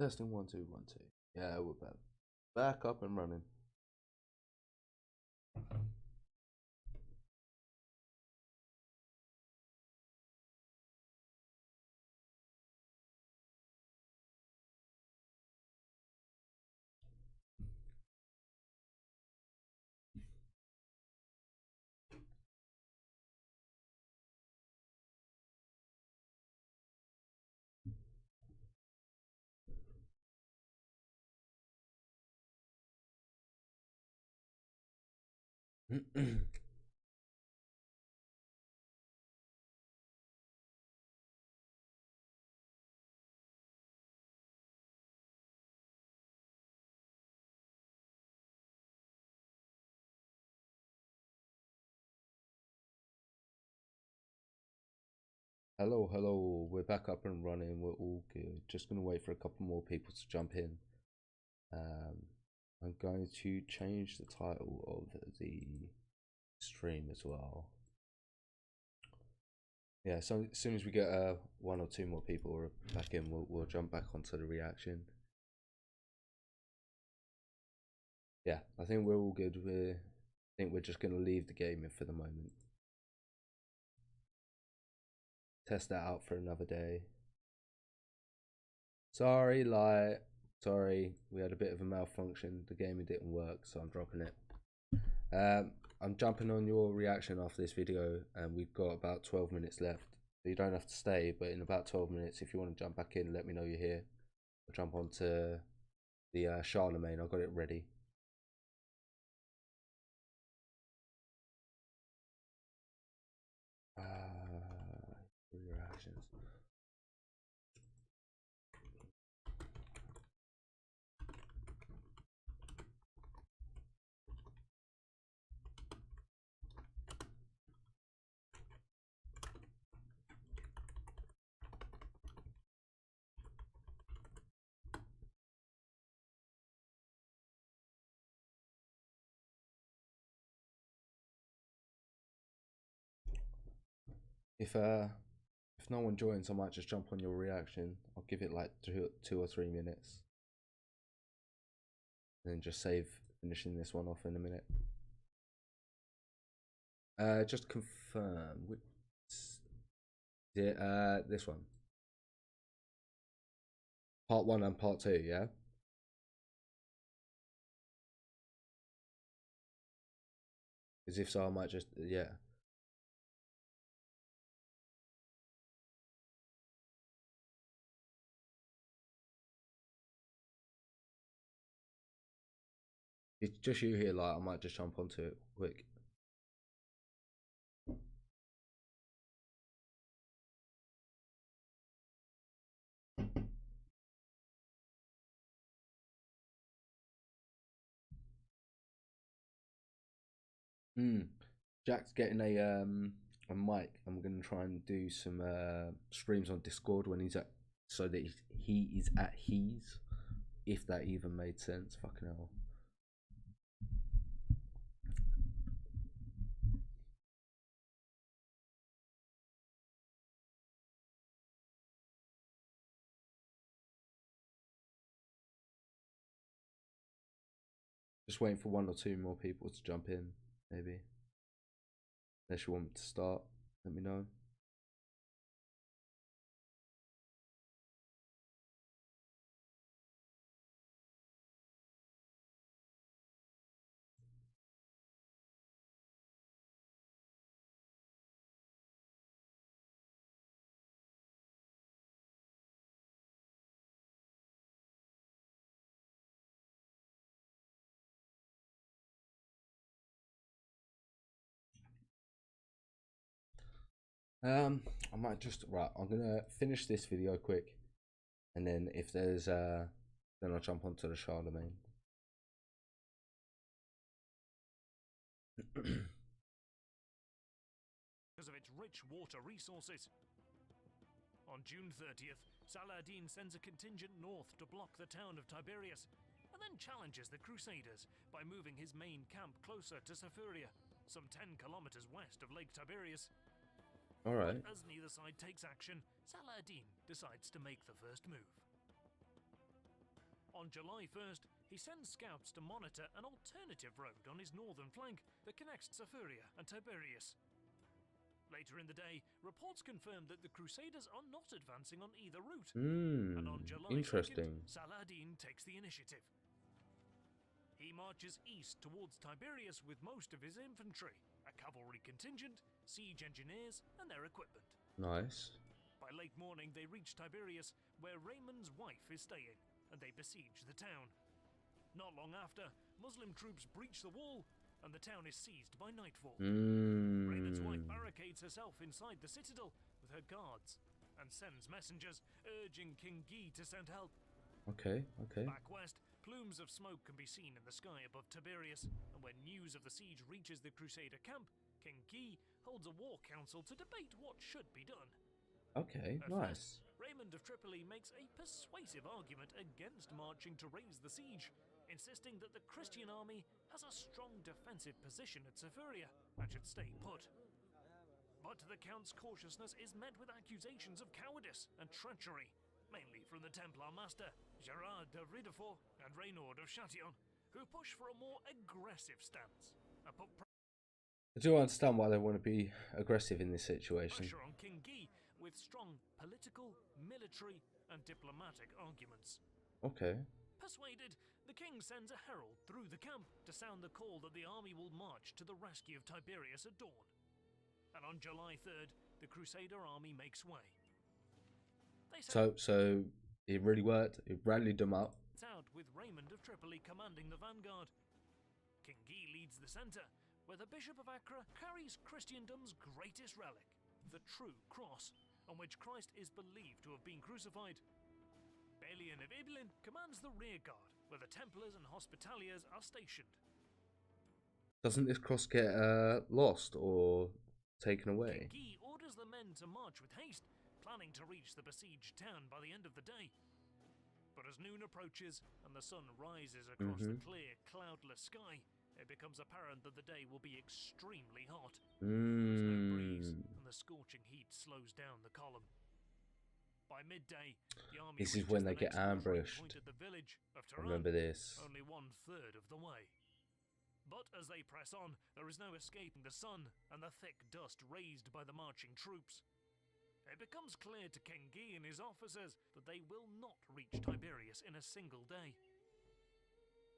Testing 1 2 1 2. Yeah, we're back up and running. Hello, hello. We're back up and running. We're all good. Just gonna wait for a couple more people to jump in. I'm going to change the title of the stream as well. Yeah, so as soon as we get one or two more people back in, we'll jump back onto the reaction. Yeah, I think we're all good. I think we're just gonna leave the game for the moment. Test that out for another day. Sorry, Light. Sorry, we had a bit of a malfunction. The gaming didn't work, so I'm dropping it. I'm jumping on your reaction after this video, and we've got about 12 minutes left. So you don't have to stay, but in about 12 minutes, if you want to jump back in, let me know you're here. I'll jump onto the Charlemagne. I've got it ready. Reactions. If no one joins, I might just jump on your reaction. I'll give it like 2 or 3 minutes, and then just save finishing this one off in a minute. Just confirm. Which is it? This one. Part 1 and part 2, yeah. Because if so, I might just yeah. It's just you here, like I might just jump onto it quick. Jack's getting a mic. I'm gonna try and do some streams on Discord when he's at, so that he is at his, if that even made sense. Fucking hell. Just waiting for 1 or 2 more people to jump in, maybe. Unless you want me to start, let me know. I might just I'm gonna finish this video quick, and then if there's then I'll jump onto the Charlemagne. Because of its rich water resources. On June 30th, Saladin sends a contingent north to block the town of Tiberias, and then challenges the Crusaders by moving his main camp closer to Saphuria, some 10 kilometers west of Lake Tiberias. Alright. As neither side takes action, Saladin decides to make the first move. On July 1st, he sends scouts to monitor an alternative road on his northern flank that connects Safuria and Tiberias. Later in the day, reports confirmed that the Crusaders are not advancing on either route. And on July 2nd, Saladin takes the initiative. He marches east towards Tiberias with most of his infantry, a cavalry contingent, siege engineers, and their equipment. Nice. By late morning, they reach Tiberias, where Raymond's wife is staying, and they besiege the town. Not long after, Muslim troops breach the wall, and the town is seized by nightfall. Raymond's wife barricades herself inside the citadel with her guards, and sends messengers urging King Guy to send help. Okay. Back west, plumes of smoke can be seen in the sky above Tiberias, and when news of the siege reaches the Crusader camp, King Guy holds a war council to debate what should be done. Okay, nice. First, Raymond of Tripoli makes a persuasive argument against marching to raise the siege, insisting that the Christian army has a strong defensive position at Safuria and should stay put. But the Count's cautiousness is met with accusations of cowardice and treachery, mainly from the Templar master, Gerard de Ridefort and Reynaud of Chatillon, who push for a more aggressive stance and put I do understand why they want to be aggressive in this situation. pressure on King Guy with strong political, military, and diplomatic arguments. Okay. Persuaded, the king sends a herald through the camp to sound the call that the army will march to the rescue of Tiberius at dawn. And on July 3rd, the Crusader army makes way. So it really worked. It rallied them up. Out with Raymond of Tripoli commanding the vanguard. King Guy leads the centre, where the Bishop of Acre carries Christendom's greatest relic, the true cross, on which Christ is believed to have been crucified. Balian of Ibelin commands the rear guard, where the Templars and Hospitaliers are stationed. Doesn't this cross get lost or taken away? King Guy orders the men to march with haste, planning to reach the besieged town by the end of the day. But as noon approaches and the sun rises across the clear, cloudless sky, it becomes apparent that the day will be extremely hot. There's no breeze, and the scorching heat slows down the column. By midday, the army This is when they get ambushed. point at the village of I remember this. only 1/3 of the way. But as they press on, there is no escaping the sun and the thick dust raised by the marching troops. It becomes clear to King Guy and his officers that they will not reach Tiberias in a single day.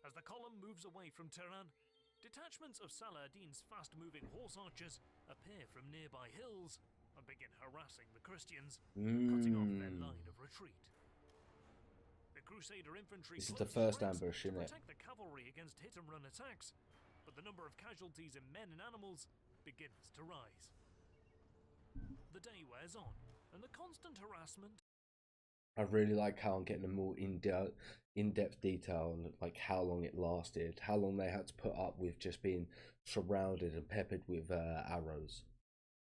As the column moves away from Tehran, detachments of Saladin's fast-moving horse archers appear from nearby hills and begin harassing the Christians, cutting off their line of retreat. The Crusader infantry This is the first ranks ambush, to isn't it? protect the cavalry against hit-and-run attacks, but the number of casualties in men and animals begins to rise. The day wears on, and the constant harassment. I really like how I'm getting a more in-depth detail on like how long it lasted, how long they had to put up with just being surrounded and peppered with arrows.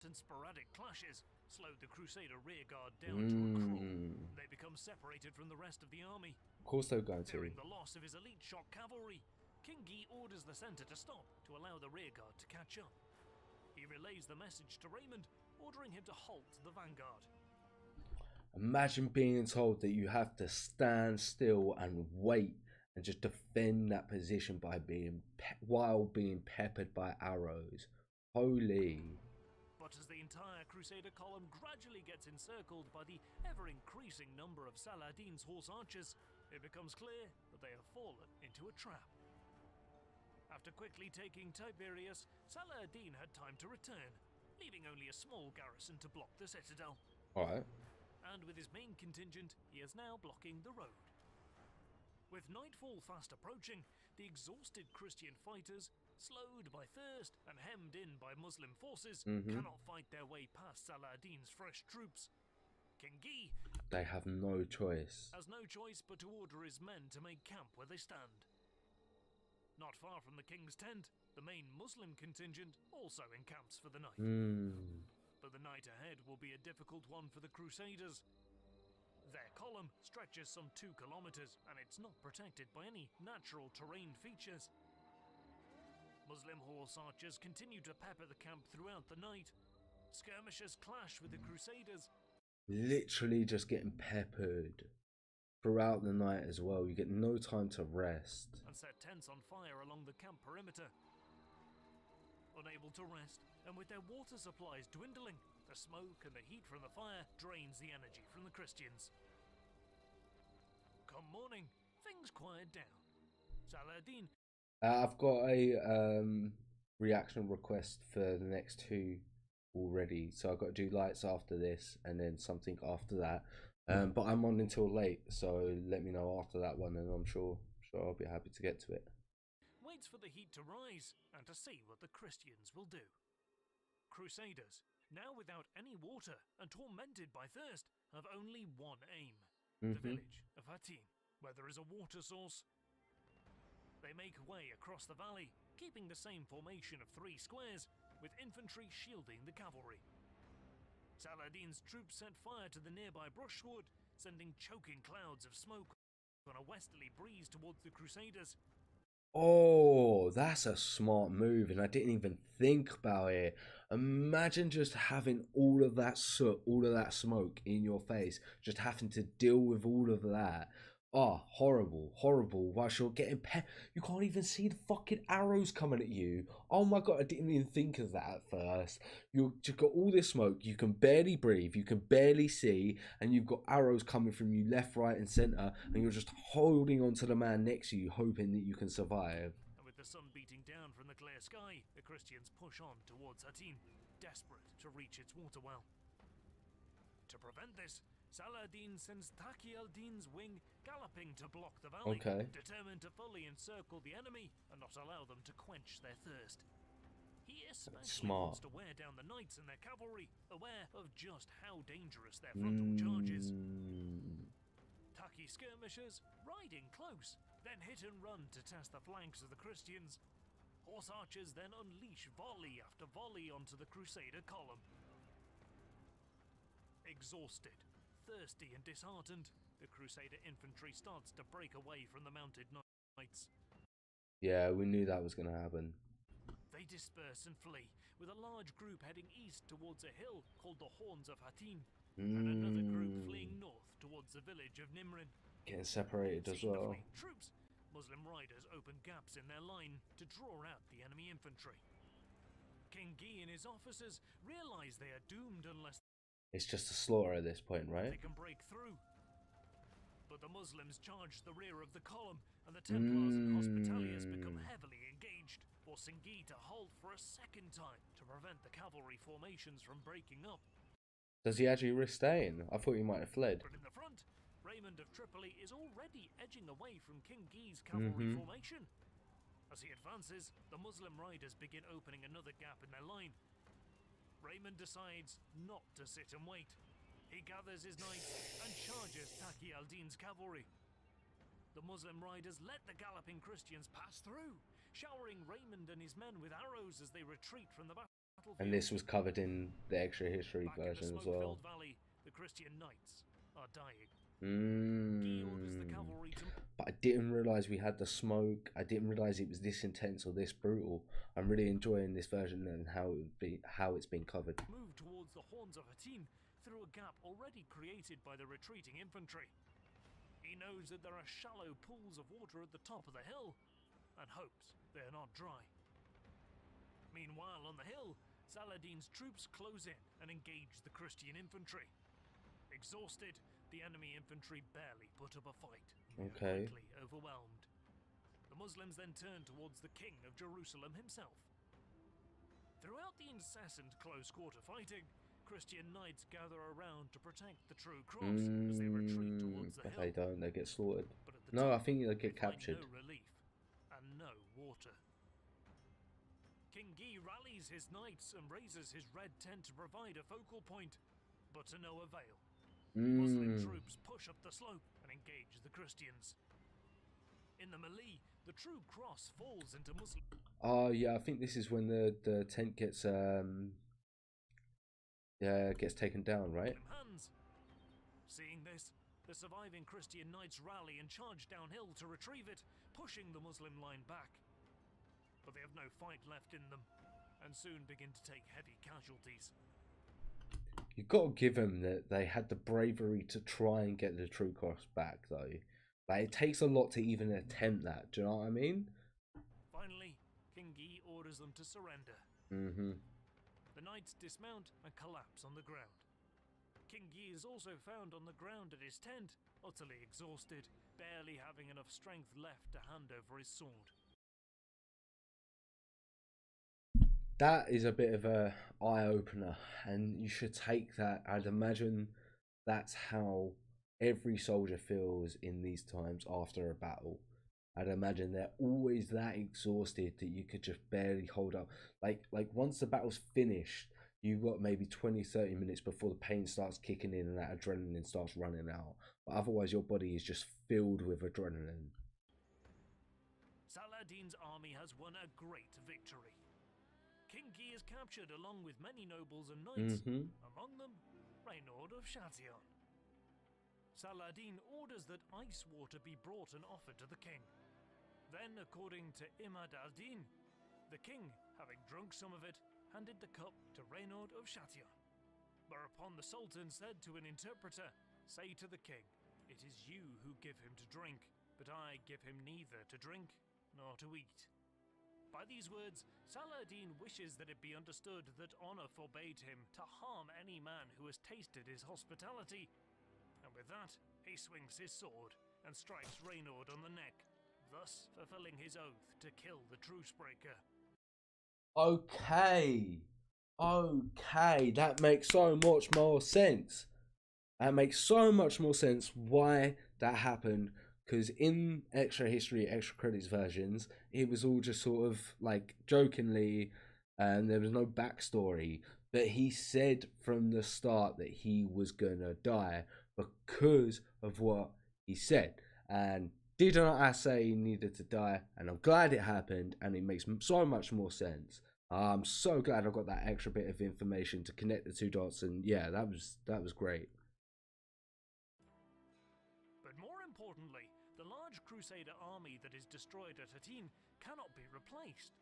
And sporadic clashes slowed the Crusader rearguard down to a crawl. They become separated from the rest of the army. Of course they're going to. Fearing the loss of his elite shock cavalry, King Guy orders the centre to stop to allow the rearguard to catch up. He relays the message to Raymond, ordering him to halt the vanguard. Imagine being told that you have to stand still and wait and just defend that position by while being peppered by arrows. Holy. But as the entire Crusader column gradually gets encircled by the ever-increasing number of Saladin's horse archers, it becomes clear that they have fallen into a trap. After quickly taking Tiberias, Saladin had time to return, leaving only a small garrison to block the citadel. Alright. And with his main contingent, he is now blocking the road. With nightfall fast approaching, the exhausted Christian fighters, slowed by thirst and hemmed in by Muslim forces, cannot fight their way past Saladin's fresh troops. King Guy They have no choice. has no choice but to order his men to make camp where they stand. Not far from the king's tent, the main Muslim contingent also encamps for the night. But the night ahead will be a difficult one for the Crusaders. Their column stretches some 2 kilometers, and it's not protected by any natural terrain features. Muslim horse archers continue to pepper the camp throughout the night. Skirmishers clash with the Crusaders. Literally just getting peppered throughout the night as well. You get no time to rest. And set tents on fire along the camp perimeter. Unable to rest, and with their water supplies dwindling, the smoke and the heat from the fire drains the energy from the Christians. Come morning, things quiet down. Saladin. I've got a reaction request for the next two already, so I've got to do lights after this and then something after that. But I'm on until late, so let me know after that one, and I'm sure I'll be happy to get to it. Waits for the heat to rise and to see what the Christians will do. Crusaders, now without any water and tormented by thirst, have only one aim: the village of Hattin, where there is a water source. They make way across the valley, keeping the same formation of 3 squares, with infantry shielding the cavalry. Saladin's troops set fire to the nearby brushwood, sending choking clouds of smoke on a westerly breeze towards the Crusaders. Oh, that's a smart move, and I didn't even think about it. Imagine just having all of that soot, all of that smoke in your face, just having to deal with all of that. Oh, horrible, horrible. Whilst you're getting you can't even see the fucking arrows coming at you. Oh my god, I didn't even think of that at first. You've got all this smoke, you can barely breathe, you can barely see, and you've got arrows coming from you left, right, and centre, and you're just holding on to the man next to you, hoping that you can survive. And with the sun beating down from the clear sky, the Christians push on towards Hattin, desperate to reach its water well. To prevent this, Saladin sends Taqi al-Din's wing galloping to block the valley, determined to fully encircle the enemy and not allow them to quench their thirst. He especially wants to wear down the knights and their cavalry, aware of just how dangerous their frontal charge is. Taqi skirmishers, riding close, then hit and run to test the flanks of the Christians. Horse archers then unleash volley after volley onto the Crusader column. Exhausted, thirsty and disheartened, the Crusader infantry starts to break away from the mounted knights. Yeah, we knew that was going to happen. They disperse and flee, with a large group heading east towards a hill called the Horns of Hattin, and another group fleeing north towards the village of Nimrin. Getting separated as well. Troops, Muslim riders open gaps in their line to draw out the enemy infantry. King Guy and his officers realize they are doomed unless it's just a slaughter at this point, right? They can break through. But the Muslims charge the rear of the column, and the Templars and Hospitaliers become heavily engaged, forcing Guy to halt for a second time to prevent the cavalry formations from breaking up. Does he actually risk staying? I thought he might have fled. But in the front, Raymond of Tripoli is already edging away from King Guy's cavalry formation. As he advances, the Muslim riders begin opening another gap in their line. Raymond decides not to sit and wait. He gathers his knights and charges Taqi al-Din's cavalry. The Muslim riders let the galloping Christians pass through, showering Raymond and his men with arrows as they retreat from the battlefield. And this was covered in the extra history version as well. Valley, the Christian knights are dying. He orders the cavalry to... But I didn't realise we had the smoke. I didn't realise it was this intense or this brutal. I'm really enjoying this version and how it's been covered. Move towards the Horns of Hattin through a gap already created by the retreating infantry. He knows that there are shallow pools of water at the top of the hill and hopes they are not dry. Meanwhile, on the hill, Saladin's troops close in and engage the Christian infantry. Exhausted, the enemy infantry barely put up a fight, quickly overwhelmed. The Muslims then turn towards the King of Jerusalem himself. Throughout the incessant close-quarter fighting, Christian knights gather around to protect the true cross as they retreat towards the hill. They don't, they get slaughtered. No, I think they get captured. No relief and no water. King Guy rallies his knights and raises his red tent to provide a focal point, but to no avail. Muslim troops push up the slope and engage the Christians. In the melee, the true cross falls into Muslim... Oh yeah, I think this is when the tent gets taken down, right? Hands. Seeing this, the surviving Christian knights rally and charge downhill to retrieve it, pushing the Muslim line back. But they have no fight left in them, and soon begin to take heavy casualties. You got to give them that they had the bravery to try and get the True Cross back, though. Like, it takes a lot to even attempt that. Do you know what I mean? Finally, King Yi orders them to surrender. The knights dismount and collapse on the ground. King Yi is also found on the ground at his tent, utterly exhausted, barely having enough strength left to hand over his sword. That is a bit of a eye-opener, and you should take that. I'd imagine that's how every soldier feels in these times after a battle. I'd imagine they're always that exhausted that you could just barely hold up. Like once the battle's finished, you've got maybe 20-30 minutes before the pain starts kicking in and that adrenaline starts running out. But otherwise your body is just filled with adrenaline. Saladin's army has won a great victory. King Yi is captured along with many nobles and knights, among them Reynaud of Chatillon. Saladin orders that ice water be brought and offered to the king. Then, according to Imad al-Din, the king, having drunk some of it, handed the cup to Reynaud of Chatillon. Whereupon the sultan said to an interpreter, "Say to the king, it is you who give him to drink, but I give him neither to drink nor to eat." By these words, Saladin wishes that it be understood that honor forbade him to harm any man who has tasted his hospitality. And with that, he swings his sword and strikes Reynaud on the neck, thus fulfilling his oath to kill the truce breaker. Okay, that makes so much more sense. That makes so much more sense why that happened. Because in extra history, extra credits versions, it was all just sort of like jokingly, and there was no backstory. But he said from the start that he was gonna die because of what he said. And did not I say he needed to die? And I'm glad it happened, and it makes so much more sense. I'm so glad I got that extra bit of information to connect the two dots, and yeah, that was great. But more importantly, the large Crusader army that is destroyed at Hattin cannot be replaced.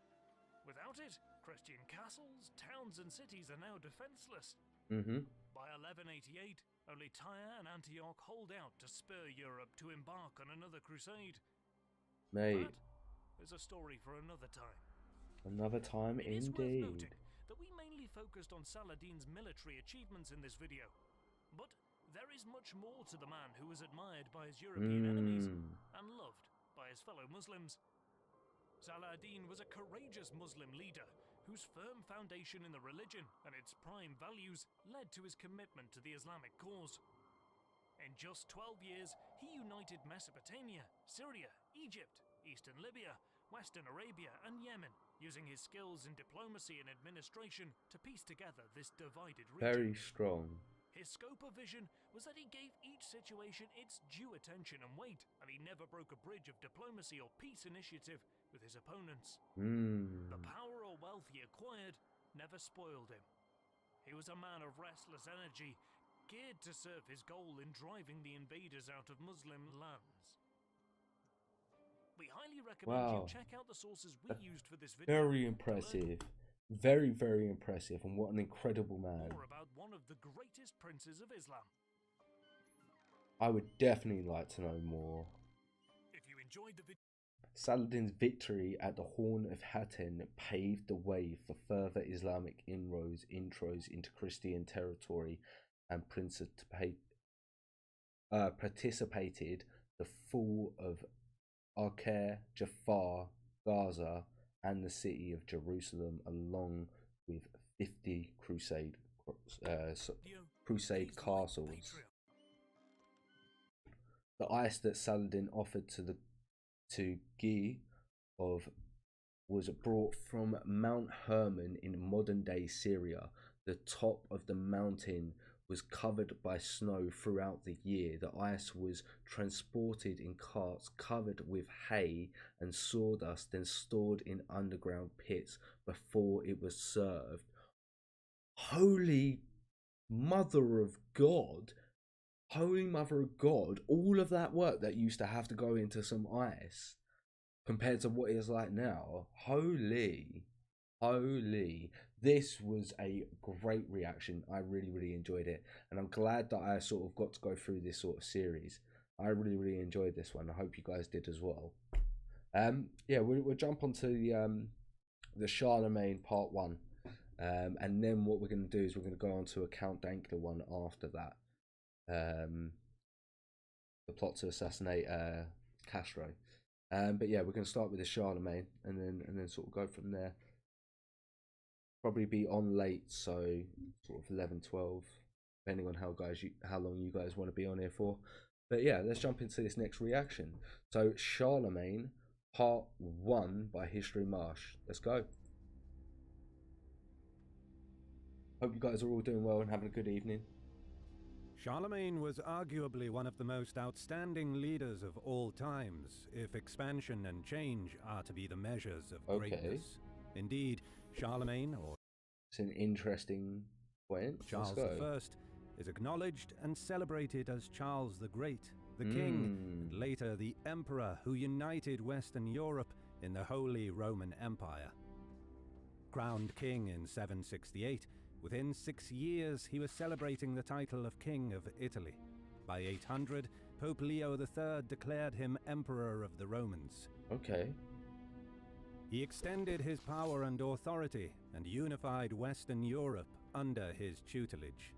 Without it, Christian castles, towns and cities are now defenseless. By 1188, only Tyre and Antioch hold out to spur Europe to embark on another crusade. Mate, that is a story for another time. Another time it is indeed. worth noting that we mainly focused on Saladin's military achievements in this video, but there is much more to the man who was admired by his European enemies and loved by his fellow Muslims. Saladin was a courageous Muslim leader whose firm foundation in the religion and its prime values led to his commitment to the Islamic cause. In just 12 years, he united Mesopotamia, Syria, Egypt, Eastern Libya, Western Arabia and Yemen, using his skills in diplomacy and administration to piece together this divided region. Very strong. His scope of vision was that he gave each situation its due attention and weight, and he never broke a bridge of diplomacy or peace initiative with his opponents. The power or wealth he acquired never spoiled him. He was a man of restless energy, geared to serve his goal in driving the invaders out of Muslim lands. We highly recommend you check out the sources we used for this video. Very impressive. Very, very impressive, and what an incredible man. More about one of the greatest princes of Islam. I would definitely like to know more. If you enjoyed the video, Saladin's victory at the Horn of Hattin paved the way for further Islamic intros into Christian territory, and participated the fall of Acre, Jafar, Gaza, and the city of Jerusalem, along with 50 crusade castles. The ice that Saladin offered to Guy was brought from Mount Hermon in modern-day Syria. The top of the mountain was covered by snow throughout the year. The ice was transported in carts covered with hay and sawdust, then stored in underground pits before it was served. Holy Mother of God! Holy Mother of God! All of that work that used to have to go into some ice compared to what it is like now. Holy. this was a great reaction. I really enjoyed it, and I'm glad that I sort of got to go through this sort of series. I really enjoyed this one. I hope you guys did as well. Yeah, we'll jump onto the Charlemagne part 1, and then what we're going to do is we're going to go on to a Count Dankula one after that. The plot to assassinate Castro. But yeah, we're going to start with the Charlemagne, and then sort of go from there. Probably be on late, so sort of 11-12, depending on how long you guys want to be on here for. But yeah, let's jump into this next reaction. So Charlemagne part 1 by History Marsh. Let's go. Hope you guys are all doing well and having a good evening. Charlemagne was arguably one of the most outstanding leaders of all times, if expansion and change are to be the measures of greatness. Indeed, Charlemagne, or it's an interesting point. Charles I, is acknowledged and celebrated as Charles the Great, the king, and later the emperor who united Western Europe in the Holy Roman Empire. Crowned king in 768, within 6 years he was celebrating the title of King of Italy. By 800, Pope Leo III declared him Emperor of the Romans. Okay. He extended his power and authority and unified Western Europe under his tutelage.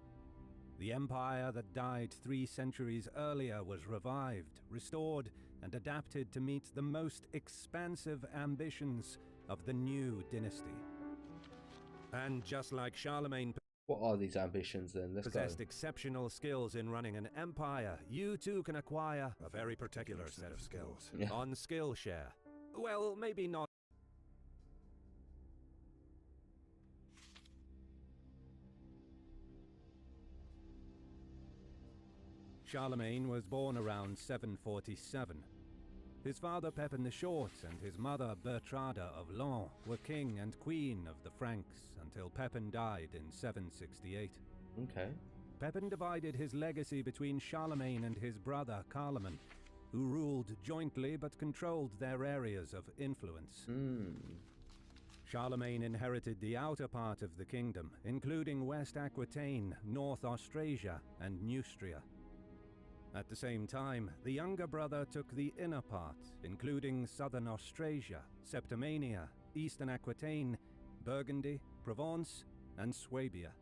The empire that died 3 centuries earlier was revived, restored, and adapted to meet the most expansive ambitions of the new dynasty. And just like Charlemagne what are these ambitions then? Let's possessed go. exceptional skills in running an empire, you too can acquire a very particular set of skills on Skillshare. Well, maybe not. Charlemagne was born around 747. His father Pepin the Short and his mother Bertrada of Laon were king and queen of the Franks until Pepin died in 768. Okay. Pepin divided his legacy between Charlemagne and his brother Carloman, who ruled jointly but controlled their areas of influence. Charlemagne inherited the outer part of the kingdom, including West Aquitaine, North Austrasia, and Neustria. At the same time, the younger brother took the inner part, including southern Austrasia, Septimania, eastern Aquitaine, Burgundy, Provence, and Swabia.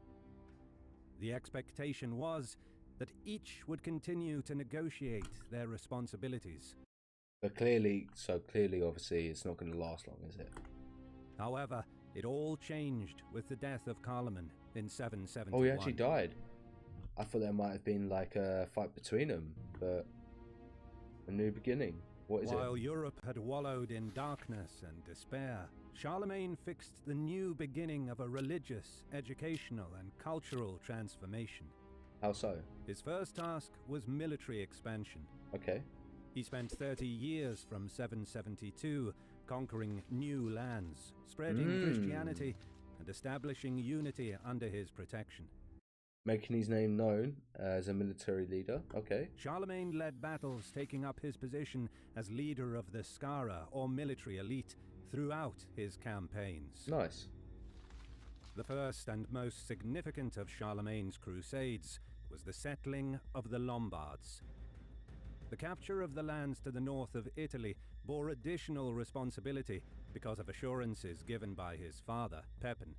The expectation was that each would continue to negotiate their responsibilities. But clearly, obviously, it's not going to last long, is it? However, it all changed with the death of Carloman in 771. Oh, he actually died. I thought there might have been like a fight between them, but a new beginning. What is it? While Europe had wallowed in darkness and despair, Charlemagne fixed the new beginning of a religious, educational, and cultural transformation. How so? His first task was military expansion. Okay. He spent 30 years from 772 conquering new lands, spreading Christianity, and establishing unity under his protection. Making his name known as a military leader. Okay. Charlemagne led battles, taking up his position as leader of the Skara, or military elite, throughout his campaigns. Nice. The first and most significant of Charlemagne's crusades was the settling of the Lombards. The capture of the lands to the north of Italy bore additional responsibility because of assurances given by his father, Pepin.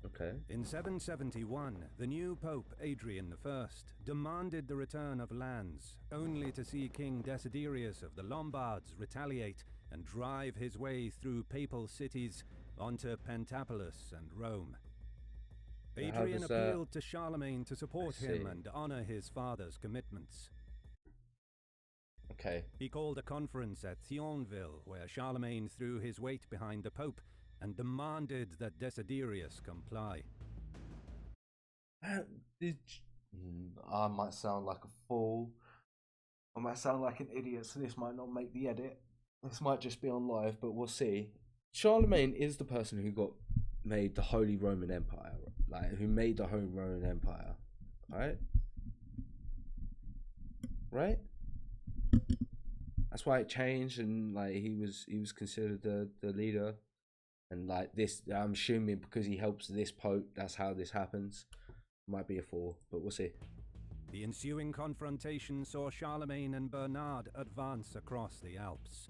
Okay. In 771, the new Pope Adrian I demanded the return of lands, only to see King Desiderius of the Lombards retaliate and drive his way through papal cities onto Pentapolis and Rome. Adrian appealed to Charlemagne to support him and honor his father's commitments. Okay. He called a conference at Thionville, where Charlemagne threw his weight behind the Pope and demanded that Desiderius comply. I might sound like a fool. I might sound like an idiot, so this might not make the edit. This might just be on live, but we'll see. Charlemagne is the person who made the Holy Roman Empire, who made the Holy Roman Empire, right? Right? That's why it changed, and he was considered the leader And like this, I'm assuming because he helps this pope, that's how this happens. Might be a 4, but we'll see. The ensuing confrontation saw Charlemagne and Bernard advance across the Alps.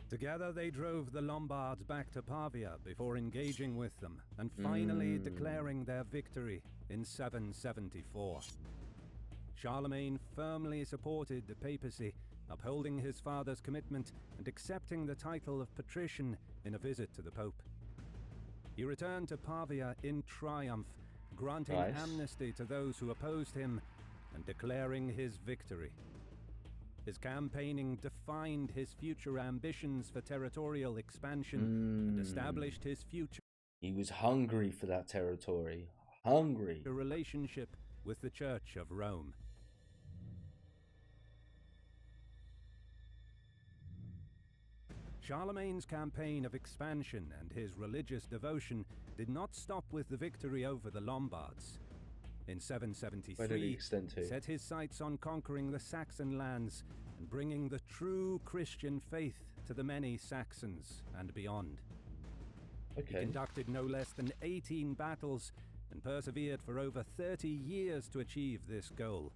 Together they drove the Lombards back to Pavia before engaging with them and finally declaring their victory in 774. Charlemagne firmly supported the papacy, upholding his father's commitment and accepting the title of patrician in a visit to the Pope. He returned to Pavia in triumph, granting amnesty to those who opposed him and declaring his victory. His campaigning defined his future ambitions for territorial expansion and established his future. He was hungry for that territory. Hungry. A relationship with the Church of Rome. Charlemagne's campaign of expansion and his religious devotion did not stop with the victory over the Lombards. In 773, he set his sights on conquering the Saxon lands and bringing the true Christian faith to the many Saxons and beyond. He conducted no less than 18 battles and persevered for over 30 years to achieve this goal.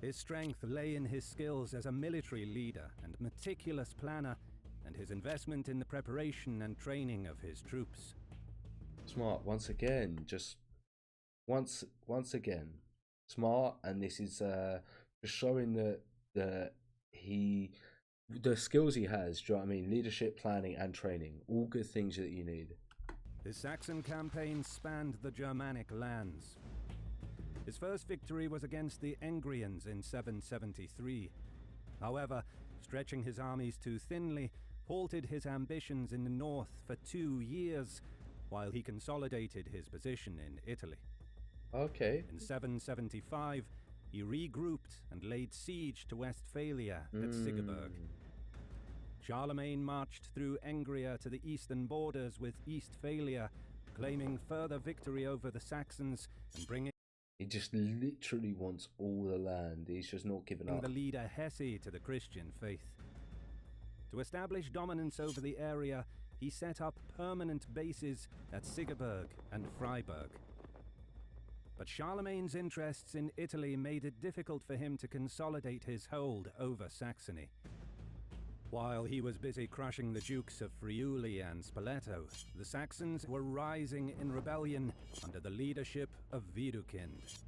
His strength lay in his skills as a military leader and meticulous planner, and his investment in the preparation and training of his troops. Smart, once again, just once again, smart, and this is just showing that the skills he has. Do you know what I mean? Leadership, planning, and training, all good things that you need. His Saxon campaign spanned the Germanic lands. His first victory was against the Engrians in 773. However, stretching his armies too thinly halted his ambitions in the north for 2 years, while he consolidated his position in Italy. In 775, he regrouped and laid siege to Westphalia at Sigeberg. Charlemagne marched through Engria to the eastern borders with Eastphalia, claiming further victory over the Saxons and bringing... He just literally wants all the land. He's just not giving up. The leader Hesse to the Christian faith. To establish dominance over the area, he set up permanent bases at Sigeberg and Freiburg. But Charlemagne's interests in Italy made it difficult for him to consolidate his hold over Saxony. While he was busy crushing the Dukes of Friuli and Spoleto, the Saxons were rising in rebellion under the leadership of Widukind.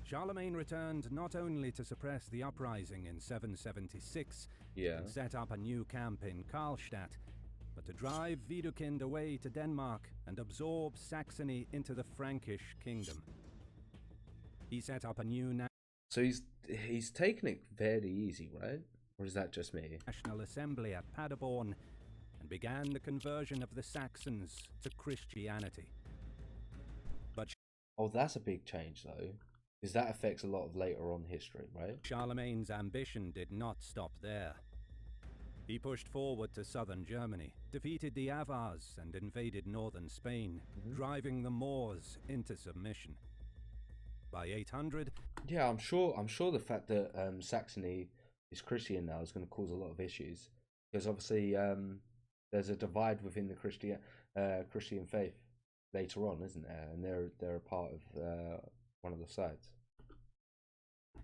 Charlemagne returned not only to suppress the uprising in 776 and set up a new camp in Karlstadt, but to drive Widukind away to Denmark and absorb Saxony into the Frankish kingdom. He set up a new... So he's taken it fairly easy, right? Or is that just me? National Assembly at Paderborn and began the conversion of the Saxons to Christianity. But that's a big change though, because that affects a lot of later on history, right? Charlemagne's ambition did not stop there. He pushed forward to southern Germany, defeated the Avars and invaded northern Spain, driving the Moors into submission. By 800... Yeah, I'm sure the fact that Saxony is Christian now is going to cause a lot of issues, because obviously there's a divide within the Christian faith later on, isn't there? And they're a part of one of the sides.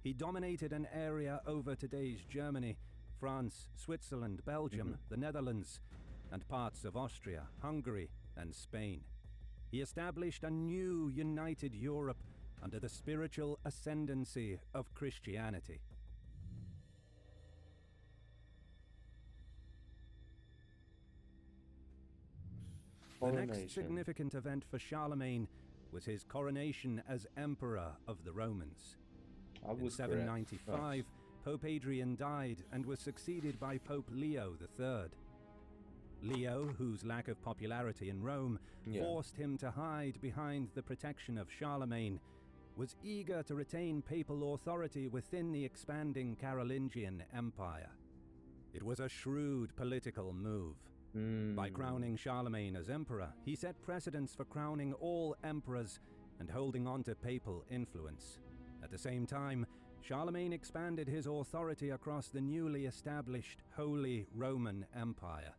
He dominated an area over today's Germany, France, Switzerland, Belgium, the Netherlands, and parts of Austria, Hungary, and Spain. He established a new united Europe under the spiritual ascendancy of Christianity. The next significant event for Charlemagne was his coronation as Emperor of the Romans. In 795, Pope Adrian died and was succeeded by Pope Leo III. Leo, whose lack of popularity in Rome forced him to hide behind the protection of Charlemagne, was eager to retain papal authority within the expanding Carolingian Empire. It was a shrewd political move. By crowning Charlemagne as emperor, he set precedents for crowning all emperors and holding on to papal influence. At the same time, Charlemagne expanded his authority across the newly established Holy Roman Empire.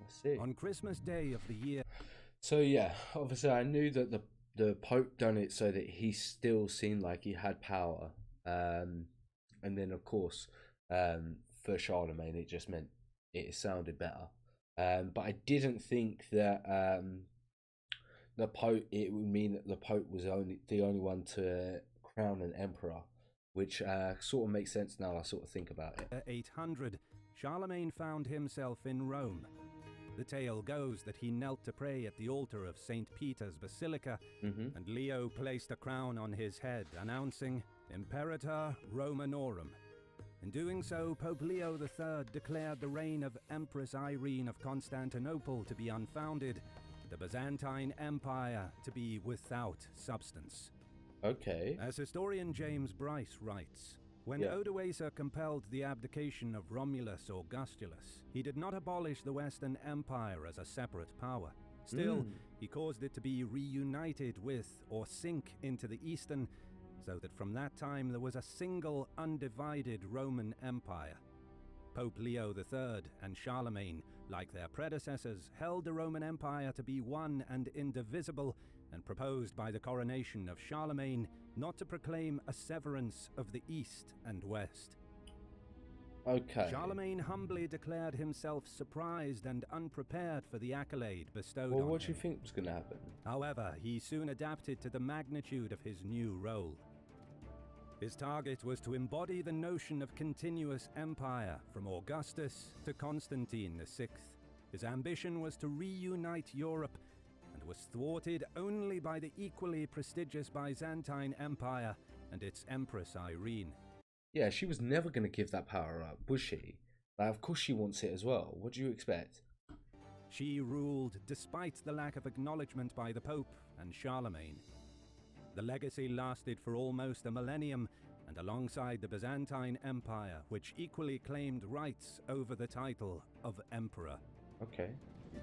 I see. On Christmas Day of the year. So yeah, obviously I knew that the Pope done it so that he still seemed like he had power. And then of course, for Charlemagne, it just meant it sounded better. But I didn't think that the Pope, it would mean that the Pope was the only one to crown an emperor, which sort of makes sense now I sort of think about it. 800, Charlemagne found himself in Rome. The tale goes that he knelt to pray at the altar of St. Peter's Basilica, and Leo placed a crown on his head, announcing Imperator Romanorum. In doing so, Pope Leo III declared the reign of Empress Irene of Constantinople to be unfounded, the Byzantine Empire to be without substance. Okay. As historian James Bryce writes, when Odoacer compelled the abdication of Romulus Augustulus, he did not abolish the Western Empire as a separate power. Still, he caused it to be reunited with or sink into the Eastern, so that from that time there was a single undivided Roman Empire. Pope Leo III and Charlemagne, like their predecessors, held the Roman Empire to be one and indivisible, and proposed by the coronation of Charlemagne not to proclaim a severance of the East and West. Okay. Charlemagne humbly declared himself surprised and unprepared for the accolade bestowed on him. What do you think was going to happen? However, he soon adapted to the magnitude of his new role. His target was to embody the notion of continuous empire from Augustus to Constantine VI. His ambition was to reunite Europe, and was thwarted only by the equally prestigious Byzantine Empire and its Empress Irene. Yeah, she was never going to give that power up, was she? Like, of course she wants it as well. What do you expect? She ruled despite the lack of acknowledgement by the Pope and Charlemagne. The legacy lasted for almost a millennium, and alongside the Byzantine Empire, which equally claimed rights over the title of Emperor. Okay.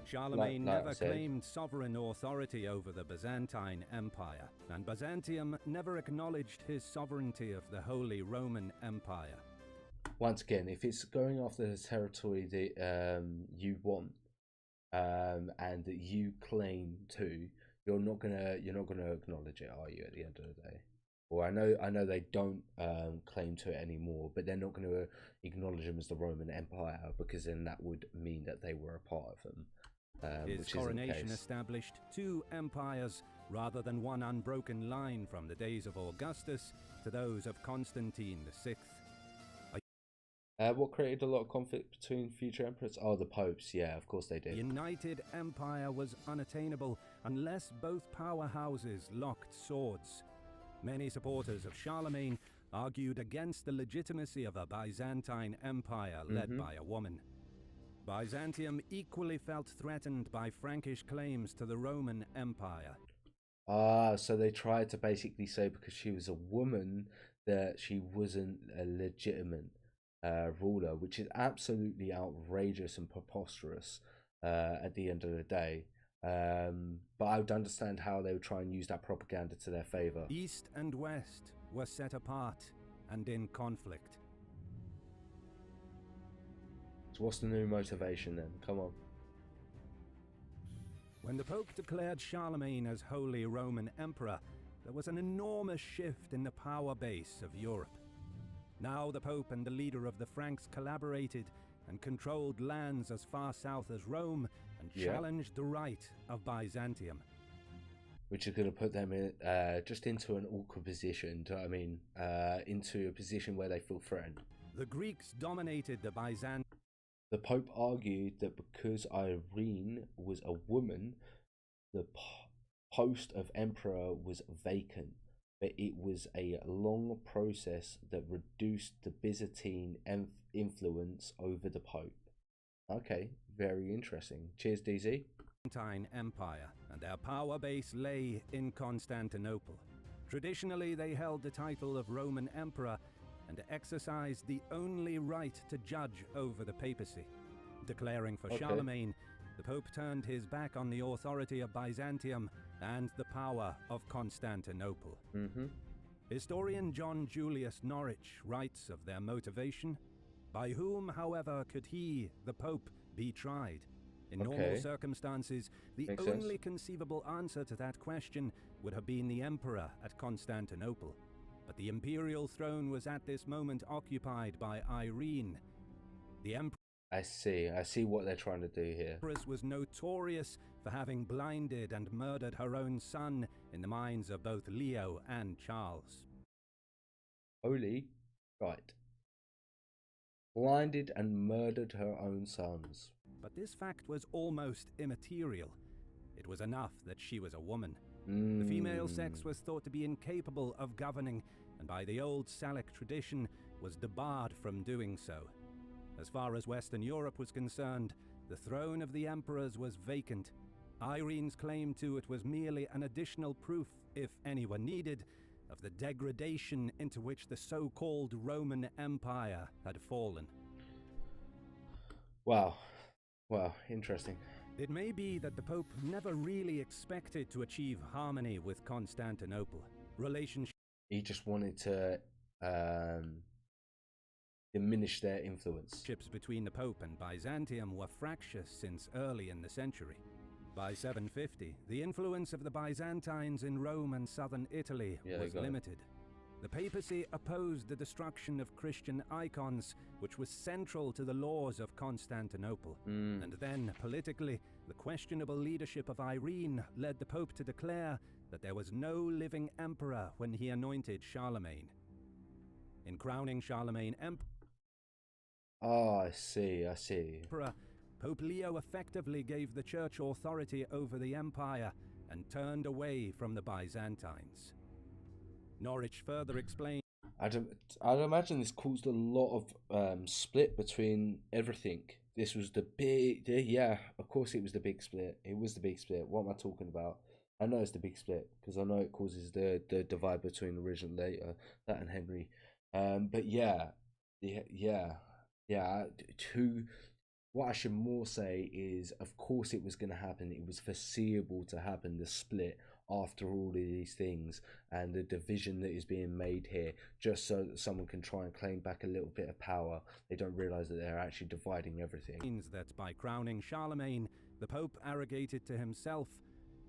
Charlemagne never claimed sovereign authority over the Byzantine Empire, and Byzantium never acknowledged his sovereignty of the Holy Roman Empire. Once again, if it's going after the territory that you want and that you claim to, you're not gonna acknowledge it, are you? At the end of the day, or I know they don't claim to it anymore, but they're not going to acknowledge them as the Roman Empire, because then that would mean that they were a part of them. His coronation established two empires rather than one unbroken line from the days of Augustus to those of Constantine VI. What created a lot of conflict between future emperors? Oh, the popes. Yeah, of course they did. The united empire was unattainable unless both powerhouses locked swords. Many supporters of Charlemagne argued against the legitimacy of a Byzantine empire led by a woman. Byzantium equally felt threatened by Frankish claims to the Roman Empire. Ah, so they tried to basically say because she was a woman that she wasn't a legitimate ruler, which is absolutely outrageous and preposterous at the end of the day. But I would understand how they would try and use that propaganda to their favor. East and West were set apart and in conflict. So what's the new motivation then? Come on. When the Pope declared Charlemagne as Holy Roman Emperor, there was an enormous shift in the power base of Europe. Now the Pope and the leader of the Franks collaborated and controlled lands as far south as Rome and challenged the right of Byzantium. Which is going to put them in, just into an awkward position, do you know what I mean? Into a position where they feel threatened. The Greeks dominated the Byzantine. The Pope argued that because Irene was a woman, the post of emperor was vacant, but it was a long process that reduced the Byzantine influence over the Pope. Okay, very interesting. Cheers, DZ. Byzantine Empire, and their power base lay in Constantinople. Traditionally, they held the title of Roman Emperor and exercised the only right to judge over the papacy. Declaring for Charlemagne, the Pope turned his back on the authority of Byzantium and the power of Constantinople. Historian John Julius Norwich writes of their motivation. By whom, however, could he, the Pope, be tried? In normal circumstances, the Makes only sense. conceivable answer to that question would have been the emperor at Constantinople. But the imperial throne was at this moment occupied by Irene. The I see what they're trying to do here. empress was notorious for having blinded and murdered her own son in the minds of both Leo and Charles. Holy, right. Blinded and murdered her own sons. But this fact was almost immaterial. It was enough that she was a woman. The female sex was thought to be incapable of governing, and by the old Salic tradition was debarred from doing so. As far as Western Europe was concerned, the throne of the emperors was vacant. Irene's claim to it was merely an additional proof, if any were needed, of the degradation into which the so-called Roman Empire had fallen. Wow. Wow, interesting. It may be that the Pope never really expected to achieve harmony with Constantinople. He just wanted to diminish their influence. Relationships between the Pope and Byzantium were fractious since early in the century. By 750, the influence of the Byzantines in Rome and southern Italy was limited. The papacy opposed the destruction of Christian icons, which was central to the laws of Constantinople. And then, politically, the questionable leadership of Irene led the Pope to declare that there was no living emperor when he anointed Charlemagne. In crowning Charlemagne emperor, I see. Pope Leo effectively gave the church authority over the empire and turned away from the Byzantines. Norwich further explained, I'd imagine this caused a lot of split between everything. This was the big, yeah, of course it was the big split. It was the big split. What am I talking about? I know it's the big split because I know it causes the divide between original and later, that and Henry. But what I should more say is, of course it was going to happen. It was foreseeable to happen, the split after all of these things and the division that is being made here, just so that someone can try and claim back a little bit of power. They don't realize that they're actually dividing everything. Means that by crowning Charlemagne, the Pope arrogated to himself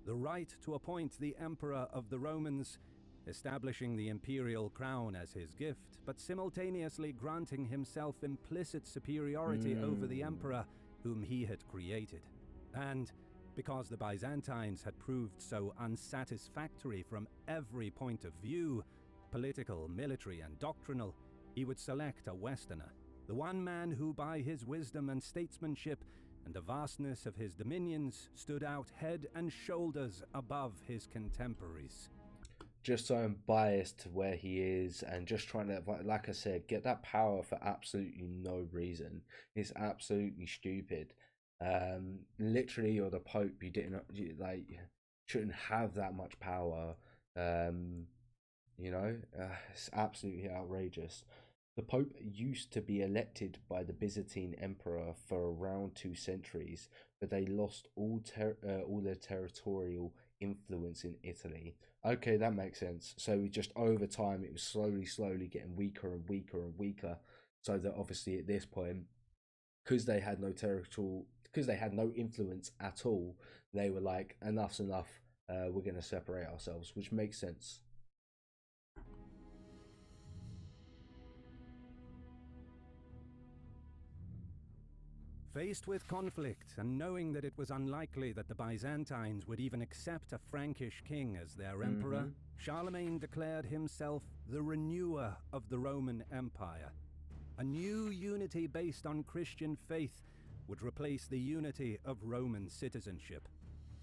the right to appoint the Emperor of the Romans, establishing the imperial crown as his gift, but simultaneously granting himself implicit superiority over the emperor whom he had created. And because the Byzantines had proved so unsatisfactory from every point of view, political, military, and doctrinal, he would select a Westerner, the one man who by his wisdom and statesmanship and the vastness of his dominions stood out head and shoulders above his contemporaries. Just so unbiased to where he is and just trying to, like I said, get that power for absolutely no reason. It's absolutely stupid. Literally, you're the Pope. Shouldn't have that much power. It's absolutely outrageous. The Pope used to be elected by the Byzantine Emperor for around 2 centuries, but they lost all their territorial influence in Italy. Okay, that makes sense. So just over time, it was slowly getting weaker and weaker and weaker. So that obviously at this point, because they had no influence at all, they were like, enough's enough. We're going to separate ourselves, which makes sense. Faced with conflict and knowing that it was unlikely that the Byzantines would even accept a Frankish king as their emperor, Charlemagne declared himself the renewer of the Roman Empire. A new unity based on Christian faith would replace the unity of Roman citizenship.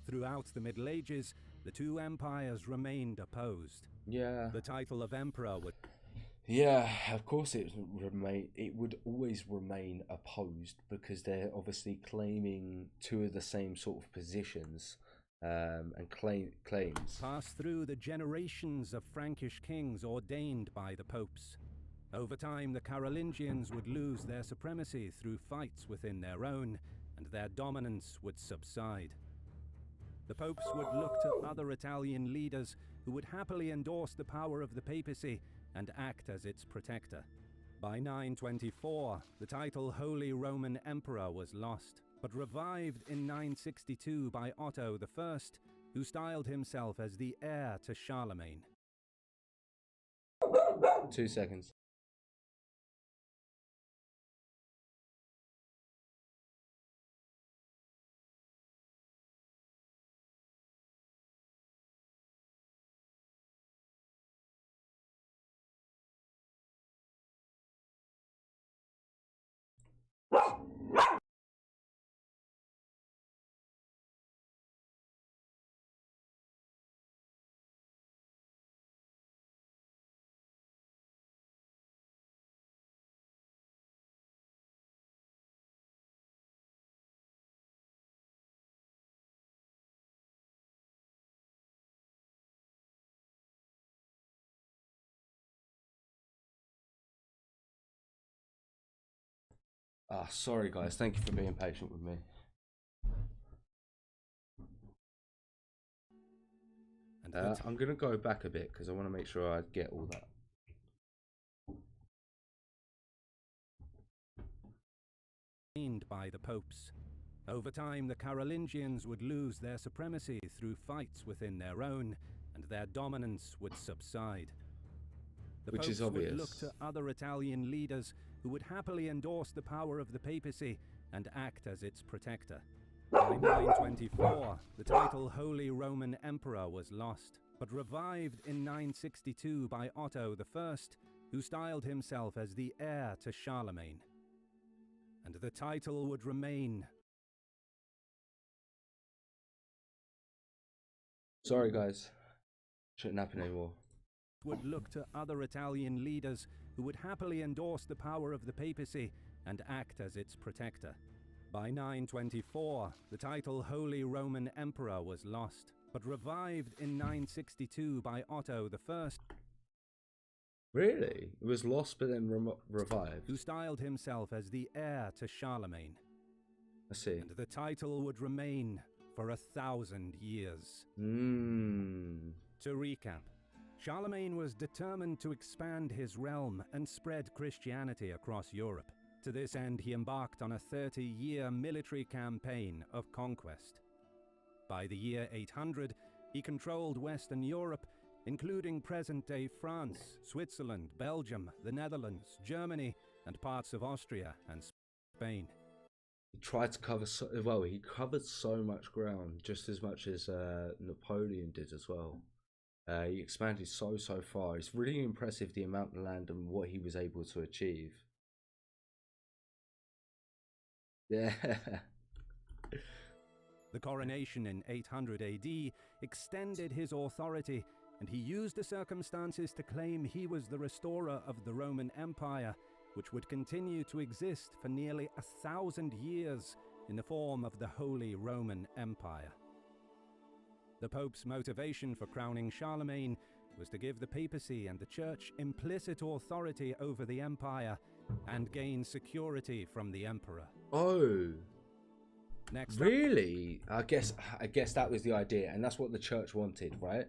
Throughout the Middle Ages, the two empires remained opposed. Yeah. The title of emperor would... Yeah, of course it would always remain opposed because they're obviously claiming two of the same sort of positions and claims. Passed through the generations of Frankish kings ordained by the popes. Over time, the Carolingians would lose their supremacy through fights within their own, and their dominance would subside. The popes would look to other Italian leaders who would happily endorse the power of the papacy and act as its protector. By 924, the title Holy Roman Emperor was lost, but revived in 962 by Otto I, who styled himself as the heir to Charlemagne. 2 seconds. Ah, sorry guys, thank you for being patient with me. I'm going to go back a bit because I want to make sure I get all that. By the popes. Over time, the Carolingians would lose their supremacy through fights within their own, and their dominance would subside. The Which popes is obvious. would look to other Italian leaders who would happily endorse the power of the papacy and act as its protector. By 924, the title Holy Roman Emperor was lost, but revived in 962 by Otto I, who styled himself as the heir to Charlemagne. And the title would remain. Sorry guys, shouldn't happen anymore. Would look to other Italian leaders who would happily endorse the power of the papacy and act as its protector. By 924, the title Holy Roman Emperor was lost, but revived in 962 by Otto I. Really? It was lost but then revived? Who styled himself as the heir to Charlemagne. I see. And the title would remain for 1,000 years. To recap, Charlemagne was determined to expand his realm and spread Christianity across Europe. To this end, he embarked on a 30-year military campaign of conquest. By the year 800, he controlled Western Europe, including present-day France, Switzerland, Belgium, the Netherlands, Germany, and parts of Austria and Spain. He tried to cover he covered so much ground, just as much as Napoleon did as well. He expanded so far. It's really impressive the amount of land and what he was able to achieve. Yeah. The coronation in 800 AD extended his authority, and he used the circumstances to claim he was the restorer of the Roman Empire, which would continue to exist for nearly 1,000 years in the form of the Holy Roman Empire. The Pope's motivation for crowning Charlemagne was to give the papacy and the church implicit authority over the empire and gain security from the emperor. Oh. Next really? I guess that was the idea, and that's what the church wanted, right?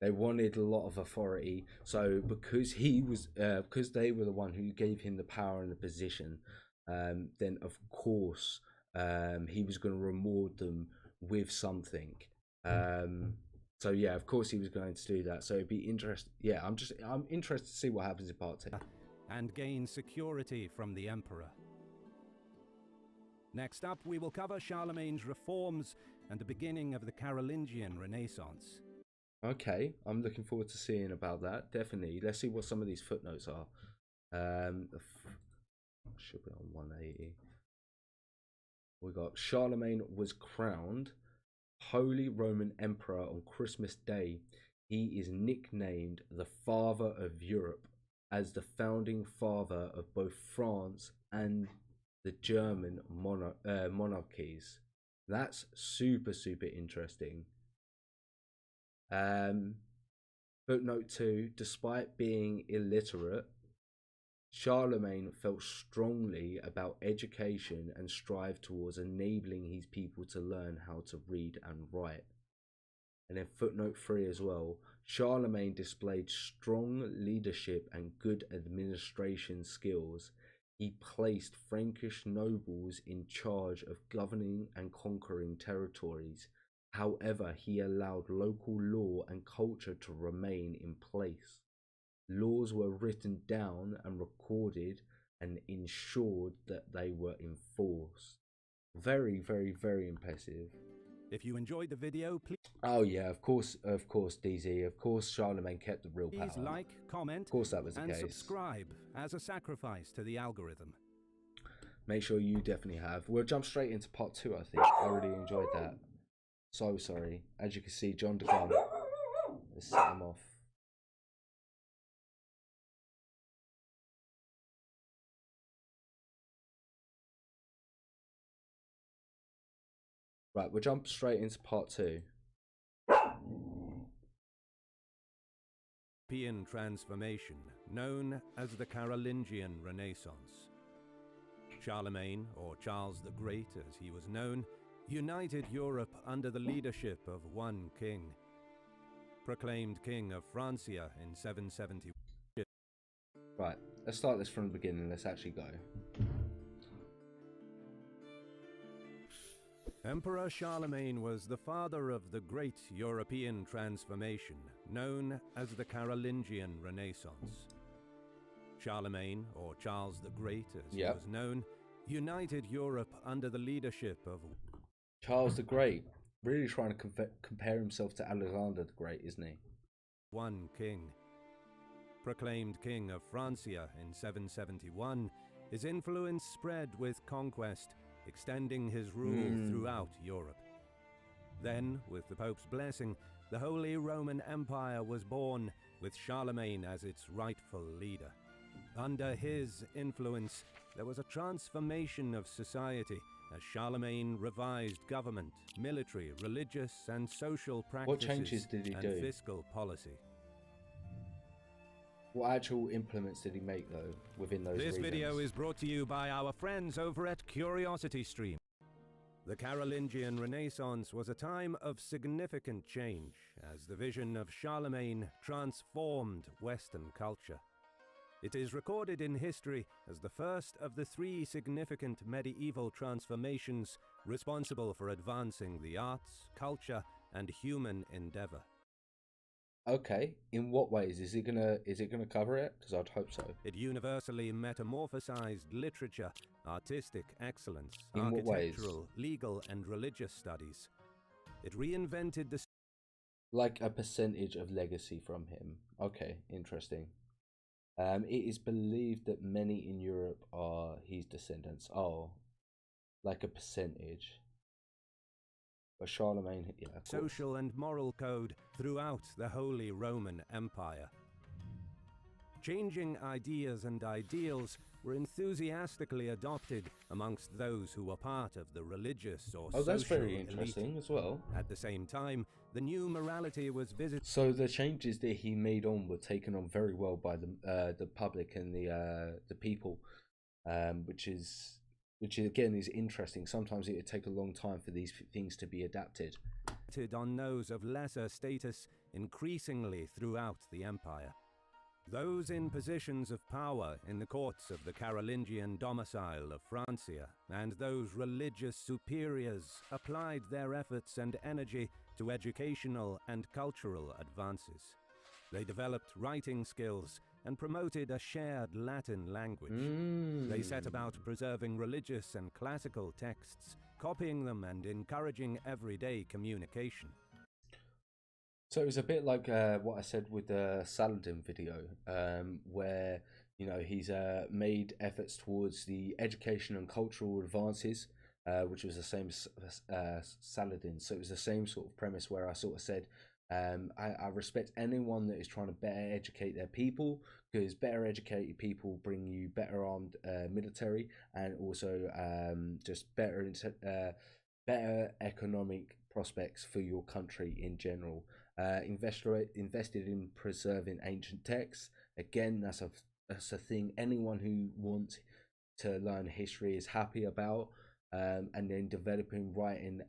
They wanted a lot of authority. So because he was, because they were the one who gave him the power and the position, then of course he was going to reward them with something. So yeah, of course he was going to do that. So it'd be interesting. Yeah, I'm interested to see what happens in part 2. And gain security from the emperor. Next up, we will cover Charlemagne's reforms and the beginning of the Carolingian Renaissance. Okay, I'm looking forward to seeing about that. Definitely. Let's see what some of these footnotes are. Should be on 180. We got Charlemagne was crowned Holy Roman Emperor on Christmas Day. He is nicknamed the Father of Europe, as the founding father of both France and the German monarchies. That's super interesting. Footnote 2, despite being illiterate, Charlemagne felt strongly about education and strived towards enabling his people to learn how to read and write. And then footnote 3 as well, Charlemagne displayed strong leadership and good administration skills. he placed Frankish nobles in charge of governing and conquering territories. However, he allowed local law and culture to remain in place. Laws were written down and recorded and ensured that they were enforced. Very, very, very impressive. If you enjoyed the video, Oh yeah, of course, DZ. Of course, Charlemagne kept the real please power. like, comment, Of course, that was the and case. subscribe as a sacrifice to the algorithm. Make sure you definitely have. We'll jump straight into part 2, I think. I really enjoyed that. So sorry. As you can see, John DeGun. Let's set him off. Right, we'll jump straight into part 2. European transformation, known as the Carolingian Renaissance. Charlemagne, or Charles the Great as he was known, united Europe under the leadership of one king. Proclaimed King of Francia in 770. Right, let's start this from the beginning. Let's actually go. Emperor Charlemagne was the father of the great European transformation, known as the Carolingian Renaissance. Charlemagne, or Charles the Great as he was known, united Europe under the leadership of Charles the Great. Really trying to compare himself to Alexander the Great, isn't he? One king. Proclaimed King of Francia in 771, his influence spread with conquest, extending his rule throughout Europe. Then, with the Pope's blessing, the Holy Roman Empire was born, with Charlemagne as its rightful leader. Under his influence, there was a transformation of society, as Charlemagne revised government, military, religious, and social practices. What changes did he do? Fiscal policy. What actual implements did he make, though, within those regions? This video is brought to you by our friends over at CuriosityStream. The Carolingian Renaissance was a time of significant change, as the vision of Charlemagne transformed Western culture. It is recorded in history as the first of the 3 significant medieval transformations responsible for advancing the arts, culture, and human endeavor. Okay, in what ways is it gonna cover it? Because I'd hope so. It universally metamorphosized literature, artistic excellence, In what ways? architectural, legal, and religious studies. It reinvented the Like a percentage of legacy from him. Okay, interesting. It is believed that many in Europe are his descendants. Oh, like a percentage. But Charlemagne, yeah, of course. social and moral code throughout the Holy Roman Empire. Changing ideas and ideals were enthusiastically adopted amongst those who were part of the religious or social that's very elite. interesting as well. At the same time, the new morality was visited. So the changes that he made on were taken on very well by the public and the people, which again is interesting. Sometimes it would take a long time for these things to be adapted. On those of lesser status increasingly throughout the empire. Those in positions of power in the courts of the Carolingian domicile of Francia and those religious superiors applied their efforts and energy to educational and cultural advances. They developed writing skills and promoted a shared Latin language. They set about preserving religious and classical texts, copying them and encouraging everyday communication. So it was a bit like what I said with the Saladin video, where he's made efforts towards the education and cultural advances, which was the same as Saladin. So it was the same sort of premise where I sort of said, I respect anyone that is trying to better educate their people, because better educated people bring you better armed military and also just better economic prospects for your country in general. Invested in preserving ancient texts. Again, that's a thing anyone who wants to learn history is happy about. And then developing writing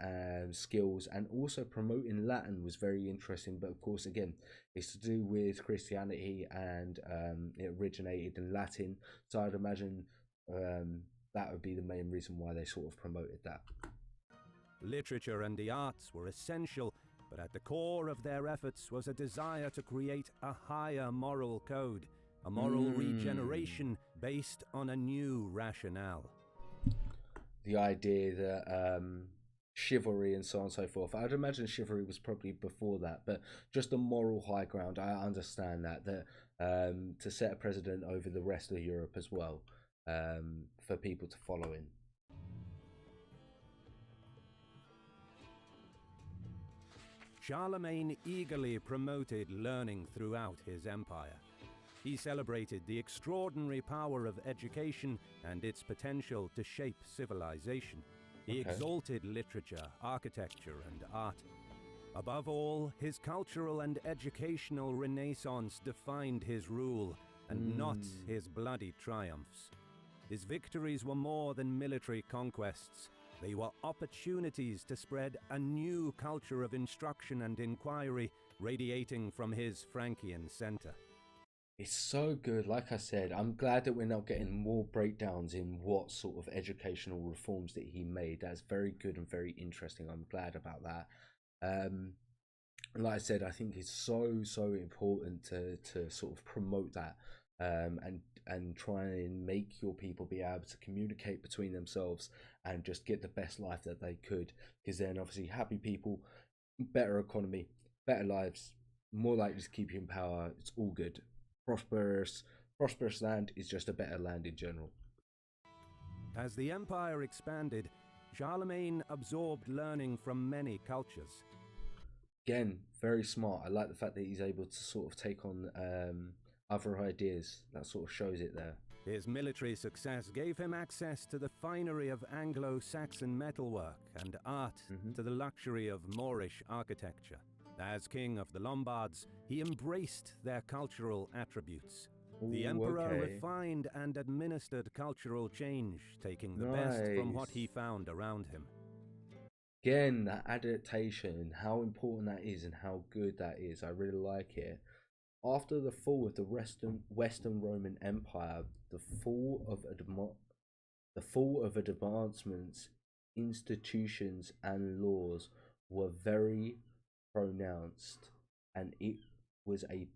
skills and also promoting Latin was very interesting. But of course, again, it's to do with Christianity and it originated in Latin. So I'd imagine that would be the main reason why they sort of promoted that. Literature and the arts were essential, but at the core of their efforts was a desire to create a higher moral code, a moral regeneration based on a new rationale. The idea that chivalry and so on and so forth. I'd imagine chivalry was probably before that, but just the moral high ground. I understand that to set a precedent over the rest of Europe as well, for people to follow in. Charlemagne eagerly promoted learning throughout his empire. He celebrated the extraordinary power of education and its potential to shape civilization. He exalted literature, architecture, and art. Above all, his cultural and educational renaissance defined his rule, and not his bloody triumphs. His victories were more than military conquests. They were opportunities to spread a new culture of instruction and inquiry radiating from his Frankian center. It's so good. Like I said, I'm glad that we're now getting more breakdowns in what sort of educational reforms that he made. That's very good and very interesting. I'm glad about that. Like I said, I think it's so important to sort of promote that, and try and make your people be able to communicate between themselves and just get the best life that they could, because then obviously happy people, better economy, better lives, more likely to keep you in power. It's all good. Prosperous land is just a better land in general. As the empire expanded, Charlemagne absorbed learning from many cultures. Again, very smart. I like the fact that he's able to sort of take on other ideas. That sort of shows it there. His military success gave him access to the finery of Anglo-Saxon metalwork and art, to the luxury of Moorish architecture. As king of the Lombards, he embraced their cultural attributes. The emperor refined and administered cultural change, taking the best from what he found around him. Again, that adaptation, how important that is and how good that is. I really like it. After the fall of the Western Roman Empire, the fall of advancements, institutions, and laws were very pronounced, and it was a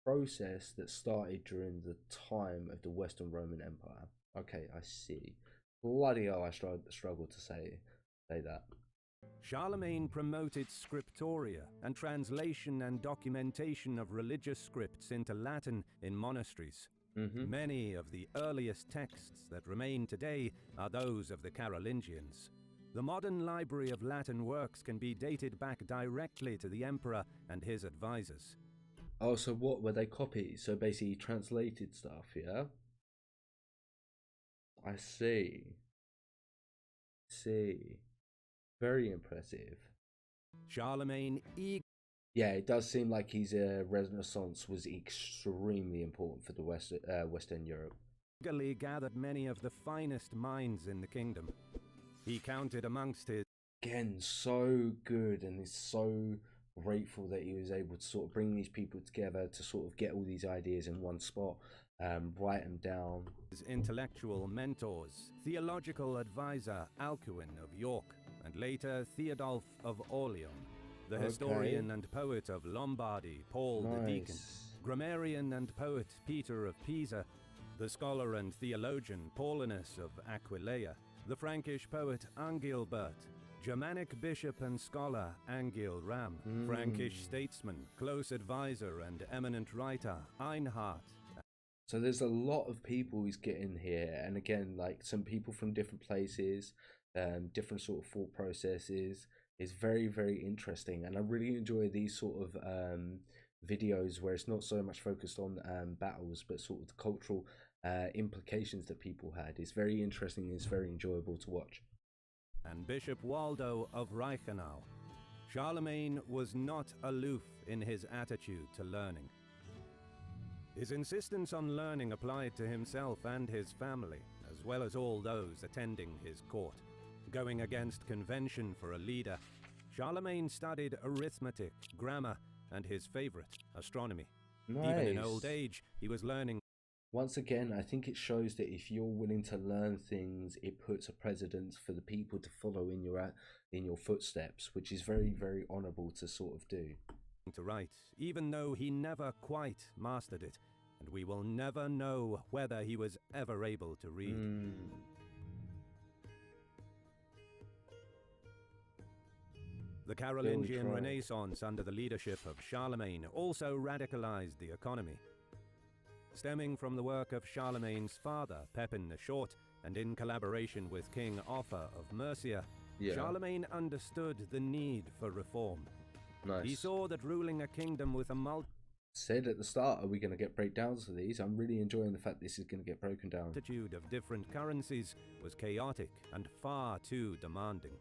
process that started during the time of the Western Roman Empire. Okay, I see. Bloody hell, I struggle to say that. Charlemagne promoted scriptoria and translation and documentation of religious scripts into Latin in monasteries. Many of the earliest texts that remain today are those of the Carolingians. The modern library of Latin works can be dated back directly to the emperor and his advisors. Oh, so what were they copies? So basically translated stuff, yeah? I see. Very impressive. Charlemagne Yeah, it does seem like his Renaissance was extremely important for the Western Europe. eagerly gathered many of the finest minds in the kingdom. He counted amongst his... Again, so good, and is so grateful that he was able to sort of bring these people together to sort of get all these ideas in one spot, write them down. His intellectual mentors, theological advisor Alcuin of York, and later Theodulf of Orleans, the historian and poet of Lombardy, Paul the Deacon, grammarian and poet Peter of Pisa, the scholar and theologian Paulinus of Aquileia, the Frankish poet Angilbert, Germanic bishop and scholar Angil Ram, Frankish statesman, close advisor and eminent writer Einhard. So there's a lot of people he's getting here, and again, like some people from different places, different sort of thought processes. It's very, very interesting, and I really enjoy these sort of videos where it's not so much focused on battles, but sort of the cultural implications that people had. It's very interesting. It's very enjoyable to watch. And Bishop Waldo of Reichenau. Charlemagne was not aloof in his attitude to learning. His insistence on learning applied to himself and his family, as well as all those attending his court. Going against convention for a leader, Charlemagne studied arithmetic, grammar, and his favorite, astronomy. Even in old age, he was learning once again, I think it shows that if you're willing to learn things, it puts a precedence for the people to follow in your footsteps, which is very, very honourable to sort of do. To write, even though he never quite mastered it, and we will never know whether he was ever able to read. The Carolingian Renaissance under the leadership of Charlemagne also radicalized the economy. Stemming from the work of Charlemagne's father, Pepin the Short, and in collaboration with King Offa of Mercia, Charlemagne understood the need for reform. Nice. He saw that ruling a kingdom with a said at the start, are we going to get breakdowns of these? I'm really enjoying the fact this is going to get broken down. Multitude of different currencies was chaotic and far too demanding.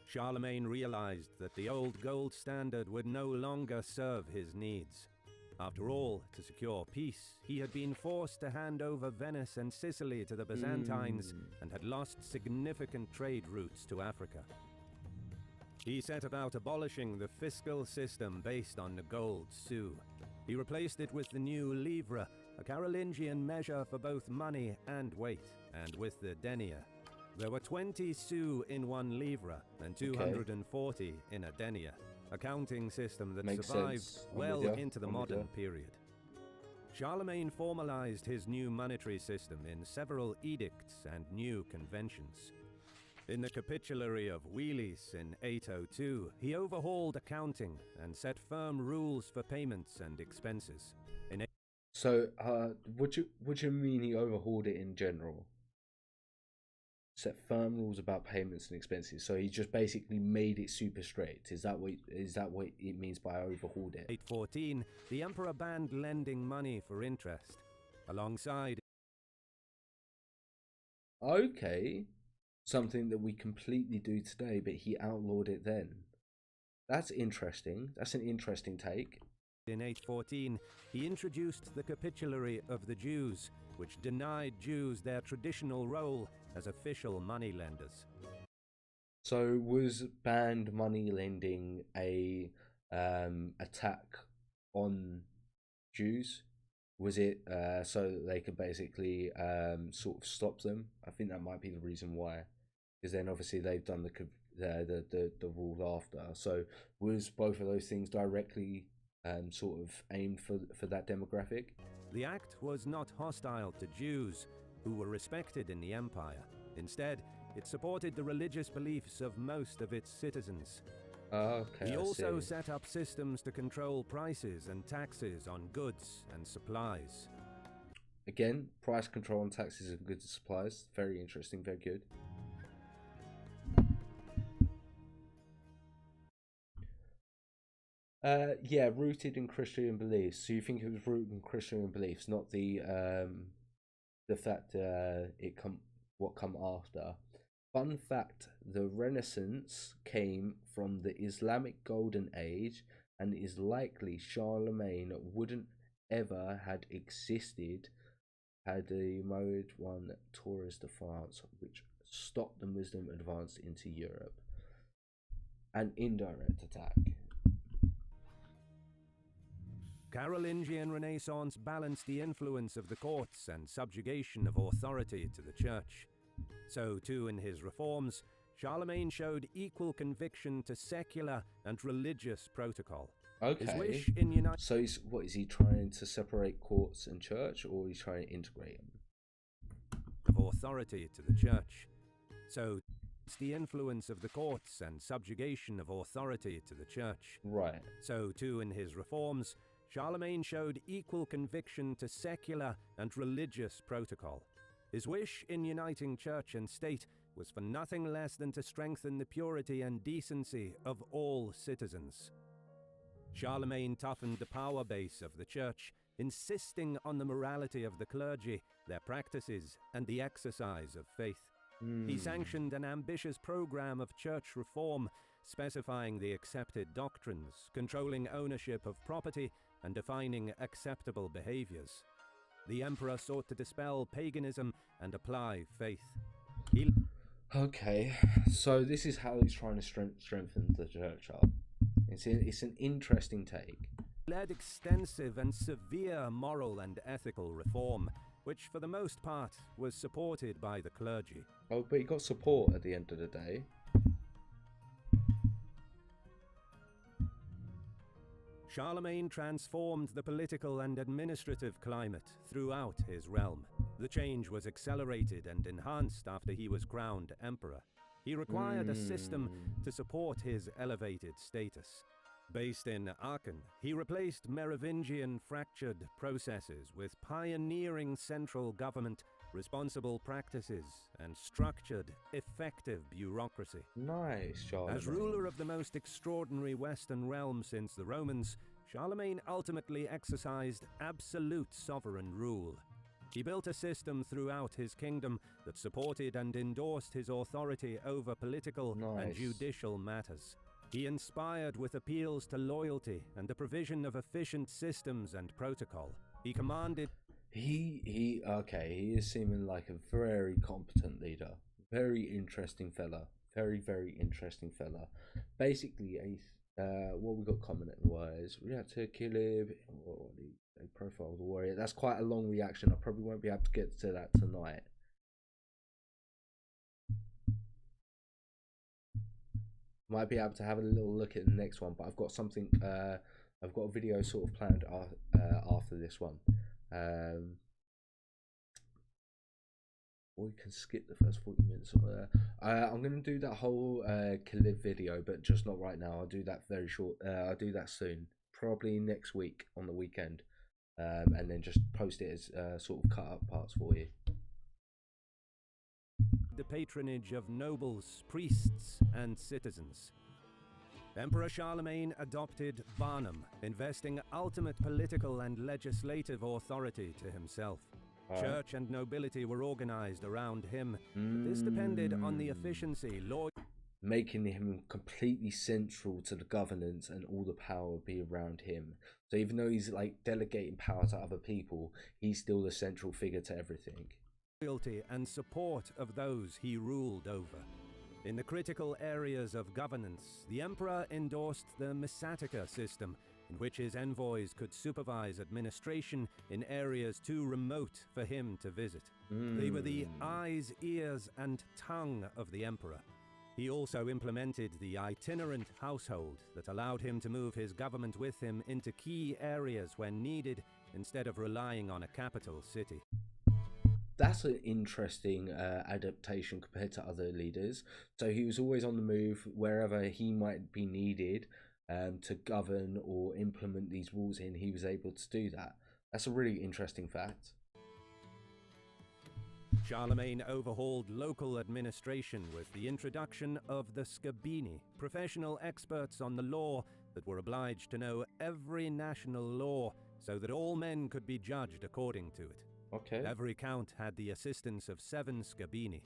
Charlemagne realized that the old gold standard would no longer serve his needs. After all, to secure peace, he had been forced to hand over Venice and Sicily to the Byzantines and had lost significant trade routes to Africa. He set about abolishing the fiscal system based on the gold sou. He replaced it with the new livre, a Carolingian measure for both money and weight, and with the denier. There were 20 sous in one livre and 240 in a denier, a counting system that survived well into the modern period. Charlemagne formalized his new monetary system in several edicts and new conventions. In the Capitulary of Wheelis in 802, he overhauled accounting and set firm rules for payments and expenses. So, would you mean he overhauled it in general? Set firm rules about payments and expenses. So he just basically made it super strict. Is that what it means by overhauled it? 814, the emperor banned lending money for interest, alongside. Okay. Something that we completely do today, but he outlawed it then. That's interesting. That's an interesting take. In 814, he introduced the Capitulary of the Jews, which denied Jews their traditional role as official moneylenders. So was banned money lending a attack on Jews? Was it so that they could basically sort of stop them? I think that might be the reason why. Because then obviously they've done the rule after. So was both of those things directly sort of aimed for that demographic? The act was not hostile to Jews, who were respected in the empire. Instead, it supported the religious beliefs of most of its citizens. Okay, he also set up systems to control prices and taxes on goods and supplies. Again, price control on taxes and goods and supplies. Very interesting, very good. Yeah, rooted in Christian beliefs. So you think it was rooted in Christian beliefs, not the fact what come after. Fun fact, the Renaissance came from the Islamic Golden Age, and it is likely Charlemagne wouldn't ever had existed had the mode one Tourist de France, which stopped the Muslim advance into Europe. An indirect attack. Carolingian Renaissance balanced the influence of the courts and subjugation of authority to the church. So too in his reforms, Charlemagne showed equal conviction to secular and religious protocol. Okay. His wish in so is he trying to separate courts and church, or is he trying to integrate them? Of authority to the church. So it's the influence of the courts and subjugation of authority to the church. Right. So too in his reforms, Charlemagne showed equal conviction to secular and religious protocol. His wish in uniting church and state was for nothing less than to strengthen the purity and decency of all citizens. Charlemagne toughened the power base of the church, insisting on the morality of the clergy, their practices, and the exercise of faith. He sanctioned an ambitious program of church reform, specifying the accepted doctrines, controlling ownership of property, and defining acceptable behaviors. The emperor sought to dispel paganism and apply faith. Okay, so this is how he's trying to strengthen the church up. It's an interesting take. Led extensive and severe moral and ethical reform, which for the most part was supported by the clergy. Oh, but he got support at the end of the day. Charlemagne transformed the political and administrative climate throughout his realm. The change was accelerated and enhanced after he was crowned emperor. He required a system to support his elevated status. Based in Aachen, he replaced Merovingian fractured processes with pioneering central government, responsible practices, and structured, effective bureaucracy. Nice, Charlemagne. As ruler of the most extraordinary Western realm since the Romans, Charlemagne ultimately exercised absolute sovereign rule. He built a system throughout his kingdom that supported and endorsed his authority over political and judicial matters. He inspired with appeals to loyalty and the provision of efficient systems and protocol. He commanded... He is seeming like a very competent leader. Very interesting fella. Very, very interesting fella. Basically, what we got commented was, we had to kill him, a profile of the warrior. That's quite a long reaction. I probably won't be able to get to that tonight. Might be able to have a little look at the next one, but I've got something, I've got a video sort of planned after this one. Or we can skip the first 40 minutes. I'm going to do that whole Khalid video, but just not right now. I'll do that very short. I'll do that soon, probably next week on the weekend, and then just post it as sort of cut up parts for you. The patronage of nobles, priests, and citizens. Emperor Charlemagne adopted Barnum, investing ultimate political and legislative authority to himself. Church and nobility were organized around him, but this depended on the efficiency, making him completely central to the governance and all the power be around him. So even though he's like delegating power to other people, he's still the central figure to everything. Loyalty and support of those he ruled over. In the critical areas of governance, the emperor endorsed the Missatica system, in which his envoys could supervise administration in areas too remote for him to visit. They were the eyes, ears, and tongue of the emperor. He also implemented the itinerant household that allowed him to move his government with him into key areas when needed, instead of relying on a capital city. That's an interesting adaptation compared to other leaders. So he was always on the move wherever he might be needed to govern or implement these rules in. He was able to do that. That's a really interesting fact. Charlemagne overhauled local administration with the introduction of the Scabini, professional experts on the law that were obliged to know every national law so that all men could be judged according to it. Okay. Every count had the assistance of 7 Scabini.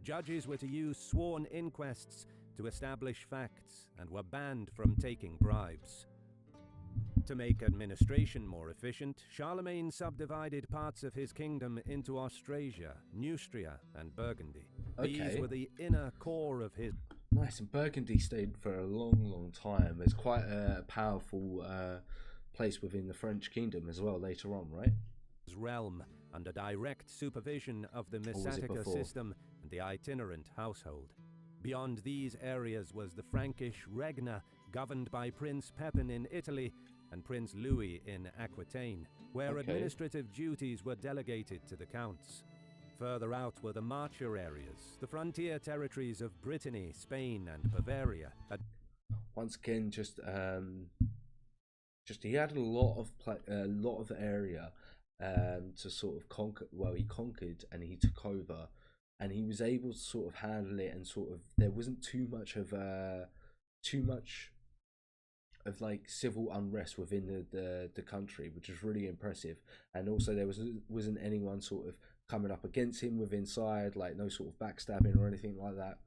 Judges were to use sworn inquests to establish facts and were banned from taking bribes. To make administration more efficient, Charlemagne subdivided parts of his kingdom into Austrasia, Neustria, and Burgundy. Okay. These were the inner core of his... Nice, and Burgundy stayed for a long, long time. It's quite a powerful place within the French kingdom as well later on, right? Realm, under direct supervision of the Missatica system and the itinerant household. Beyond these areas was the Frankish Regna, governed by Prince Pepin in Italy and Prince Louis in Aquitaine, where administrative duties were delegated to the counts. Further out were the Marcher areas, the frontier territories of Brittany, Spain, and Bavaria. Once again, just he had a lot of area to sort of conquer. Well, he conquered and he took over, and he was able to sort of handle it, and sort of there wasn't too much of like civil unrest within the country, which is really impressive. And also there wasn't anyone sort of coming up against him with inside, like no sort of backstabbing or anything like that.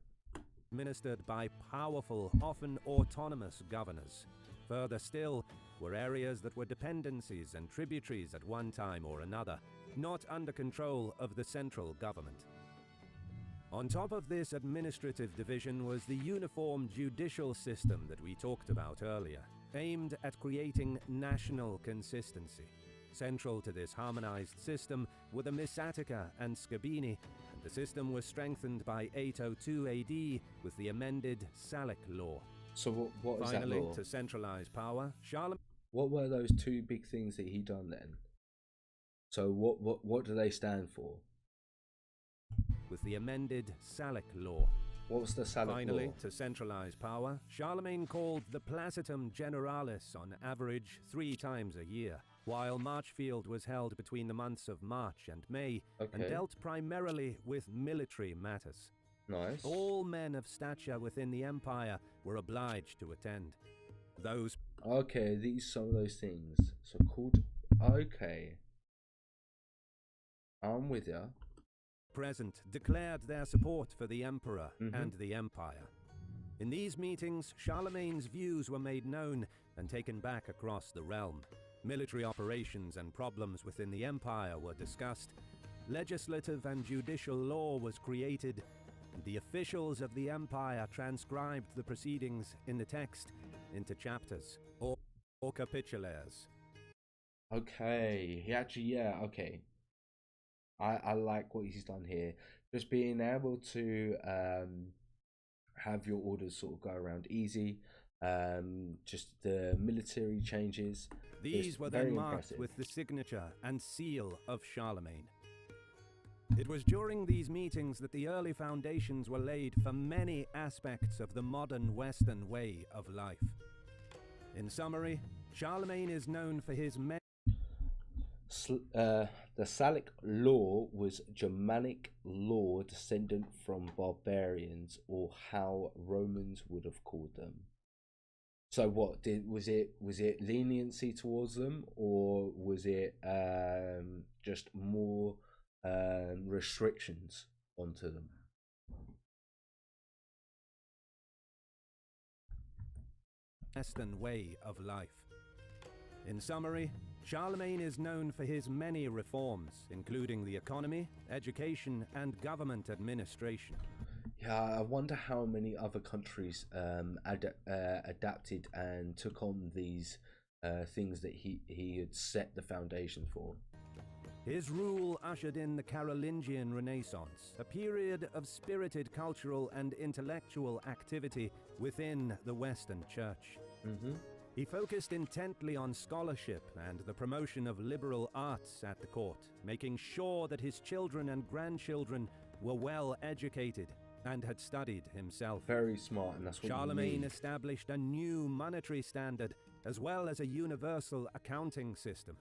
Administered by powerful, often autonomous governors. Further still were areas that were dependencies and tributaries at one time or another, not under control of the central government. On top of this administrative division was the uniform judicial system that we talked about earlier, aimed at creating national consistency. Central to this harmonized system were the Misatica and Scabini, and the system was strengthened by 802 AD with the amended Salic law. So what is Finally, that law? to centralize power, Charlemagne... What were those two big things that he done then? So what do they stand for? With the amended Salic law. What was the Salic Finally, law? to centralize power, Charlemagne called the Placitum Generalis on average 3 times a year, while Marchfield was held between the months of March and May, and dealt primarily with military matters. Nice. All men of stature within the empire were obliged to attend. Those... Okay, these some of those things. So called... Okay. I'm with ya. Present declared their support for the emperor and the empire. In these meetings, Charlemagne's views were made known and taken back across the realm. Military operations and problems within the empire were discussed. Legislative and judicial law was created, and the officials of the empire transcribed the proceedings in the text into chapters or capitulaires. Okay, he actually, yeah, okay. I like what he's done here. Just being able to have your orders sort of go around easy. Just the military changes. These were then marked with the signature and seal of Charlemagne. It was during these meetings that the early foundations were laid for many aspects of the modern Western way of life. In summary, Charlemagne is known for his the Salic law was Germanic law descendant from barbarians, or how Romans would have called them. So what was it leniency towards them, or was it just more restrictions onto them? Western way of life. In summary, Charlemagne is known for his many reforms, including the economy, education, and government administration. Yeah, I wonder how many other countries adapted and took on these things that he had set the foundation for. His rule ushered in the Carolingian Renaissance, a period of spirited cultural and intellectual activity within the Western Church. He focused intently on scholarship and the promotion of liberal arts at the court, making sure that his children and grandchildren were well educated and had studied himself. Very smart, and that's what Charlemagne established a new monetary standard as well as a universal accounting system.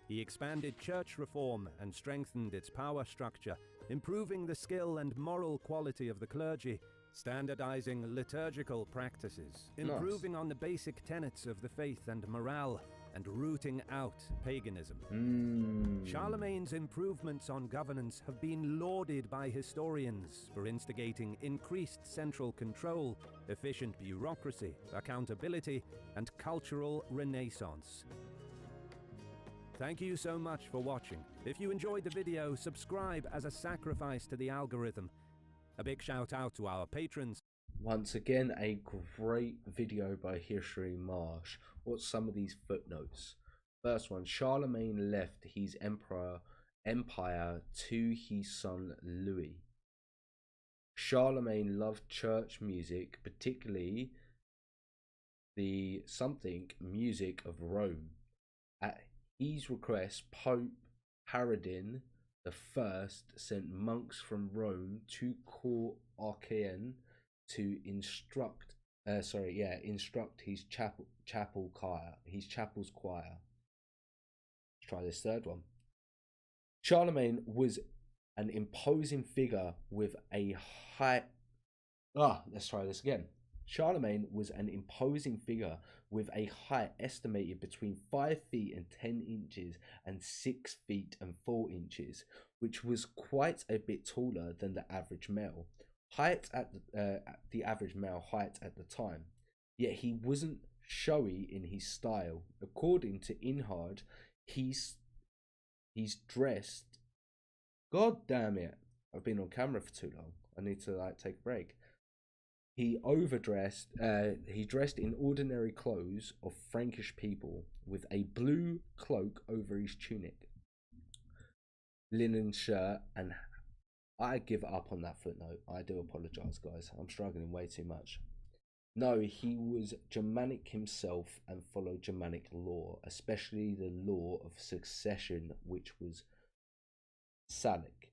He expanded church reform and strengthened its power structure, improving the skill and moral quality of the clergy, standardizing liturgical practices, improving on the basic tenets of the faith and morale, and rooting out paganism. Charlemagne's improvements on governance have been lauded by historians for instigating increased central control, efficient bureaucracy, accountability, and cultural renaissance. Thank you so much for watching. If you enjoyed the video, subscribe as a sacrifice to the algorithm. A big shout out to our patrons. Once again, a great video by History Marsh. What's some of these footnotes? First one, Charlemagne left his empire to his son Louis. Charlemagne loved church music, particularly the music of Rome. At his request, Pope Paradin I sent monks from Rome to Cour Arcaen to instruct his chapel's choir. Let's try this third one. Charlemagne was an imposing figure with a high let's try this again. Charlemagne was an imposing figure with a height estimated between 5 feet and 10 inches and 6 feet and 4 inches, which was quite a bit taller than the average male. The average male height at the time. Yet he wasn't showy in his style. According to Inhard, he's dressed. God damn it! I've been on camera for too long. I need to take a break. He overdressed. He dressed in ordinary clothes of Frankish people, with a blue cloak over his tunic, linen shirt, and I give up on that footnote. I do apologise, guys. I'm struggling way too much. No, he was Germanic himself and followed Germanic law, especially the law of succession, which was Salic,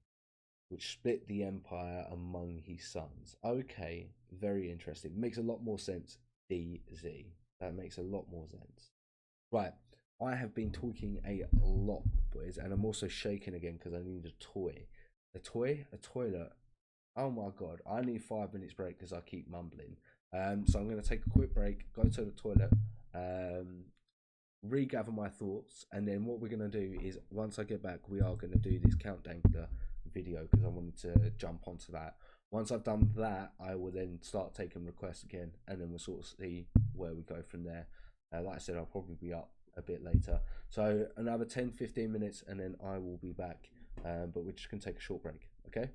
which split the empire among his sons. Okay, very interesting. Makes a lot more sense. DZ. That makes a lot more sense. Right, I have been talking a lot, boys, and I'm also shaking again because I need a toy. A toy? A toilet. Oh my god, I need 5 minutes break because I keep mumbling. So I'm going to take a quick break, go to the toilet, regather my thoughts, and then what we're going to do is, once I get back, we are going to do this countdown video because I wanted to jump onto that. Once I've done that, I will then start taking requests again, and then we'll sort of see where we go from there. Like I said, I'll probably be up a bit later. So another 10-15 minutes, and then I will be back. But we're just going to take a short break, okay?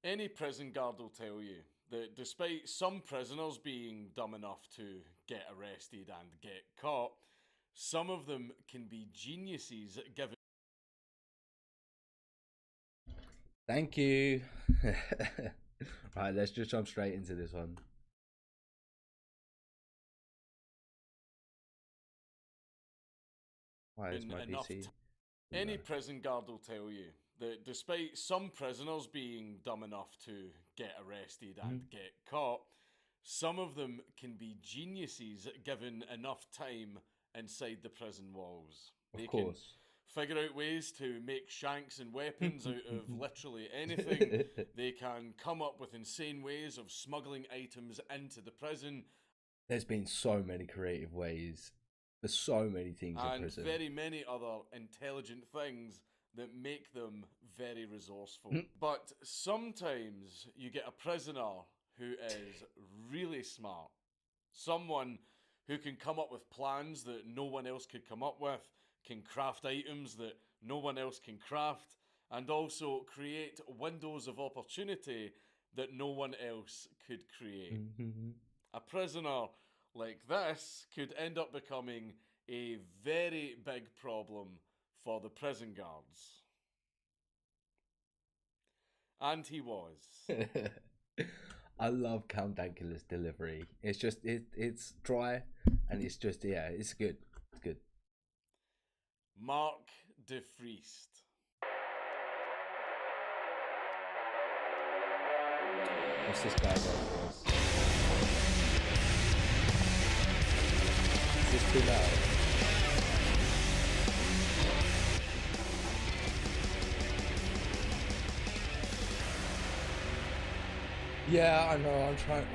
Any prison guard will tell you that despite some prisoners being dumb enough to get arrested and get caught, some of them can be geniuses given. Thank you. Right, let's just jump straight into this one. Why is my PC? Any prison guard will tell you that despite some prisoners being dumb enough to get arrested and get caught, some of them can be geniuses given enough time inside the prison walls. Of course. Can figure out ways to make shanks and weapons out of literally anything. They can come up with insane ways of smuggling items into the prison. There's been so many creative ways. There's so many things in prison. And very many other intelligent things that make them very resourceful. But sometimes you get a prisoner who is really smart. Someone who can come up with plans that no one else could come up with, can craft items that no one else can craft, and also create windows of opportunity that no one else could create. A prisoner like this could end up becoming a very big problem for the prison guards. And he was. I love Count Dankular's delivery. It's just, it's dry, and it's just, yeah, it's good. It's good. Mark de Vriest. What's this guy got for us? Is this too loud? Yeah, I know. I'm trying.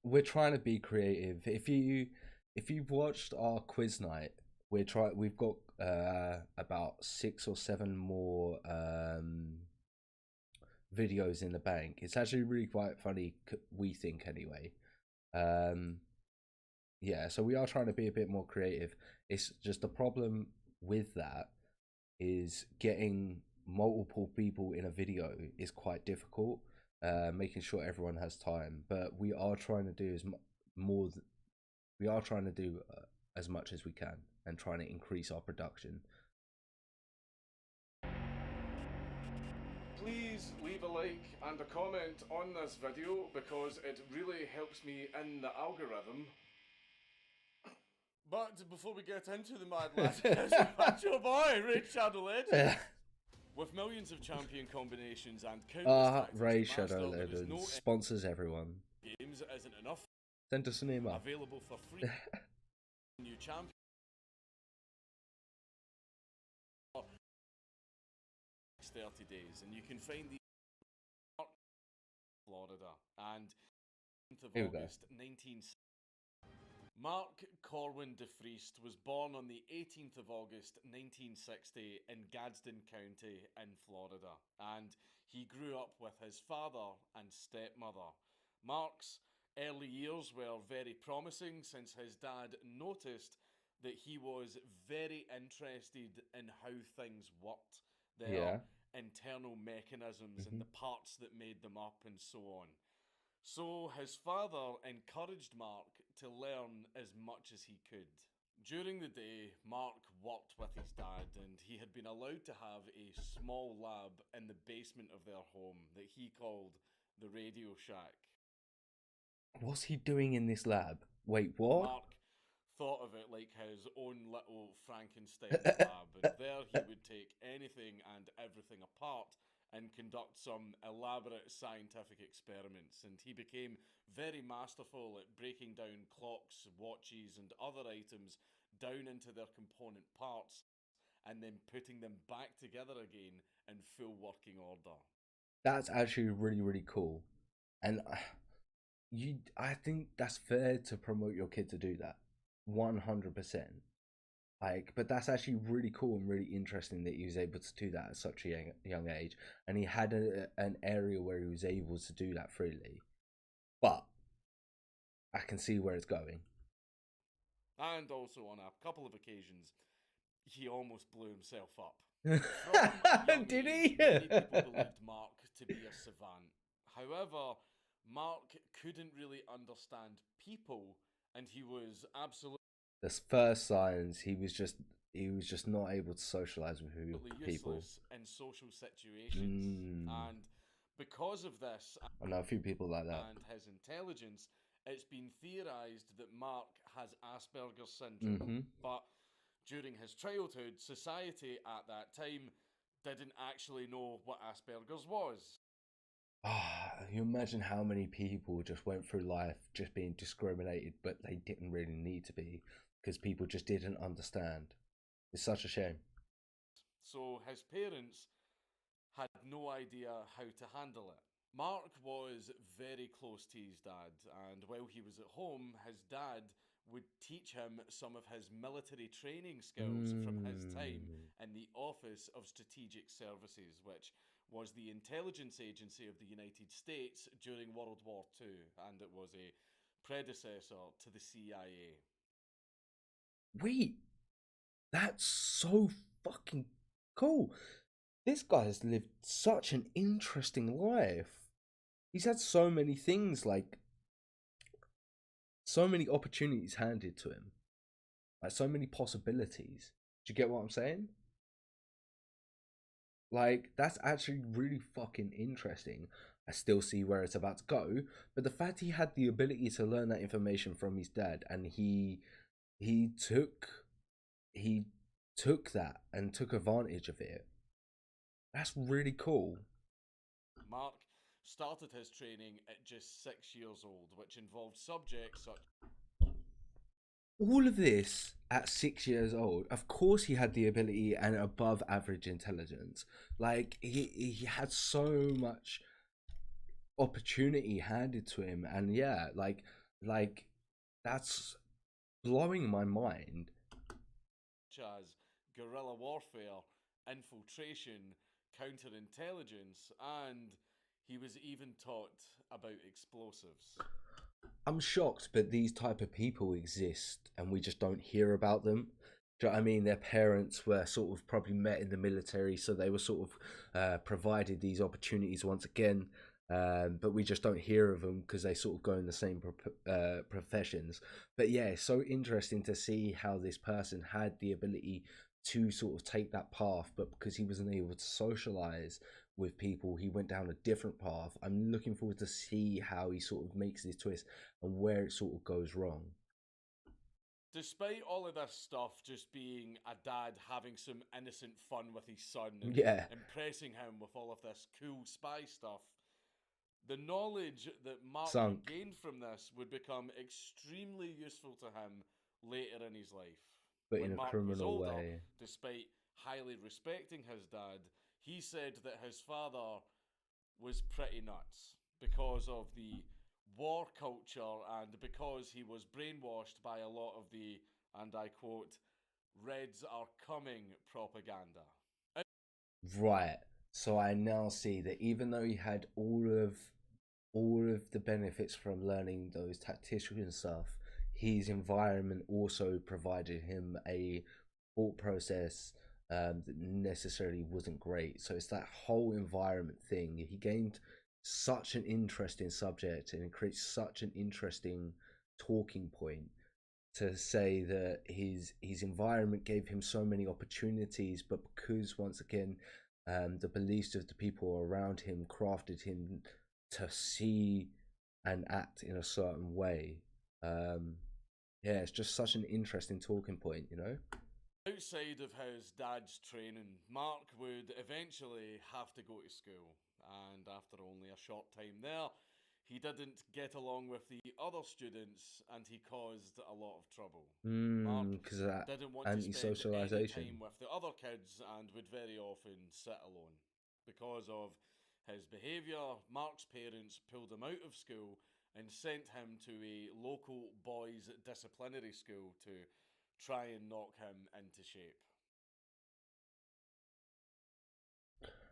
We're trying to be creative. If you've watched our quiz night, we've got about 6 or 7 more videos in the bank. It's actually really quite funny, we think anyway. Yeah, so we are trying to be a bit more creative. It's just the problem with that is getting multiple people in a video is quite difficult. Making sure everyone has time, but we are trying to do as much as we can and trying to increase our production. Please leave a like and a comment on this video because it really helps me in the algorithm. But before we get into the mad lad, it's your boy, Raid Shadow Legends. With millions of champion combinations and countless Raid Shadow Legends sponsors everyone. Games isn't enough. Send us an email. Available for free. New champion. 30 days, and you can find the Florida and 10th of August 1960. Mark Corwin de Vriest was born on the 18th of August 1960 in Gadsden County in Florida, and he grew up with his father and stepmother. Mark's early years were very promising since his dad noticed that he was very interested in how things worked, their internal mechanisms and the parts that made them up and so on. So his father encouraged Mark to learn as much as he could. During the day, Mark worked with his dad, and he had been allowed to have a small lab in the basement of their home that he called the Radio Shack. What's he doing in this lab? Wait, what? Mark thought of it like his own little Frankenstein lab, and there he would take anything and everything apart and conduct some elaborate scientific experiments, and he became very masterful at breaking down clocks, watches and other items down into their component parts and then putting them back together again in full working order. That's actually really, really cool, and I think that's fair to promote your kid to do that 100%. Like, but that's actually really cool and really interesting that he was able to do that at such a young age, and he had an area where he was able to do that freely. But I can see where it's going. And also on a couple of occasions, he almost blew himself up. Did he? Many people believed Mark to be a savant. However, Mark couldn't really understand people, and he was absolutely The first signs he was just not able to socialize with people. useless in social situations. And because of this I know a few people like that. and his intelligence, it's been theorized that Mark has Asperger's syndrome. But during his childhood, society at that time didn't actually know what Asperger's was. You imagine how many people just went through life just being discriminated, but they didn't really need to be, because people just didn't understand. It's such a shame. So his parents had no idea how to handle it. Mark was very close to his dad, and while he was at home, his dad would teach him some of his military training skills from his time in the Office of Strategic Services, which was the intelligence agency of the United States during World War II, and it was a predecessor to the CIA. Wait, that's so fucking cool. This guy has lived such an interesting life. He's had so many things, like so many opportunities handed to him, like so many possibilities. Do you get what I'm saying? Like, that's actually really fucking interesting. I still see where it's about to go, but the fact he had the ability to learn that information from his dad, and he took that and took advantage of it. That's really cool. Mark started his training at just 6 years old, which involved subjects such All of this at 6 years old. Of course he had the ability and above average intelligence. Like, he had so much opportunity handed to him, and yeah, like that's blowing my mind. as guerrilla warfare, infiltration, counterintelligence, and he was even taught about explosives. I'm shocked, but these type of people exist and we just don't hear about them. Do you know what I mean? Their parents were sort of probably met in the military, so they were sort of provided these opportunities once again, but we just don't hear of them because they sort of go in the same professions. But yeah, it's so interesting to see how this person had the ability to sort of take that path, but because he wasn't able to socialize with people, he went down a different path. I'm looking forward to see how he sort of makes this twist and where it sort of goes wrong. Despite all of this stuff just being a dad having some innocent fun with his son and impressing him with all of this cool spy stuff, the knowledge that Mark gained from this would become extremely useful to him later in his life. But when in a Mark criminal was older, way. despite highly respecting his dad, he said that his father was pretty nuts because of the war culture and because he was brainwashed by a lot of the, and I quote, "Reds are coming" propaganda. Right. So I now see that even though he had all of the benefits from learning those tactician stuff, his environment also provided him a thought process that necessarily wasn't great. So it's that whole environment thing. He gained such an interesting subject, and it creates such an interesting talking point to say that his environment gave him so many opportunities, but because once again the beliefs of the people around him crafted him to see and act in a certain way. Yeah, it's just such an interesting talking point, you know. Outside of his dad's training, Mark would eventually have to go to school, and after only a short time there, he didn't get along with the other students and he caused a lot of trouble. Mark Because of that didn't want to spend any anti-socialization. time with the other kids and would very often sit alone. Because of his behaviour, Mark's parents pulled him out of school and sent him to a local boys' disciplinary school to try and knock him into shape.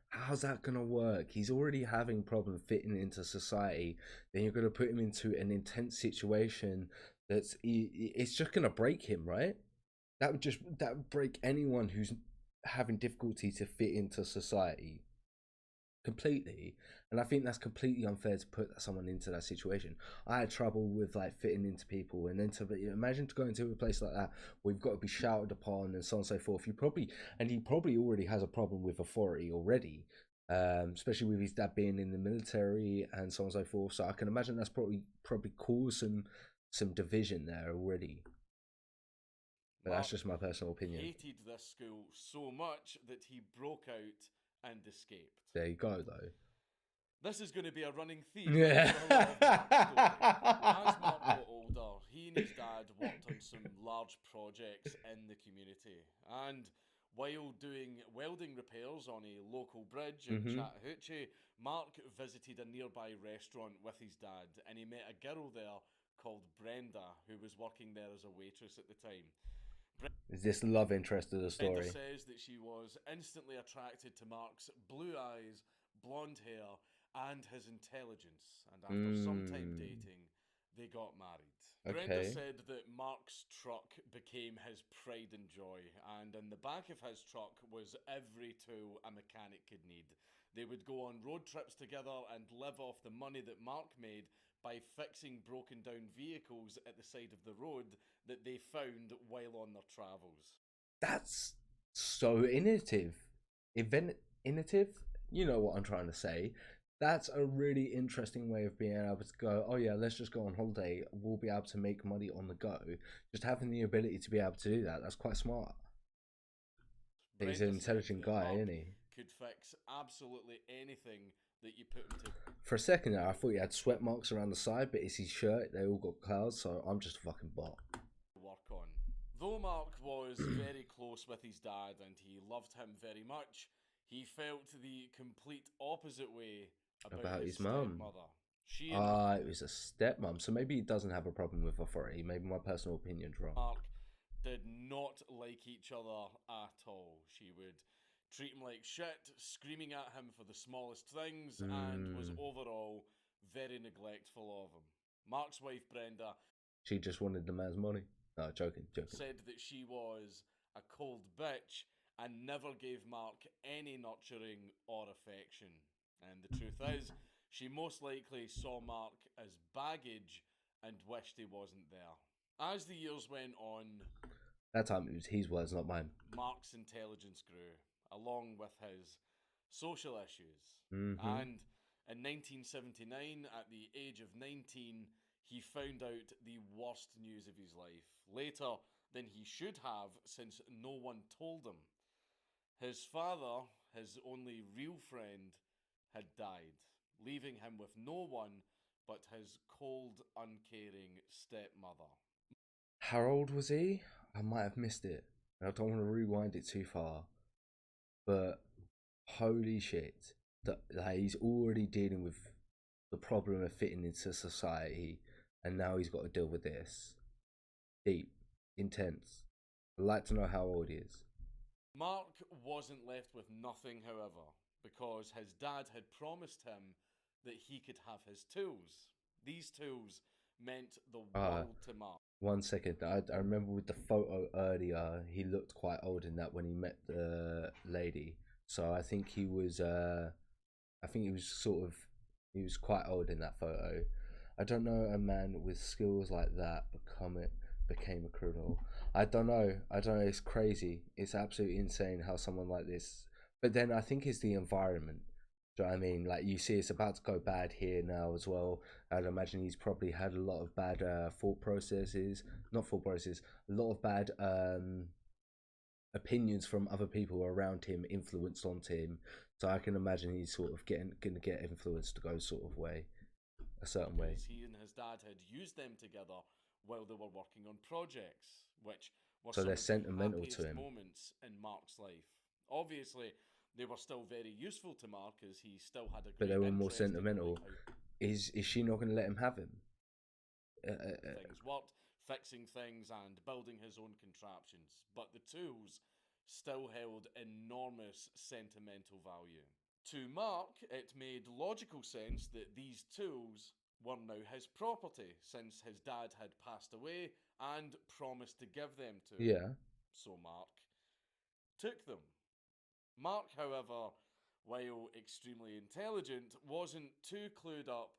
How's that gonna work? He's already having problem fitting into society. Then you're gonna put him into an intense situation it's just gonna break him, right? That would break anyone who's having difficulty to fit into society. completely. And I think that's completely unfair to put someone into that situation. I had trouble with like fitting into people, and then to imagine to go into a place like that where you've got to be shouted upon and so on and so forth. He probably already has a problem with authority already, especially with his dad being in the military and so on and so forth. So I can imagine that's probably caused some division there already. But that's just my personal opinion. Hated this school so much that he broke out and escaped. There you go, though. This is going to be a running theme. Yeah. As Mark got older, he and his dad worked on some large projects in the community. And while doing welding repairs on a local bridge in Chattahoochee, Mark visited a nearby restaurant with his dad, and he met a girl there called Brenda, who was working there as a waitress at the time. Is this the love interest of the story? Brenda says that she was instantly attracted to Mark's blue eyes, blonde hair, and his intelligence. And after some time dating, they got married. Okay. Brenda said that Mark's truck became his pride and joy, and in the back of his truck was every tool a mechanic could need. They would go on road trips together and live off the money that Mark made by fixing broken down vehicles at the side of the road that they found while on their travels. That's so innovative. Innovative? You know what I'm trying to say. That's a really interesting way of being able to go, oh yeah, let's just go on holiday. We'll be able to make money on the go. Just having the ability to be able to do that, that's quite smart. He's an intelligent guy, isn't he? Could fix absolutely anything that you put him to. For a second there, I thought he had sweat marks around the side, but it's his shirt. They all got clouds, so I'm just a fucking bot. Work on. Though Mark was very close with his dad and he loved him very much, he felt the complete opposite way about his mum. It was a stepmom, so maybe he doesn't have a problem with authority. Maybe my personal opinion's wrong. Mark did not like each other at all. She would treat him like shit, screaming at him for the smallest things, and was overall very neglectful of him. Mark's wife, Brenda, she just wanted the man's money. No, joking. Said that she was a cold bitch and never gave Mark any nurturing or affection. And the truth is, she most likely saw Mark as baggage and wished he wasn't there. As the years went on, that time it was his words, not mine. Mark's intelligence grew, along with his social issues. And in 1979, at the age of 19, he found out the worst news of his life, later than he should have, since no one told him. His father, his only real friend, had died, leaving him with no one but his cold, uncaring stepmother. How old was he? I might have missed it. I don't want to rewind it too far. But holy shit, that he's already dealing with the problem of fitting into society, and now he's got to deal with this. Deep, intense. I'd like to know how old he is. Mark wasn't left with nothing, however, because his dad had promised him that he could have his tools. These tools meant the world to Mark. 1 second, I remember with the photo earlier, he looked quite old in that when he met the lady. So I think he was he was quite old in that photo. I don't know a man with skills like that became a criminal. I don't know. It's crazy. It's absolutely insane how someone like this. But then I think it's the environment. Do you know what I mean? Like, you see it's about to go bad here now as well. I'd imagine he's probably had a lot of bad a lot of bad opinions from other people around him, influenced onto him. So I can imagine he's sort of gonna get influenced to go sort of way, a certain way. He and his dad had used them together while they were working on projects, which were so they're sentimental to him. Moments in Mark's life. Obviously, they were still very useful to Mark, as he still had a great. But they were more sentimental. Is she not going to let him have him? Things worked, fixing things and building his own contraptions, but the tools still held enormous sentimental value. To Mark, it made logical sense that these tools were now his property, since his dad had passed away and promised to give them to him. Yeah. So Mark took them. Mark, however, while extremely intelligent, wasn't too clued up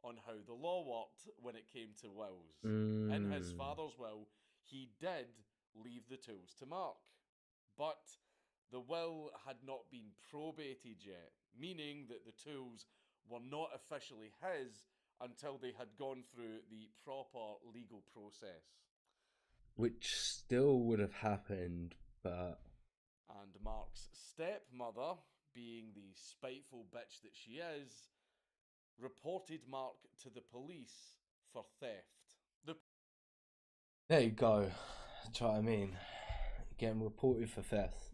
on how the law worked when it came to wills. In his father's will, he did leave the tools to Mark, but the will had not been probated yet, meaning that the tools were not officially his until they had gone through the proper legal process. Which still would have happened, but... And Mark's stepmother, being the spiteful bitch that she is, reported Mark to the police for theft. There you go. That's what I mean. Getting reported for theft,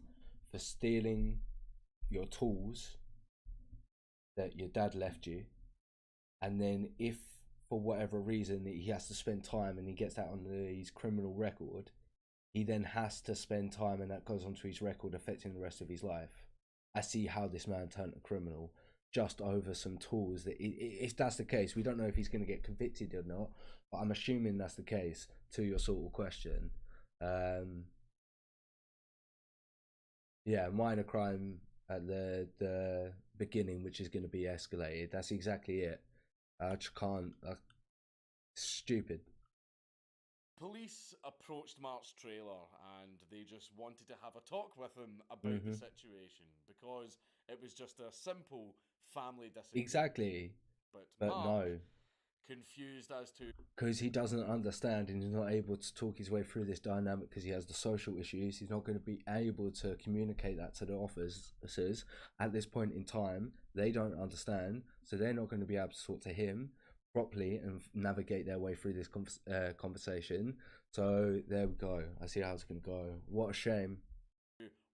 for stealing your tools that your dad left you, and then if for whatever reason that he has to spend time and he gets that on his criminal record, he then has to spend time and that goes onto his record, affecting the rest of his life. I see how this man turned a criminal just over some tools. That if that's the case, we don't know if he's going to get convicted or not, but I'm assuming that's the case. To your sort of question, yeah, minor crime at the beginning, which is going to be escalated. That's exactly it. I just can't. Stupid. Police approached Mark's trailer and they just wanted to have a talk with him about the situation, because it was just a simple family disagreement. Exactly. But Mark, no. Confused as to... Because he doesn't understand and he's not able to talk his way through this dynamic because he has the social issues. He's not going to be able to communicate that to the officers at this point in time. They don't understand, so they're not going to be able to talk to him properly and navigate their way through this conversation. So there we go. I see how it's going to go. What a shame.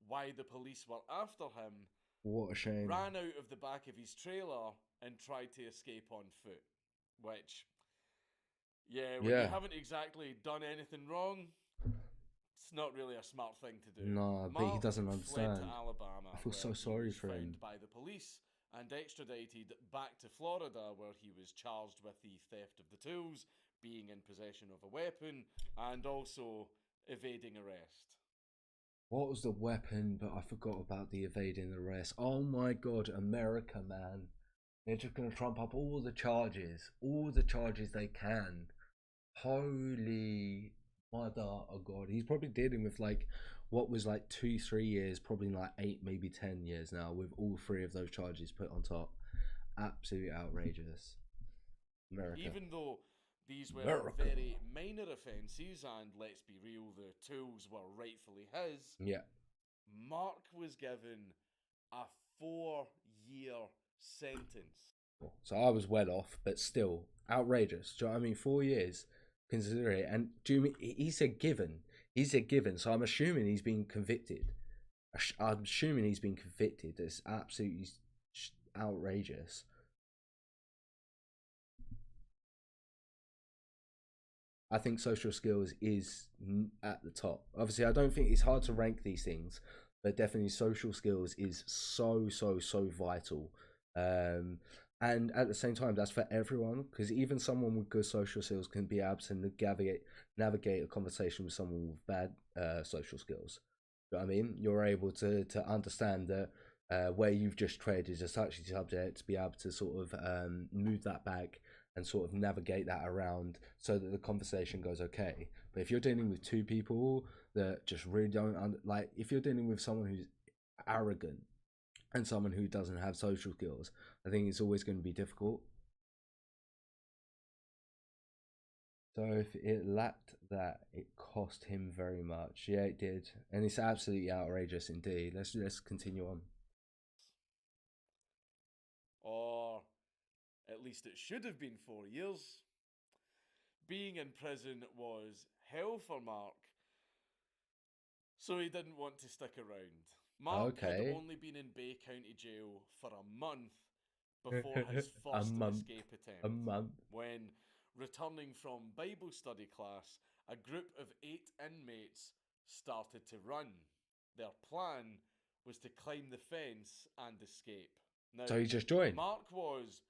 Why the police were after him. What a shame. Ran out of the back of his trailer and tried to escape on foot. Which, yeah, when you haven't exactly done anything wrong, it's not really a smart thing to do. No, but he doesn't understand. Fled to Alabama. I feel so sorry for him. By the police and extradited back to Florida, where he was charged with the theft of the tools, being in possession of a weapon, and also evading arrest. What was the weapon? But I forgot about the evading arrest. Oh my god, America, man. They're just going to trump up all the charges they can. Holy mother of God. He's probably dealing with like what was like 2-3 years, probably like 8, maybe 10 years now, with all 3 of those charges put on top. Absolutely outrageous. America. Even though these were very minor offences, and let's be real, the tools were rightfully his. Yeah. Mark was given a 4-year sentence. So I was well off, but still outrageous. Do you know what I mean? 4 years, consider it. And do you mean he said given? He said given. So I'm assuming he's been convicted. I'm assuming he's been convicted. It's absolutely outrageous. I think social skills is at the top. Obviously, I don't think it's hard to rank these things, but definitely social skills is so vital. And at the same time, that's for everyone, because even someone with good social skills can be able to navigate a conversation with someone with bad social skills. You know what I mean? You're able to understand that where you've just traded a touchy subject, to be able to sort of move that back and sort of navigate that around so that the conversation goes okay. But if you're dealing with 2 people that just really don't like, if you're dealing with someone who's arrogant and someone who doesn't have social skills, I think it's always going to be difficult. So if it lacked that, it cost him very much. Yeah, it did, and it's absolutely outrageous indeed. Let's continue on. Or at least it should have been 4 years. Being in prison was hell for Mark, so he didn't want to stick around. Mark had only been in Bay County Jail for a month before his first escape attempt. A month. When, returning from Bible study class, a group of 8 inmates started to run. Their plan was to climb the fence and escape. Now, so he just joined? Mark was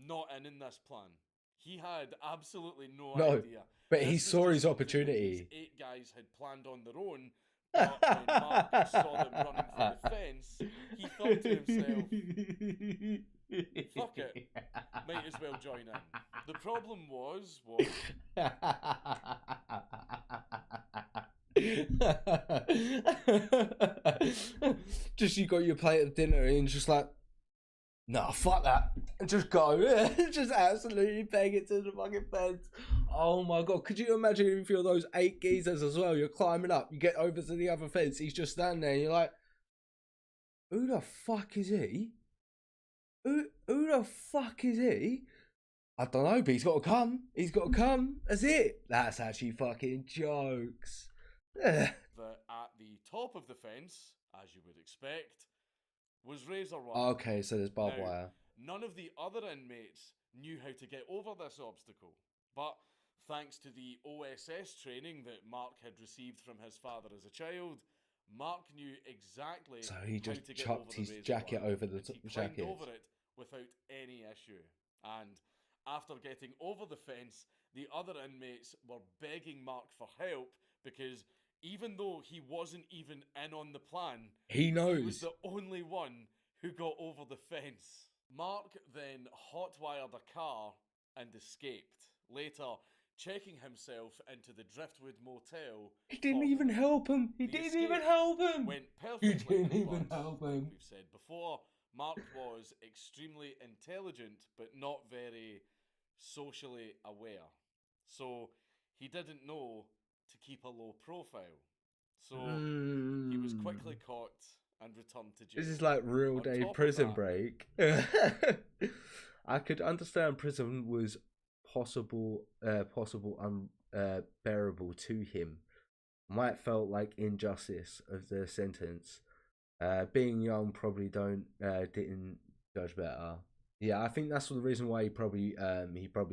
not in this plan. He had absolutely no idea. But he saw his opportunity. These 8 guys had planned on their own, But when Mark saw them running for the fence, he thought to himself, fuck it, might as well join in. The problem was just you got your plate of dinner and just like, nah, fuck that, and just go. Just absolutely bang it to the fucking fence. Oh my god, could you imagine if you're those 8 geezers as well? You're climbing up, you get over to the other fence, he's just standing there and you're like, who the fuck is he? Who the fuck is he? I don't know, but he's got to come. He's got to come. That's it. That's actually fucking jokes. that at the top of the fence, as you would expect, was razor wire. Okay, so there's barbed wire. None of the other inmates knew how to get over this obstacle, but thanks to the OSS training that Mark had received from his father as a child, Mark knew exactly so he just how to get chucked over his the razor jacket wire, over the he jacket. climbed over it without any issue. And after getting over the fence, the other inmates were begging Mark for help because even though he wasn't even in on the plan, he knows. He was the only one who got over the fence. Mark then hotwired a car and escaped, later checking himself into the Driftwood Motel. He didn't even help him. He didn't even help him. Went perfectly. He didn't even help him. We've said before, Mark was extremely intelligent, but not very socially aware. So he didn't know to keep a low profile. So he was quickly caught and returned to jail. This is like real day Prison Break. I could understand prison was possible unbearable to him. Might felt like injustice of the sentence. Being young, probably didn't judge better. Yeah, I think that's the reason why he probably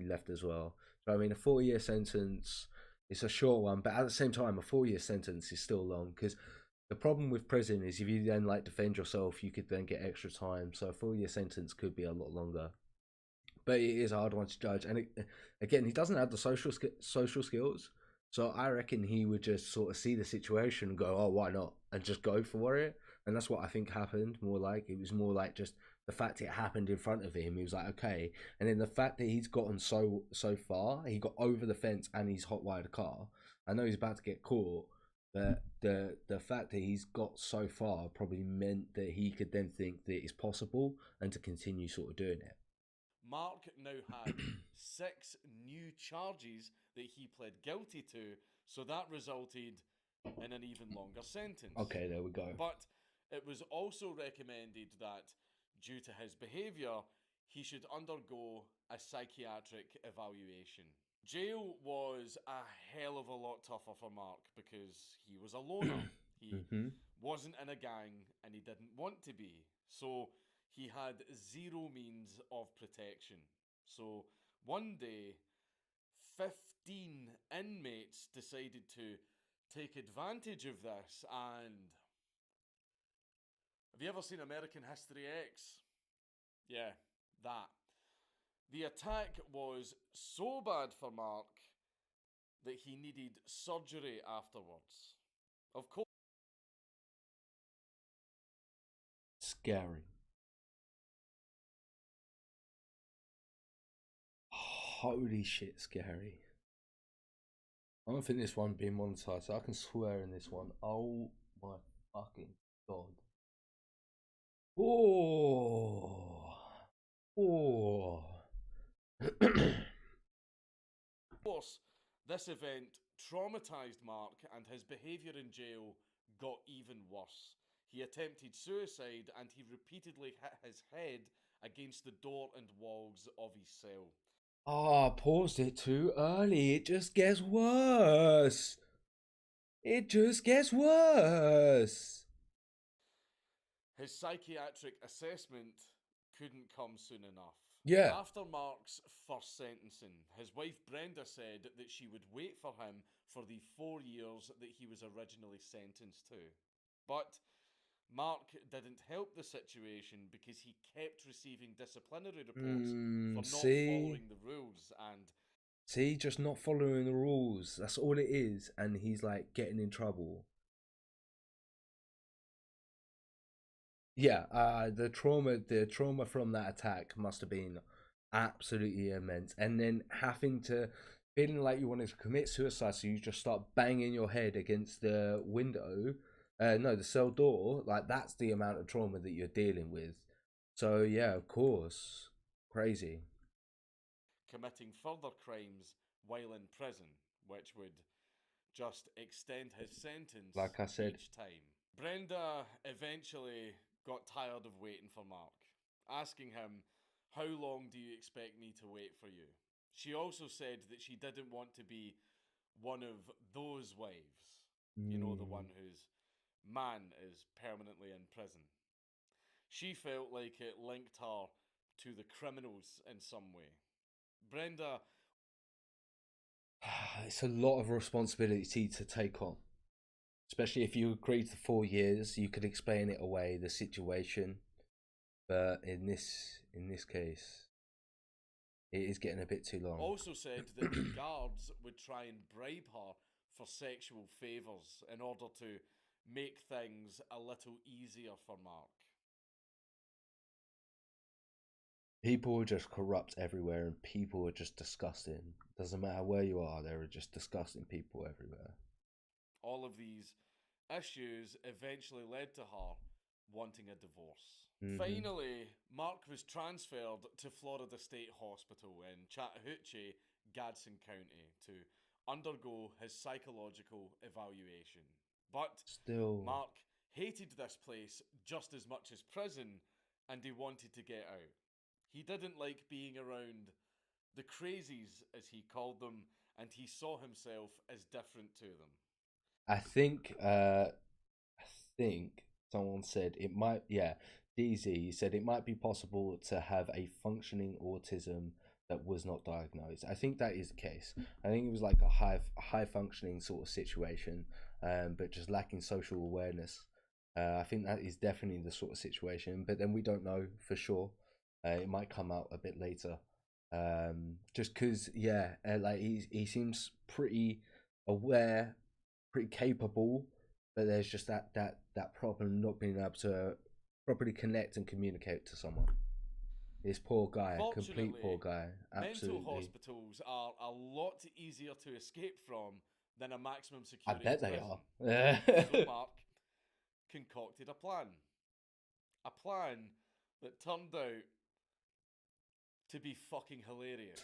left as well. So I mean, a 4-year sentence, it's a short one, but at the same time, a 4-year sentence is still long, because the problem with prison is if you then like defend yourself, you could then get extra time. So a 4-year sentence could be a lot longer. But it is a hard one to judge, and again, he doesn't have the social skills. So I reckon he would just sort of see the situation and go, "Oh, why not?" and just go for it. And that's what I think happened. It was more like just the fact it happened in front of him. He was like, okay. And then the fact that he's gotten so far, he got over the fence and he's hotwired a car. I know he's about to get caught, but the fact that he's got so far probably meant that he could then think that it's possible and to continue sort of doing it. Mark now had 6 new charges that he pled guilty to, so that resulted in an even longer sentence. Okay, there we go. But it was also recommended that, due to his behaviour, he should undergo a psychiatric evaluation. Jail was a hell of a lot tougher for Mark because he was a loner. He wasn't in a gang and he didn't want to be. So he had zero means of protection. So one day, 15 inmates decided to take advantage of this. And have you ever seen American History X? Yeah, that. The attack was so bad for Mark that he needed surgery afterwards. Of course. Scary. Holy shit, scary. I don't think this one being monetized, so I can swear in this one. Oh my fucking god. Oh. Of course, this event traumatized Mark, and his behaviour in jail got even worse. He attempted suicide and he repeatedly hit his head against the door and walls of his cell. Oh, I paused it too early. It just gets worse. It just gets worse. His psychiatric assessment couldn't come soon enough. Yeah. After Mark's first sentencing, his wife Brenda said that she would wait for him for the 4 years that he was originally sentenced to. But Mark didn't help the situation because he kept receiving disciplinary reports for not following the rules. And see, just not following the rules. That's all it is. And he's like getting in trouble. Yeah, the trauma from that attack must have been absolutely immense. And then having to feeling like you wanted to commit suicide, so you just start banging your head against the window, no, the cell door. Like that's the amount of trauma that you're dealing with. So yeah, of course, crazy. Committing further crimes while in prison, which would just extend his sentence Like I said, each time. Brenda eventually got tired of waiting for Mark, asking him, "How long do you expect me to wait for you?" She also said that she didn't want to be one of those wives. You know, the one whose man is permanently in prison. She felt like it linked her to the criminals in some way. Brenda. it's a lot of responsibility to take on, especially if you agreed to 4 years. You could explain it away, the situation, but in this case, it is getting a bit too long. Also said that the guards would try and bribe her for sexual favours in order to make things a little easier for Mark. People are just corrupt everywhere, and people are just disgusting. Doesn't matter where you are, there are just disgusting people everywhere. All of these issues eventually led to her wanting a divorce. Finally, Mark was transferred to Florida State Hospital in Chattahoochee, Gadsden County, to undergo his psychological evaluation. But Still, Mark hated this place just as much as prison, and he wanted to get out. He didn't like being around the crazies, as he called them, and he saw himself as different to them. I think someone said it might. Yeah, DZ said it might be possible to have a functioning autism that was not diagnosed. I think that is the case. I think it was like a high functioning sort of situation, but just lacking social awareness. I think that is definitely the sort of situation, but then we don't know for sure. It might come out a bit later. Just because, yeah, like he seems pretty aware, pretty capable, but there's just that problem not being able to properly connect and communicate to someone. This poor guy, complete poor guy. Absolutely. Mental hospitals are a lot easier to escape from than a maximum I security bet they prison. are. So Mark concocted a plan. A plan that turned out to be fucking hilarious.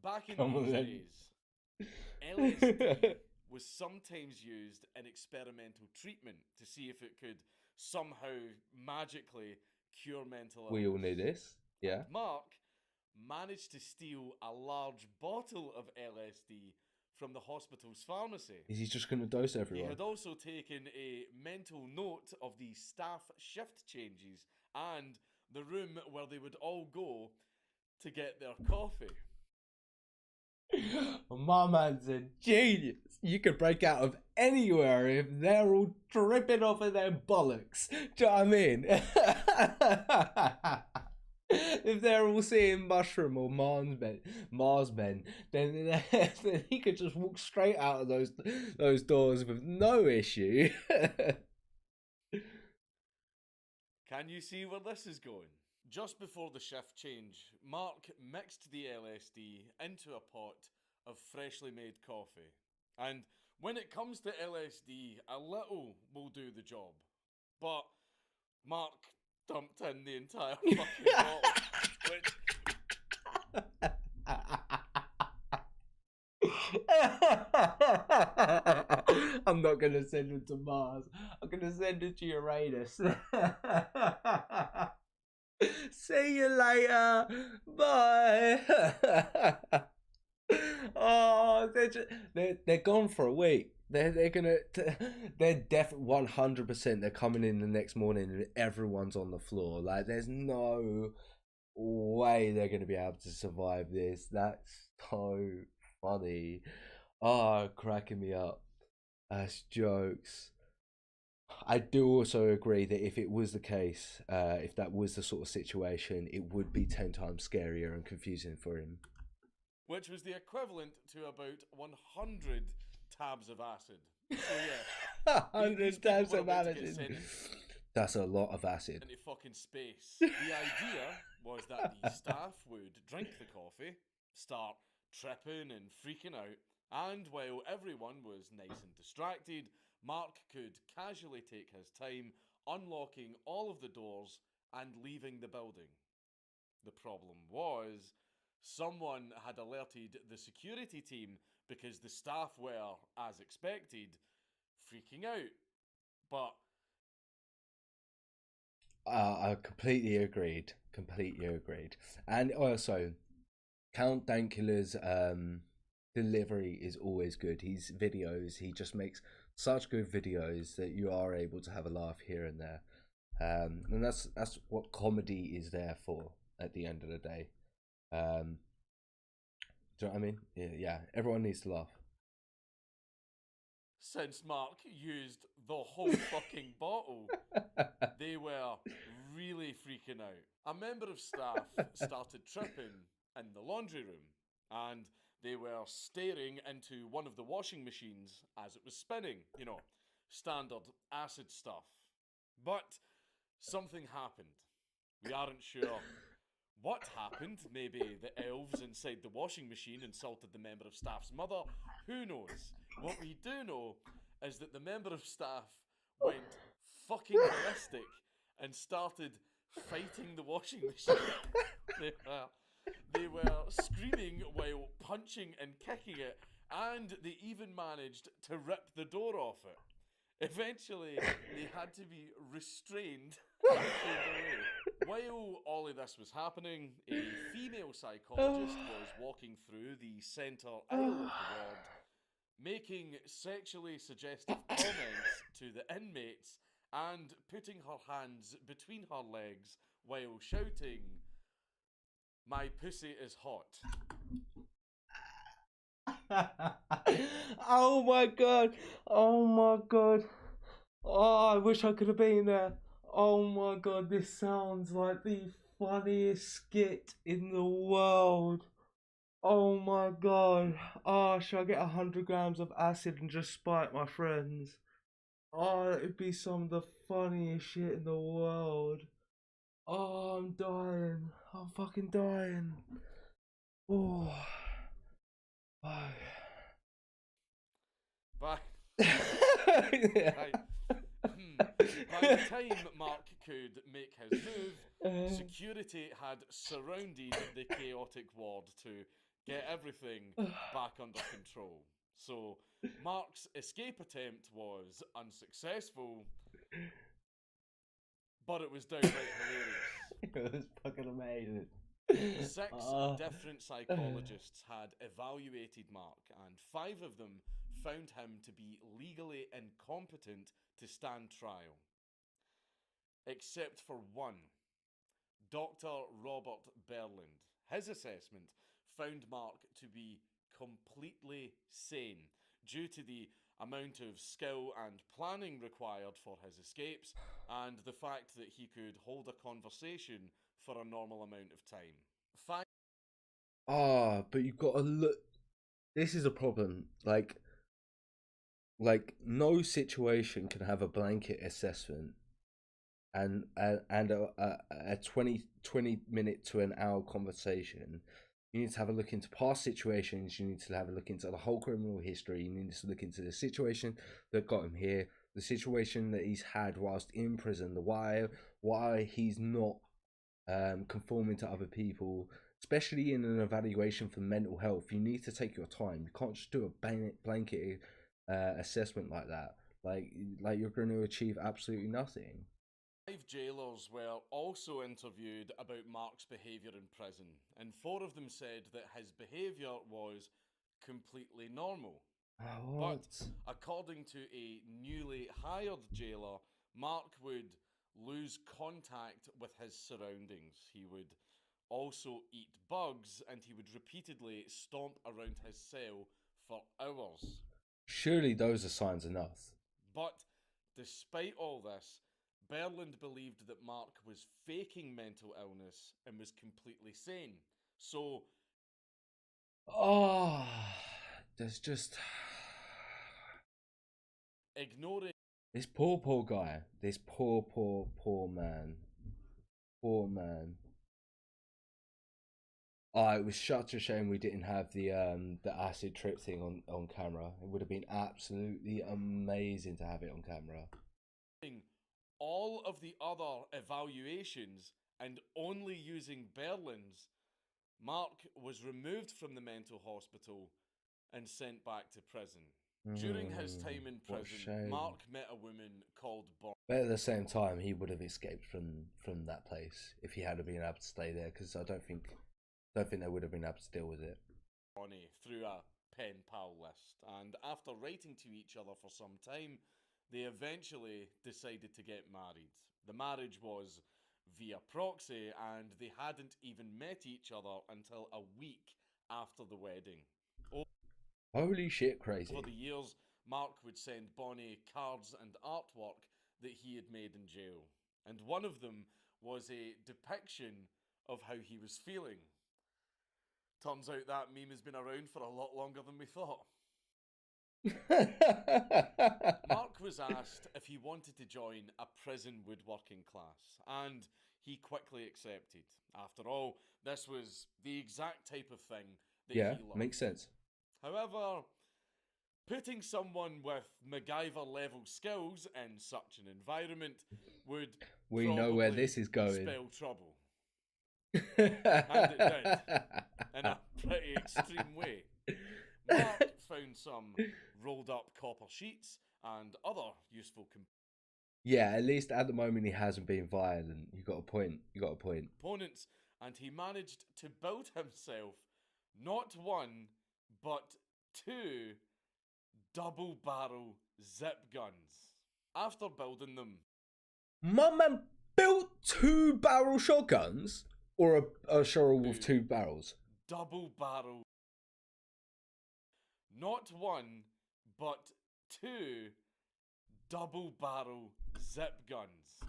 Back in those days, LSD was sometimes used in experimental treatment to see if it could somehow magically cure mental illness. We all knew this, yeah. Mark managed to steal a large bottle of LSD from the hospital's pharmacy. Is he just going to dose everyone? He had also taken a mental note of the staff shift changes and the room where they would all go to get their coffee. My man's a genius. You could break out of anywhere if they're all dripping off of their bollocks. Do you know what I mean? If they're all seeing Mushroom or Marsmen, then he could just walk straight out of those doors with no issue. Can you see where this is going? Just before the shift change, Mark mixed the LSD into a pot of freshly made coffee. And when it comes to LSD, a little will do the job. But Mark dumped in the entire fucking bottle, which... I'm not going to send it to Mars. I'm going to send it to Uranus. See you later. Bye. Oh, they're gone for a week. They're definitely 100%. They're coming in the next morning and everyone's on the floor. Like there's no way they're gonna be able to survive this. That's so funny. Oh, cracking me up. That's jokes. I do also agree that if it was the case, if that was the sort of situation, it would be 10 times scarier and confusing for him. Which was the equivalent to about 100 tabs of acid. So yeah, 100 tabs of acid. That's a lot of acid. Into fucking space. The idea was that the staff would drink the coffee, start tripping and freaking out, and while everyone was nice and distracted, Mark could casually take his time unlocking all of the doors and leaving the building. The problem was, someone had alerted the security team because the staff were, as expected, freaking out. But I completely agreed. Completely agreed. And also, Count Dankular's delivery is always good. His videos, he just makes such good videos that you are able to have a laugh here and there. And that's what comedy is there for at the end of the day. Do you know what I mean? Yeah, everyone needs to laugh. since Mark used the whole fucking bottle, they were really freaking out. A member of staff started tripping in the laundry room, and they were staring into one of the washing machines as it was spinning. You know, standard acid stuff. But something happened. We aren't sure what happened. Maybe the elves inside the washing machine insulted the member of staff's mother. Who knows? What we do know is that the member of staff went fucking ballistic and started fighting the washing machine. They were screaming while punching and kicking it, and they even managed to rip the door off it. Eventually, they had to be restrained and pulled away. While all of this was happening, a female psychologist was walking through the centre aisle of the ward, making sexually suggestive comments to the inmates and putting her hands between her legs while shouting, "My pussy is hot." Oh my god. Oh my god. Oh, I wish I could have been there. Oh my god, this sounds like the funniest skit in the world. Oh my god. Oh, should I get 100 grams of acid and just spite my friends? Oh, it'd be some of the funniest shit in the world. Oh, I'm dying. I'm fucking dying. Oh. Oh. By Yeah. by the time Mark could make his move, security had surrounded the chaotic ward to get everything back under control. So Mark's escape attempt was unsuccessful, but it was downright hilarious. It was fucking amazing. 6 different psychologists had evaluated Mark, and 5 of them found him to be legally incompetent to stand trial. Except for one, Dr. Robert Berland. His assessment found Mark to be completely sane due to the amount of skill and planning required for his escapes and the fact that he could hold a conversation for a normal amount of time. But you've got to look. This is a problem. Like no situation can have a blanket assessment and a 20 minute to an hour conversation. You need to have a look into past situations. You need to have a look into the whole criminal history. You need to look into the situation that got him here, the situation that he's had whilst in prison, the why he's not conforming to other people, especially in an evaluation for mental health. You need to take your time. You can't just do a blanket assessment like that. Like you're going to achieve absolutely nothing. 5 jailers were also interviewed about Mark's behaviour in prison, and 4 of them said that his behaviour was completely normal. But according to a newly hired jailer, Mark would lose contact with his surroundings. He would also eat bugs, and he would repeatedly stomp around his cell for hours. Surely those are signs enough. But despite all this, Berland believed that Mark was faking mental illness and was completely sane. So, there's just ignoring This poor guy. This poor man. Poor man. Oh, it was such a shame we didn't have the acid trip thing on camera. It would have been absolutely amazing to have it on camera. All of the other evaluations and only using Berlin's, Mark was removed from the mental hospital and sent back to prison. During his time in prison, Mark met a woman called Bonnie. But at the same time, he would have escaped from that place if he had been able to stay there, because I don't think they would have been able to deal with it. Bonnie through a pen pal list, and after writing to each other for some time, they eventually decided to get married. The marriage was via proxy, and they hadn't even met each other until a week after the wedding. Holy shit, crazy. Over the years, Mark would send Bonnie cards and artwork that he had made in jail, and one of them was a depiction of how he was feeling. Turns out that meme has been around for a lot longer than we thought. Mark was asked if he wanted to join a prison woodworking class, and he quickly accepted. After all, this was the exact type of thing that he loved. Makes sense. However, putting someone with MacGyver-level skills in such an environment would know where this is going. Spell trouble. And it did, in a pretty extreme way. Mark found some rolled up copper sheets and other useful yeah, at least at the moment he hasn't been violent. You got a point. Components, and he managed to build himself not one, but 2 double-barrel zip guns. After building them, my man built 2-barrel shotguns, or a shotgun with 2 barrels. Double-barrel. Not one, but 2 double-barrel zip guns.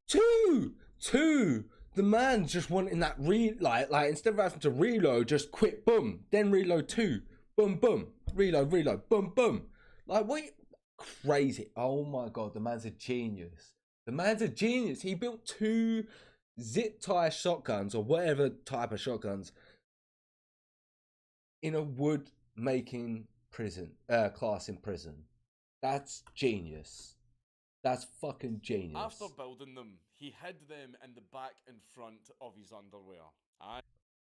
2! The man just wanting that like instead of having to reload, just quick, boom, then reload 2, boom, boom, reload, boom, boom. Like, what? Crazy. Oh my god, the man's a genius. He built 2 zip tie shotguns, or whatever type of shotguns, in a wood making prison class in prison. That's genius. That's fucking genius. After building them, he hid them in the back and front of his underwear.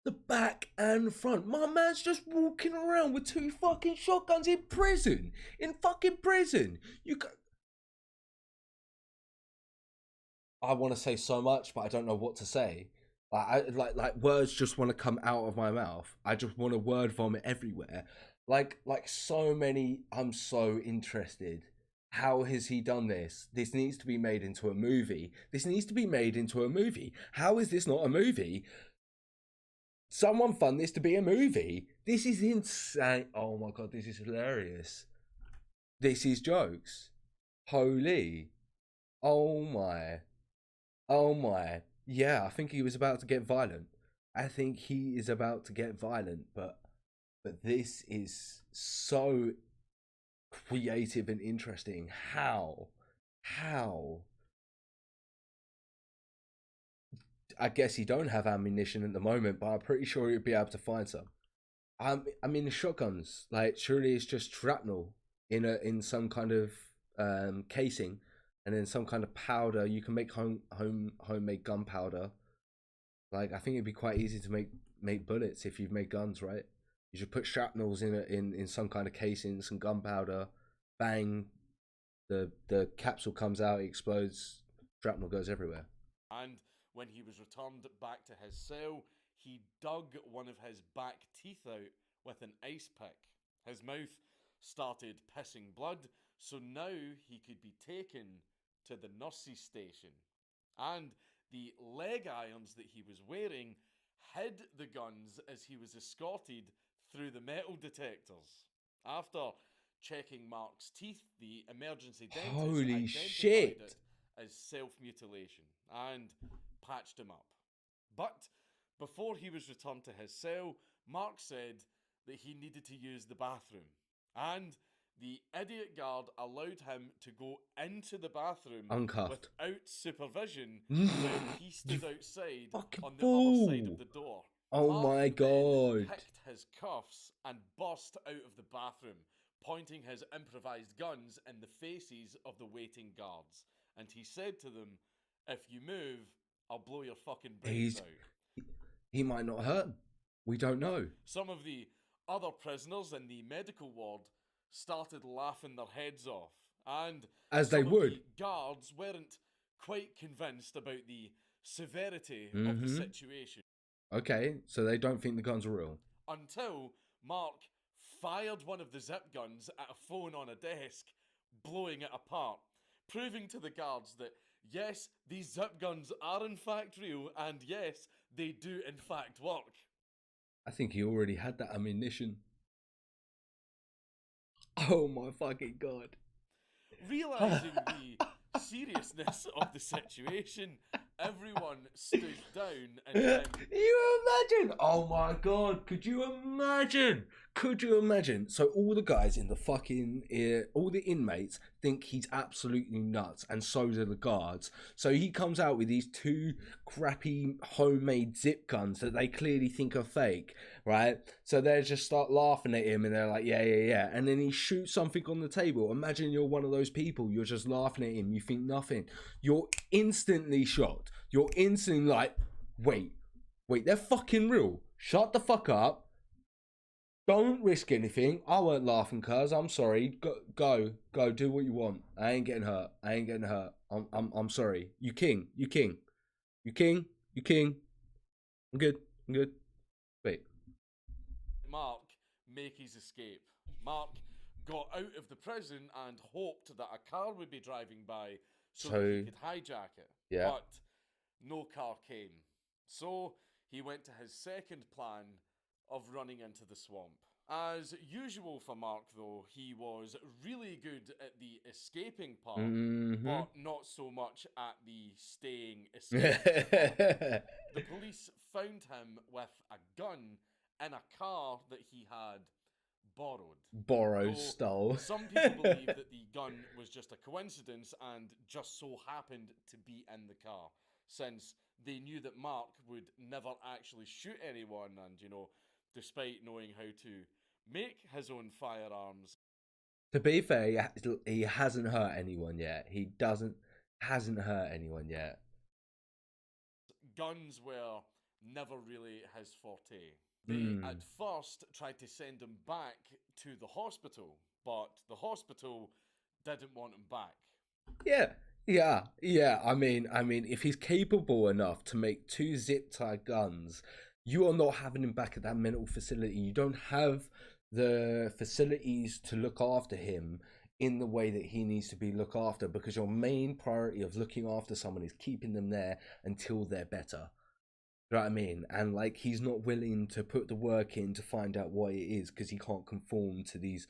The back and front. My man's just walking around with 2 fucking shotguns in prison. In fucking prison. I want to say so much, but I don't know what to say. Like words just want to come out of my mouth. I just want to word vomit everywhere. Like so many. I'm so interested. How has he done this? This needs to be made into a movie. How is this not a movie? Someone fund this to be a movie. This is insane. Oh my god, this is hilarious. This is jokes. Holy. Oh my. Yeah, I think he was about to get violent. But this is so creative and interesting. How? I guess he don't have ammunition at the moment, but I'm pretty sure he'd be able to find some. I mean, the shotguns, like, surely it's just shrapnel in some kind of casing, and then some kind of powder. You can make homemade gunpowder. Like, I think it'd be quite easy to make bullets if you've made guns, right? You should put shrapnels in some kind of casing, some gunpowder, bang, the capsule comes out, it explodes, shrapnel goes everywhere. And when he was returned back to his cell, he dug one of his back teeth out with an ice pick. His mouth started pissing blood, so now he could be taken to the nurse's station. And the leg irons that he was wearing hid the guns as he was escorted through the metal detectors. After checking Mark's teeth, the emergency dentist identified it as self-mutilation and patched him up. But before he was returned to his cell, Mark said that he needed to use the bathroom, and the idiot guard allowed him to go into the bathroom Uncuffed. without supervision while he stood outside Fucking on the other side fool. of the door. Oh Mark my then God. picked his cuffs and burst out of the bathroom, pointing his improvised guns in the faces of the waiting guards. And he said to them, "If you move, I'll blow your fucking brains out." He might not hurt him. We don't know. Some of the other prisoners in the medical ward started laughing their heads off, and As they some would. of the guards weren't quite convinced about the severity of the situation. Okay, so they don't think the guns are real. Until Mark fired one of the zip guns at a phone on a desk, blowing it apart, proving to the guards that yes, these zip guns are in fact real, and yes, they do in fact work. I think he already had that ammunition. Oh my fucking God. Realising the seriousness of the situation, everyone stood down and went, You imagine? Oh my God, could you imagine? Could you imagine? So all the guys in the fucking, all the inmates think he's absolutely nuts, and so do the guards. So he comes out with these two crappy homemade zip guns that they clearly think are fake, right? So they just start laughing at him, and they're like, yeah, yeah, yeah. And then he shoots something on the table. Imagine you're one of those people. You're just laughing at him. You think nothing. You're instantly shocked. You're instantly like, wait, they're fucking real. Shut the fuck up. Don't risk anything. I weren't laughing, cuz. I'm sorry. Go, do what you want. I ain't getting hurt. I'm sorry. You king. I'm good. Wait. Mark make his escape. Mark got out of the prison and hoped that a car would be driving by so that he could hijack it. Yeah. But no car came. So he went to his second plan of running into the swamp. As usual for Mark, though, he was really good at the escaping part, but not so much at the staying escaped part. The police found him with a gun in a car that he had borrowed. Stole. Some people believe that the gun was just a coincidence and just so happened to be in the car, since they knew that Mark would never actually shoot anyone, and, you know, despite knowing how to make his own firearms. To be fair, he hasn't hurt anyone yet. Hasn't hurt anyone yet. Guns were never really his forte. They at first tried to send him back to the hospital, but the hospital didn't want him back. Yeah. I mean, if he's capable enough to make two zip-tie guns, you are not having him back at that mental facility. You don't have the facilities to look after him in the way that he needs to be looked after, because your main priority of looking after someone is keeping them there until they're better. You know what I mean? And like, he's not willing to put the work in to find out what it is, because he can't conform to these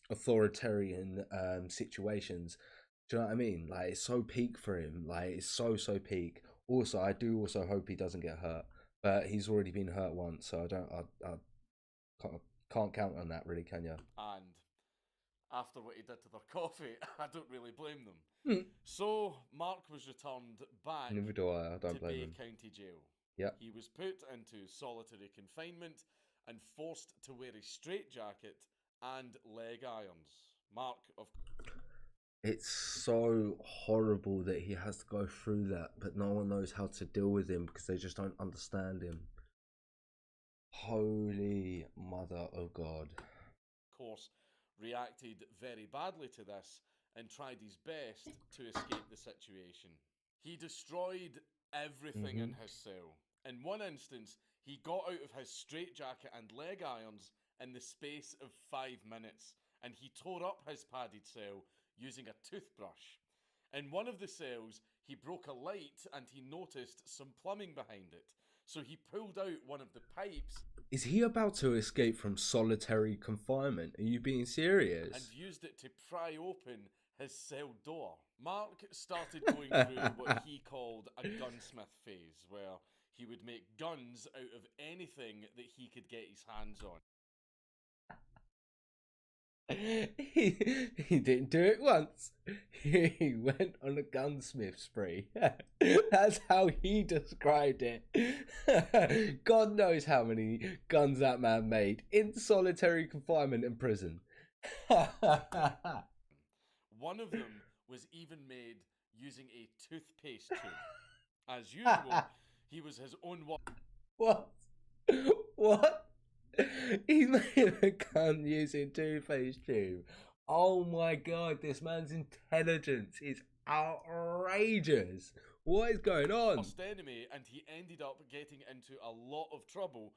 authoritarian situations. Do you know what I mean? Like, it's so peak for him. Like, it's so peak. Also, I do also hope he doesn't get hurt, but he's already been hurt once, so I can't count on that, really, can you? And after what he did to their coffee, I don't really blame them. So Mark was returned back Neither do I. I don't to blame Bay him. County Jail. Yeah. He was put into solitary confinement and forced to wear a straitjacket and leg irons. Mark, of It's so horrible that he has to go through that, but no one knows how to deal with him because they just don't understand him. Holy mother of God. course, reacted very badly to this and tried his best to escape the situation. He destroyed everything in his cell. In one instance, he got out of his straitjacket and leg irons in the space of 5 minutes, and he tore up his padded cell using a toothbrush. In one of the cells, he broke a light and he noticed some plumbing behind it. So he pulled out one of the pipes. Is he about to escape from solitary confinement? Are you being serious? And used it to pry open his cell door. Mark started going through what he called a gunsmith phase, where he would make guns out of anything that he could get his hands on. he didn't do it once. He went on a gunsmith spree. That's how he described it. God knows how many guns that man made in solitary confinement in prison. One of them was even made using a toothpaste tube. As usual, he was his own What? What? He made a gun using toothpaste tube. Oh my god, this man's intelligence is outrageous. What is going on? worst enemy, and he ended up getting into a lot of trouble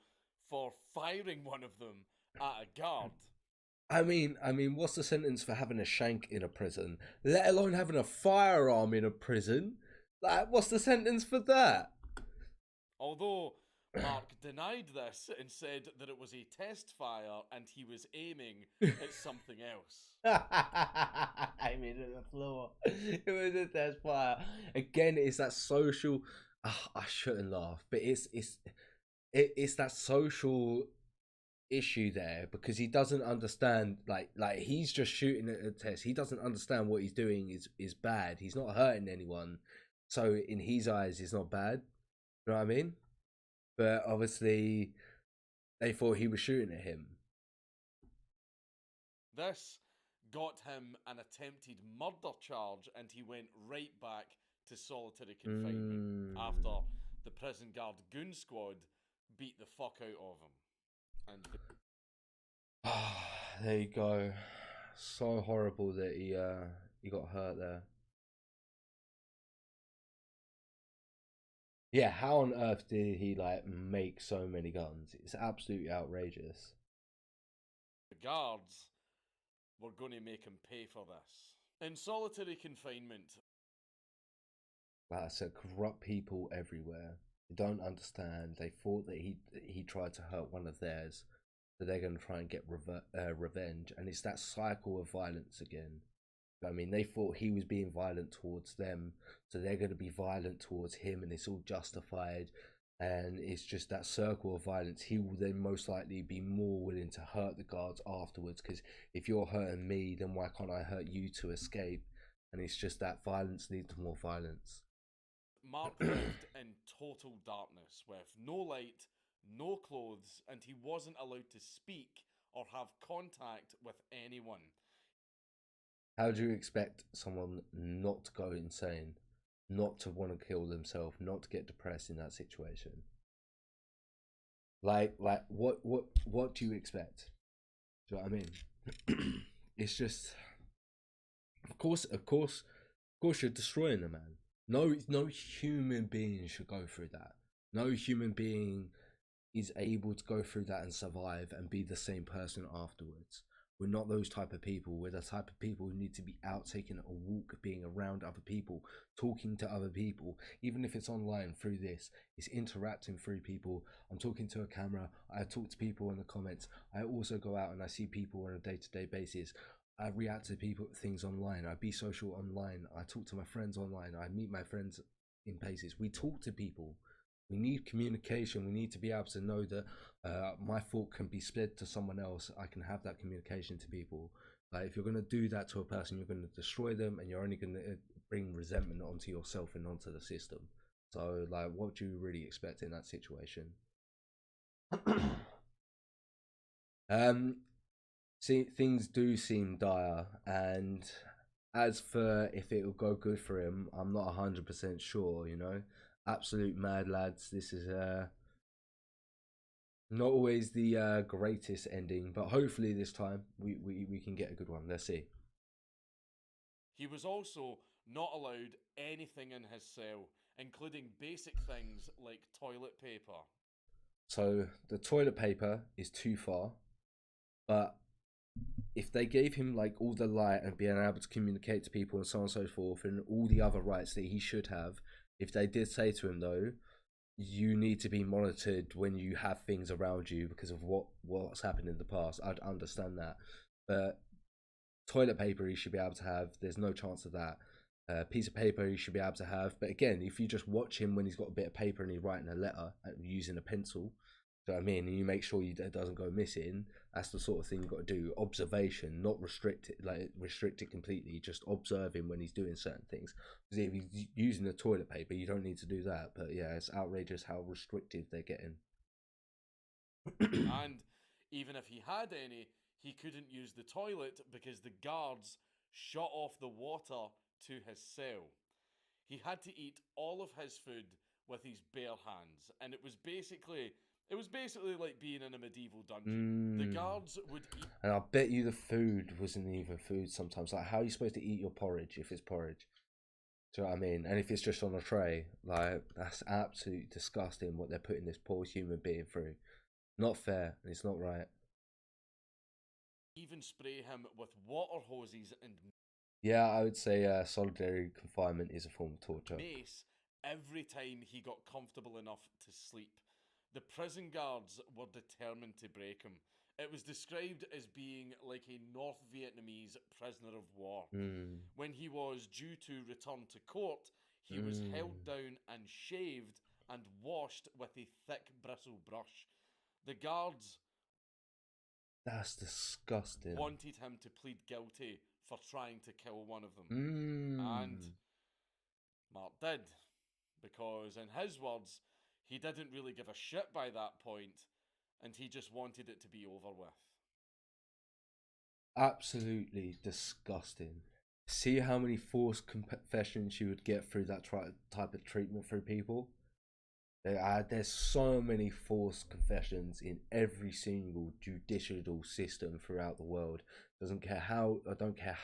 for firing one of them at a guard. I mean, what's the sentence for having a shank in a prison? Let alone having a firearm in a prison? Like, what's the sentence for that? Although Mark denied this and said that it was a test fire and he was aiming at something else. I mean, on the floor. It was a test fire. Again, it's that social. I shouldn't laugh, but it's that social issue there, because he doesn't understand. Like he's just shooting at a test. He doesn't understand what he's doing is bad. He's not hurting anyone, so in his eyes, it's not bad. You know what I mean? But obviously, they thought he was shooting at him. This got him an attempted murder charge, and he went right back to solitary confinement after the prison guard goon squad beat the fuck out of him. And there you go. So horrible that he got hurt there. Yeah, how on earth did he like make so many guns? It's absolutely outrageous. the guards were going to make him pay for this. In solitary confinement, Like I said, corrupt people everywhere. They don't understand. They thought that he tried to hurt one of theirs, so they're going to try and get revenge, and it's that cycle of violence again. I mean, they thought he was being violent towards them, so they're going to be violent towards him, and it's all justified. And it's just that circle of violence. He will then most likely be more willing to hurt the guards afterwards, because if you're hurting me, then why can't I hurt you to escape? And it's just that violence leads to more violence. Mark lived in total darkness with no light, no clothes, and he wasn't allowed to speak or have contact with anyone. How do you expect someone not to go insane, not to want to kill themselves, not to get depressed in that situation? Like what do you expect? Do you know what I mean? It's just, of course you're destroying the man. No human being should go through that. No human being is able to go through that and survive and be the same person afterwards. We're not those type of people. We're the type of people who need to be out taking a walk, being around other people, talking to other people, even if it's online through this. It's interacting through people. I'm talking to a camera. I talk to people in the comments. I also go out and I see people on a day-to-day basis. I react to things online. I be social online. I talk to my friends online. I meet my friends in places. We talk to people. We need communication. We need to be able to know that my thought can be spread to someone else. I can have that communication to people. Like, if you're going to do that to a person, you're going to destroy them, and you're only going to bring resentment onto yourself and onto the system. So, like, what do you really expect in that situation? See, things do seem dire, and as for if it will go good for him, I'm not 100% sure. You know. Absolute mad lads. This is not always the greatest ending, but hopefully this time we can get a good one. Let's see. He was also not allowed anything in his cell, including basic things like toilet paper. So the toilet paper is too far, but if they gave him like all the light and being able to communicate to people and so on and so forth, and all the other rights that he should have, if they did say to him though, you need to be monitored when you have things around you because of what's happened in the past, I'd understand that. But toilet paper he should be able to have. There's no chance of that. Piece of paper he should be able to have. But again, if you just watch him when he's got a bit of paper and he's writing a letter using a pencil, Do you know what I mean? And you make sure it doesn't go missing. That's the sort of thing you've got to do. Observation, not restrict it completely. Just observe him when he's doing certain things. Because if he's using the toilet paper, you don't need to do that. But yeah, it's outrageous how restrictive they're getting. And even if he had any, he couldn't use the toilet because the guards shut off the water to his cell. He had to eat all of his food with his bare hands, and it was basically like being in a medieval dungeon. The guards would eat. And I bet you the food wasn't even food sometimes. Like, how are you supposed to eat your porridge if it's porridge? Do you know what I mean? And if it's just on a tray, like, that's absolutely disgusting what they're putting this poor human being through. Not fair, and it's not right. Even spray him with water hoses and yeah, I would say solitary confinement is a form of torture. Mace every time he got comfortable enough to sleep. The prison guards were determined to break him. It was described as being like a North Vietnamese prisoner of war. When he was due to return to court, he was held down and shaved and washed with a thick bristle brush. The guards That's disgusting. wanted him to plead guilty for trying to kill one of them. And Mark did. Because in his words, he didn't really give a shit by that point, and he just wanted it to be over with. Absolutely disgusting. See how many forced confessions you would get through that type of treatment through people? There's so many forced confessions in every single judicial system throughout the world. I don't care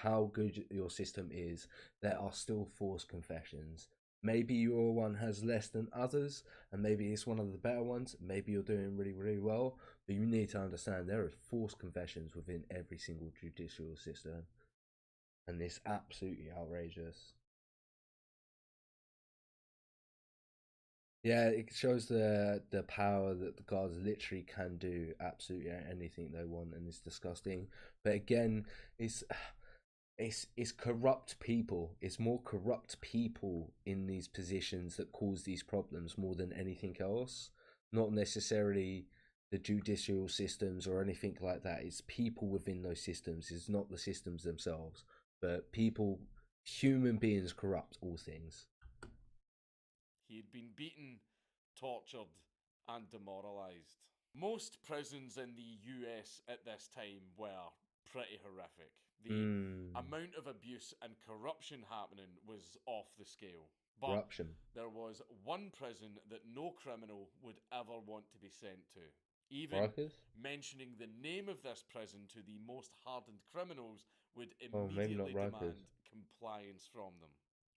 how good your system is, there are still forced confessions. Maybe your one has less than others, and maybe it's one of the better ones. Maybe you're doing really, really well, but you need to understand there are forced confessions within every single judicial system, and it's absolutely outrageous. Yeah, it shows the power that the guards literally can do absolutely anything they want, and it's disgusting. But again, it's corrupt people. It's more corrupt people in these positions that cause these problems more than anything else. Not necessarily the judicial systems or anything like that. It's people within those systems. It's not the systems themselves, but people, human beings corrupt all things. He had been beaten, tortured, and demoralised. Most prisons in the US at this time were pretty horrific. The amount of abuse and corruption happening was off the scale. But there was one prison that no criminal would ever want to be sent to. Even mentioning the name of this prison to the most hardened criminals would immediately demand compliance from them.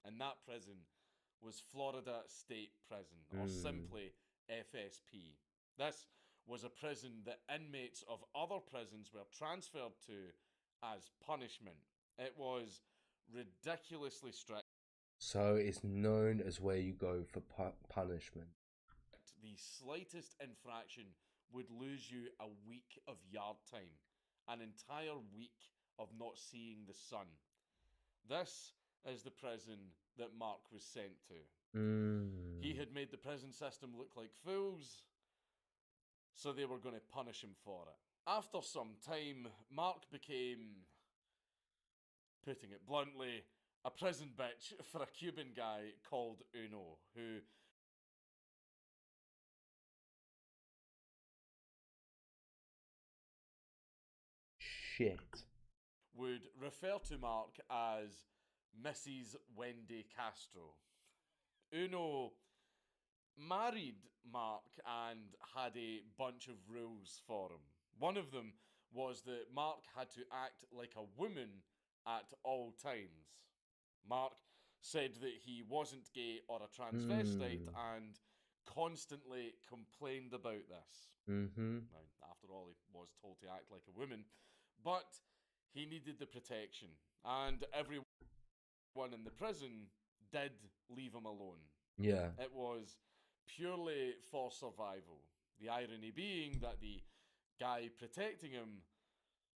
And that prison was Florida State Prison, or simply FSP. This was a prison that inmates of other prisons were transferred to as punishment. It was ridiculously strict. So it's known as where you go for punishment. The slightest infraction would lose you a week of yard time, an entire week of not seeing the sun. This is the prison that Mark was sent to. He had made the prison system look like fools, so they were going to punish him for it. After some time, Mark became, putting it bluntly, a prison bitch for a Cuban guy called Uno, who would refer to Mark as Mrs. Wendy Castro. Uno married Mark and had a bunch of rules for him. One of them was that Mark had to act like a woman at all times. Mark said that he wasn't gay or a transvestite and constantly complained about this. Now, after all, he was told to act like a woman, but he needed the protection, and everyone in the prison did leave him alone. Yeah. It was purely for survival. The irony being that the guy protecting him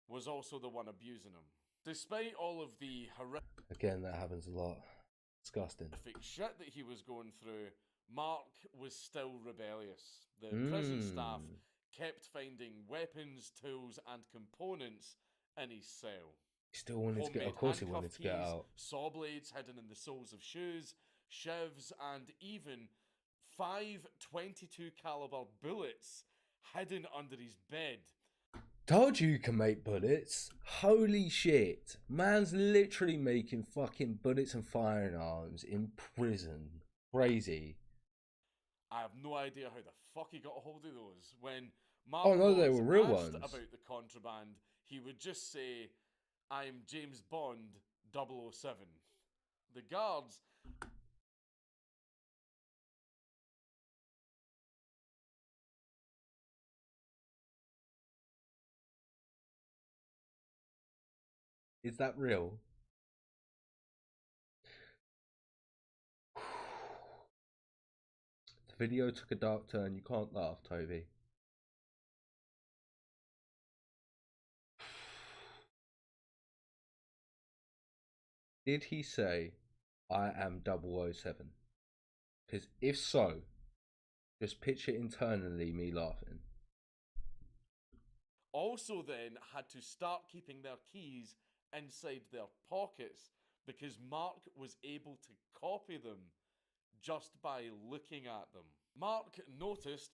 was also the one abusing him. Despite all of the horrific that happens a lot. Disgusting. shit that he was going through, Mark was still rebellious. The prison staff kept finding weapons, tools, and components in his cell. He still wanted to get. Of course, he wanted to get out. Saw blades hidden in the soles of shoes, shivs, and even 5 .22 caliber bullets hidden under his bed. Told you can make bullets. Holy shit. Man's literally making fucking bullets and firearms in prison. Crazy. I have no idea how the fuck he got a hold of those. When Mark they were real asked ones. about the contraband, he would just say, "I'm James Bond 007. The guards... Is that real? The video took a dark turn. You can't laugh, Toby. Did he say, I am 007? Because if so, just picture internally me laughing. Also then had to start keeping their keys inside their pockets because Mark was able to copy them just by looking at them. Mark noticed...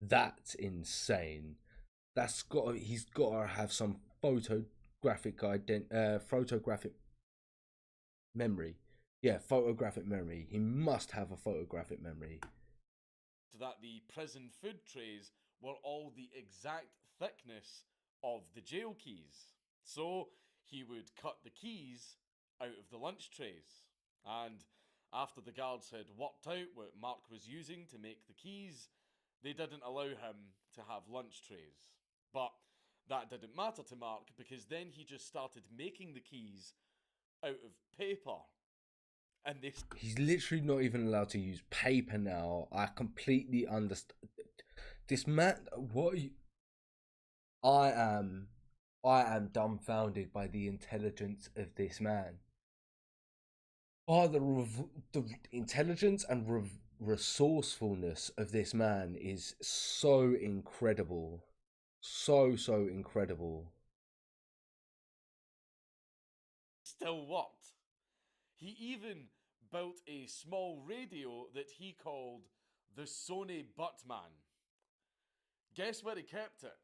That's insane. He's got to have some photographic memory. Yeah, photographic memory. He must have a photographic memory. That the prison food trays were all the exact thickness of the jail keys. So he would cut the keys out of the lunch trays. And after the guards had worked out what Mark was using to make the keys, they didn't allow him to have lunch trays. But that didn't matter to Mark because then he just started making the keys out of paper. And he's literally not even allowed to use paper now. I completely understand. This man, I am dumbfounded by the intelligence of this man. Oh, the intelligence and resourcefulness of this man is so incredible. So incredible. Still worked. He even built a small radio that he called the Sony Buttman. Guess where he kept it?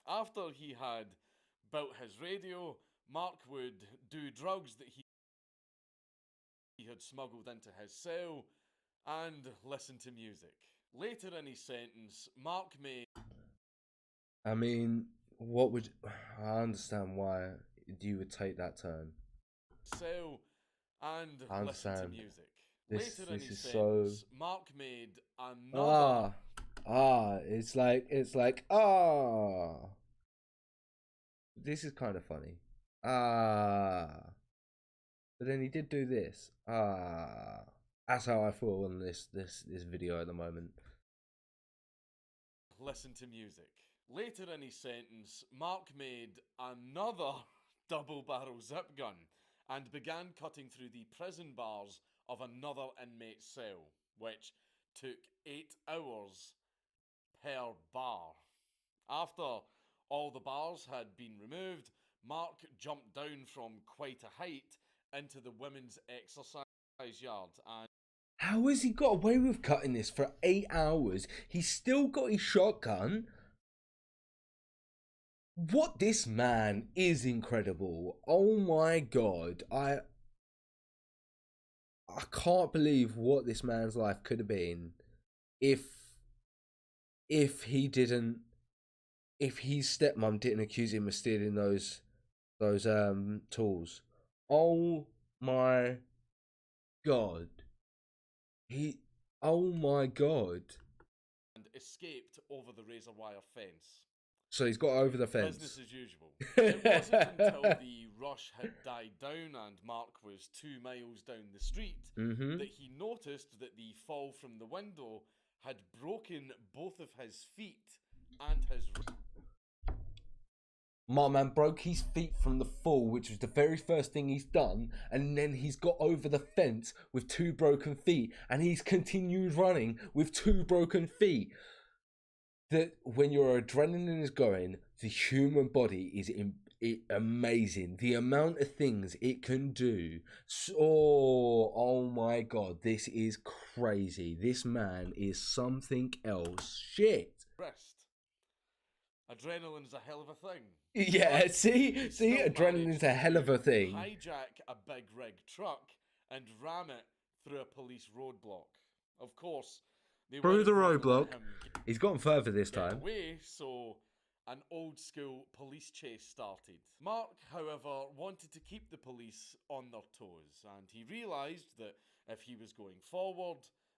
After he had built his radio, Mark would do drugs that he had smuggled into his cell and listen to music. Later in his sentence, Mark made... I mean, I understand why you would take that turn. Cell and listen to music. Later in his sentence, Mark made another... it's like, this is kind of funny. But then he did do this. That's how I feel on this video at the moment. Listen to music. Later in his sentence, Mark made another double-barrel zip gun and began cutting through the prison bars of another inmate's cell, which took 8 hours per bar. After all the bars had been removed, Mark jumped down from quite a height into the women's exercise yard. And how has he got away with cutting this for 8 hours? He's still got his shotgun. What, this man is incredible. Oh my god. I can't believe what this man's life could have been if his stepmom didn't accuse him of stealing those tools. Oh my god. Oh my god. And escaped over the razor wire fence. So he's got over the fence. Business as usual. It wasn't until the rush had died down and Mark was 2 miles down the street that he noticed that the fall from the window had broken both of his feet and his... My man broke his feet from the fall, which was the very first thing he's done, and then he's got over the fence with 2 broken feet, and he's continued running with 2 broken feet. That when your adrenaline is going, the human body is amazing. The amount of things it can do. So, oh my god, this is crazy. This man is something else. Shit. Wrist. Adrenaline's a hell of a thing. Yeah, But see, he still adrenaline's a managed hell of a to thing. hijack a big rig truck and ram it through a police roadblock. Of course, they Through the weren't going to let roadblock. him He's gotten further this get time. away, so an old school police chase started. Mark, however, wanted to keep the police on their toes, and he realised that if he was going forward,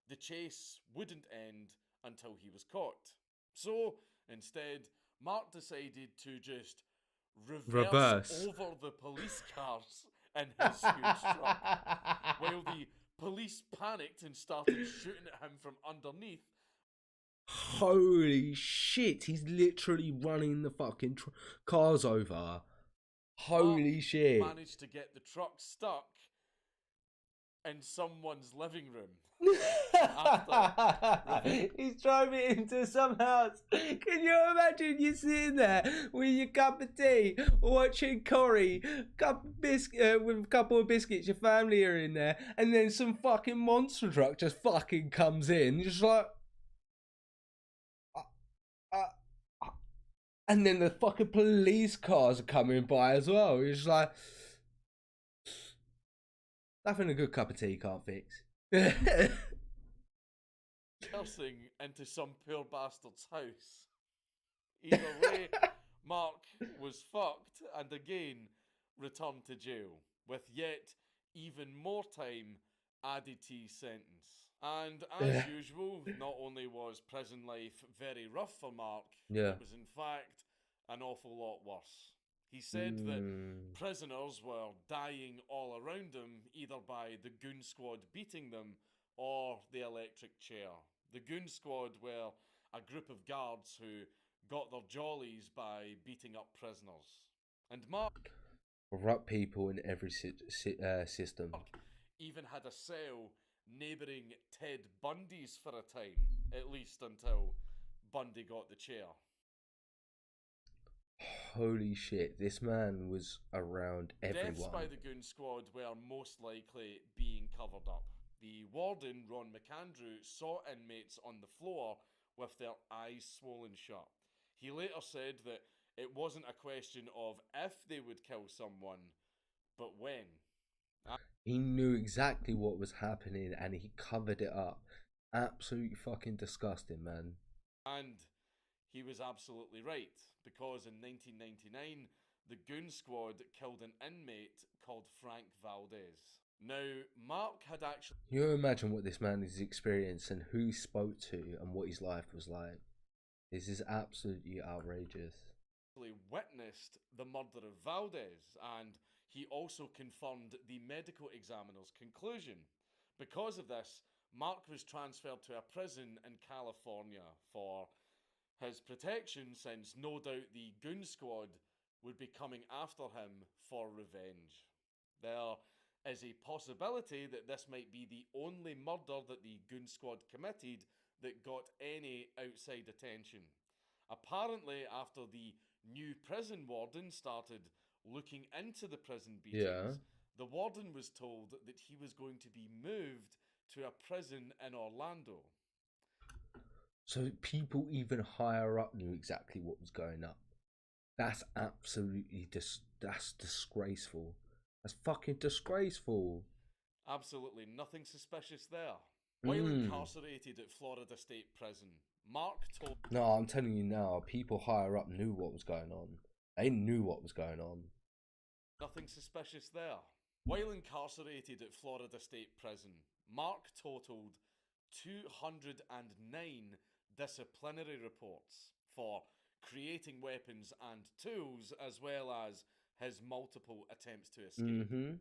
the chase wouldn't end until he was caught. So, instead, Mark decided to just reverse over the police cars in his huge truck, while the police panicked and started shooting at him from underneath. Holy shit, he's literally running the fucking cars over. Holy Mark shit. managed to get the truck stuck in someone's living room. He's driving into some house. Can you imagine you sitting there with your cup of tea, watching Corrie, with a couple of biscuits, your family are in there, and then some fucking monster truck just fucking comes in, just like, and then the fucking police cars are coming by as well. It's like, nothing a good cup of tea can't fix. Cursing into some poor bastard's house. Either way, Mark was fucked and again returned to jail, with yet even more time added to his sentence. And as usual, not only was prison life very rough for Mark, it was in fact an awful lot worse. He said that prisoners were dying all around him, either by the goon squad beating them or the electric chair. The goon squad were a group of guards who got their jollies by beating up prisoners. And Mark... corrupt people in every system. Even had a cell neighbouring Ted Bundy's for a time, at least until Bundy got the chair. Holy shit, this man was around everyone. Deaths by the goon squad were most likely being covered up. The warden, Ron McAndrew, saw inmates on the floor with their eyes swollen shut. He later said that it wasn't a question of if they would kill someone, but when. He knew exactly what was happening and he covered it up. Absolutely fucking disgusting, man. And he was absolutely right, because in 1999, the goon squad killed an inmate called Frank Valdez. Now, Mark had actually... You imagine what this man is experiencing, who he spoke to, and what his life was like. This is absolutely outrageous. Witnessed the murder of Valdez, and he also confirmed the medical examiner's conclusion. Because of this, Mark was transferred to a prison in California for his protection, since no doubt the goon squad would be coming after him for revenge. There is a possibility that this might be the only murder that the goon squad committed that got any outside attention. Apparently, after the new prison warden started looking into the prison beatings, the warden was told that he was going to be moved to a prison in Orlando. So people even higher up knew exactly what was going on. That's absolutely that's disgraceful. That's fucking disgraceful. Absolutely nothing suspicious there. While incarcerated at Florida State Prison, Mark told... No, I'm telling you now, people higher up knew what was going on. They knew what was going on. Nothing suspicious there. While incarcerated at Florida State Prison, Mark totaled 209 disciplinary reports for creating weapons and tools, as well as his multiple attempts to escape.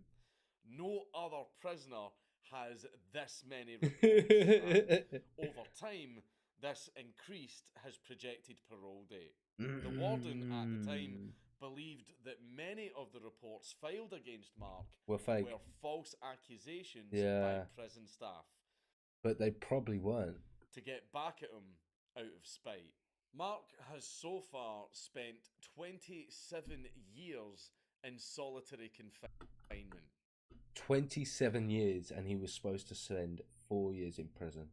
No other prisoner has this many reports. Over time, This increased his projected parole date. The warden at the time believed that many of the reports filed against Mark were fake. Were false accusations Yeah. by prison staff. But they probably weren't. To get back at him out of spite. Mark has so far spent 27 years in solitary confinement. 27 years, and he was supposed to spend 4 years in prison.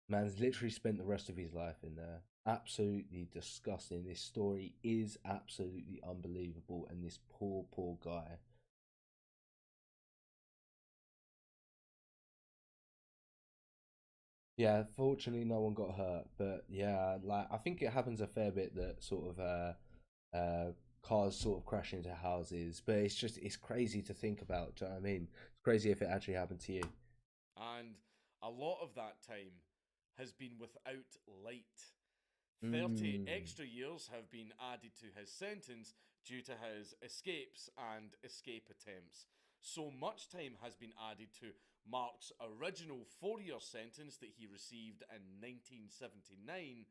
Man's literally spent the rest of his life in there. Absolutely disgusting. This story is absolutely unbelievable, and this poor, poor guy. Yeah, fortunately no one got hurt, but yeah, like I think it happens a fair bit that sort of cars sort of crash into houses, but it's crazy to think about. Do you know what I mean? It's crazy if it actually happened to you. And a lot of that time has been without light. 30 extra years have been added to his sentence due to his escapes and escape attempts. So much time has been added to Mark's original 4-year sentence that he received in 1979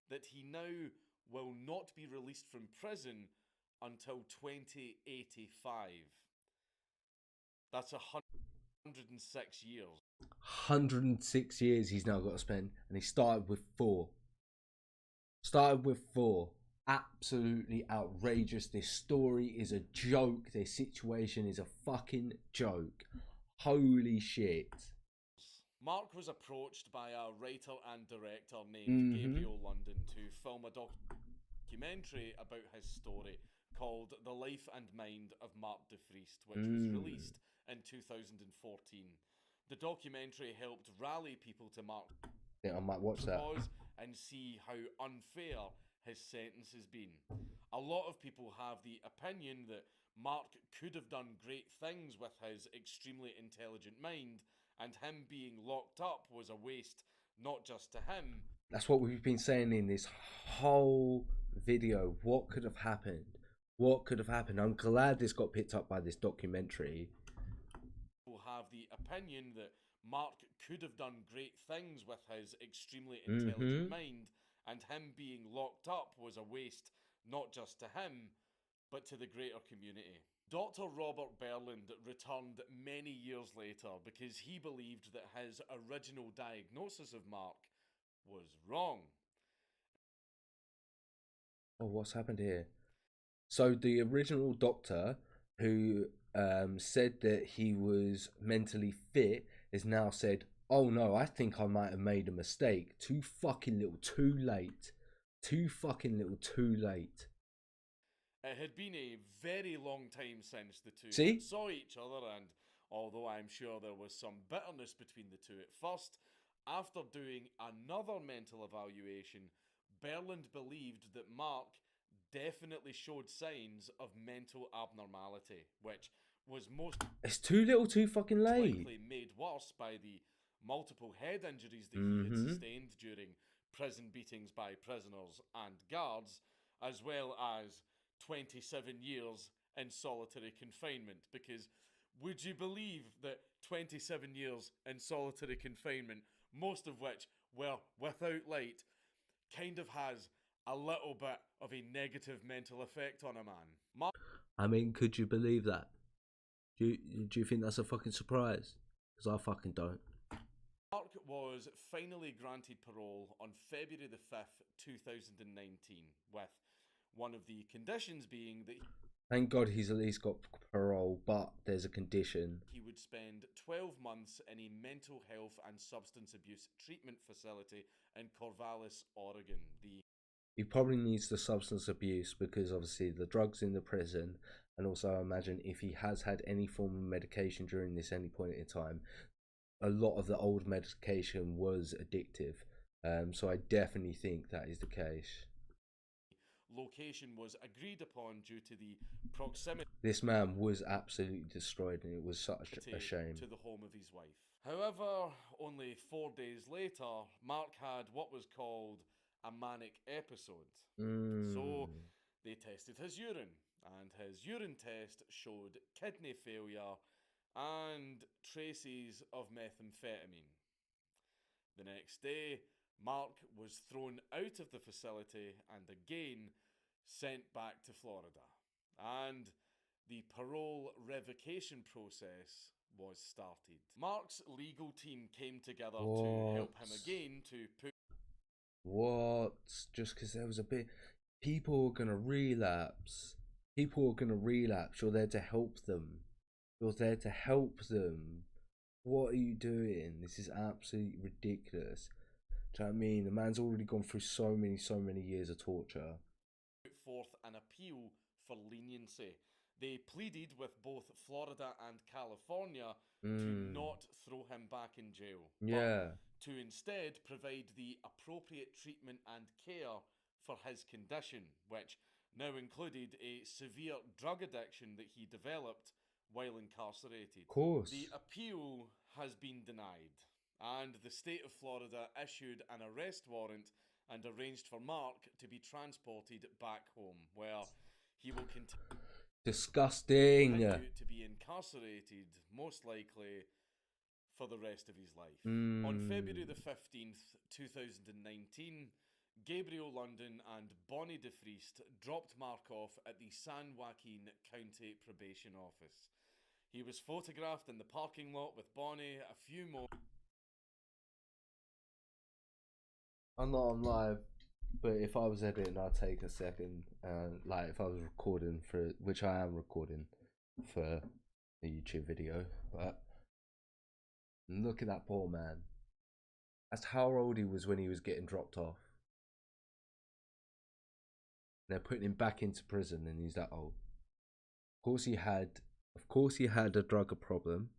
that he now will not be released from prison until 2085. That's 106 years. 106 years he's now got to spend, and he started with 4. Started with 4. Absolutely outrageous. This story is a joke. This situation is a fucking joke. Holy shit. Mark was approached by a writer and director named Gabriel London to film a documentary about his story called The Life and Mind of Mark de Vriest, which was released in 2014. The documentary helped rally people to Mark. Yeah, I might watch that. And see how unfair his sentence has been. A lot of people have the opinion that Mark could have done great things with his extremely intelligent mind, and him being locked up was a waste, not just to him. That's what we've been saying in this whole video. What could have happened? What could have happened? I'm glad this got picked up by this documentary. People have the opinion that Mark could have done great things with his extremely intelligent mind, and him being locked up was a waste, not just to him, but to the greater community. Dr. Robert Berland returned many years later because he believed that his original diagnosis of Mark was wrong. Oh, what's happened here? So the original doctor who said that he was mentally fit has now said, oh no, I think I might have made a mistake. Too fucking little, too late. Too fucking little, too late. It had been a very long time since the two saw each other, and although I'm sure there was some bitterness between the two at first, after doing another mental evaluation, Berland believed that Mark definitely showed signs of mental abnormality, which was most it's too little, too fucking late. Likely made worse by the multiple head injuries that he had sustained during prison beatings by prisoners and guards, as well as 27 years in solitary confinement. Because would you believe that 27 years in solitary confinement, most of which were without light, kind of has a little bit of a negative mental effect on a man? I mean, could you believe that? Do you think that's a fucking surprise? Because I fucking don't. Mark was finally granted parole on February the 5th, 2019, with one of the conditions being that thank God he's at least got parole, but there's a condition. He would spend 12 months in a mental health and substance abuse treatment facility in Corvallis, Oregon. He probably needs the substance abuse because obviously the drugs in the prison, and also I imagine if he has had any form of medication during this any point in time, a lot of the old medication was addictive. So I definitely think that is the case. Location was agreed upon due to the proximity. This man was absolutely destroyed, and it was such a shame. To the home of his wife. However, only 4 days later, Mark had what was called a manic episode. So they tested his urine, and his urine test showed kidney failure and traces of methamphetamine. The next day, Mark was thrown out of the facility and again sent back to Florida. And the parole revocation process was started. Mark's legal team came together to help him again to put... What? Just because there was a bit... People are going to relapse. People are going to relapse. You're there to help them. You're there to help them. What are you doing? This is absolutely ridiculous. Do you know what I mean? The man's already gone through so many years of torture. Put forth an appeal for leniency. They pleaded with both Florida and California to not throw him back in jail. Yeah. But to instead provide the appropriate treatment and care for his condition, which now included a severe drug addiction that he developed while incarcerated. Of course. The appeal has been denied, and the state of Florida issued an arrest warrant and arranged for Mark to be transported back home, where he will continue Disgusting. to be incarcerated, most likely for the rest of his life. On February the 15th, 2019, Gabriel London and Bonnie DeFriest dropped Mark off at the San Joaquin County Probation Office. He was photographed in the parking lot with Bonnie a few more... I know I'm live, but if I was editing, I'd take a second. Like if I was recording for, which I am recording for a YouTube video, but look at that poor man. That's how old he was when he was getting dropped off. They're putting him back into prison, and he's that old. Of course he had a drug problem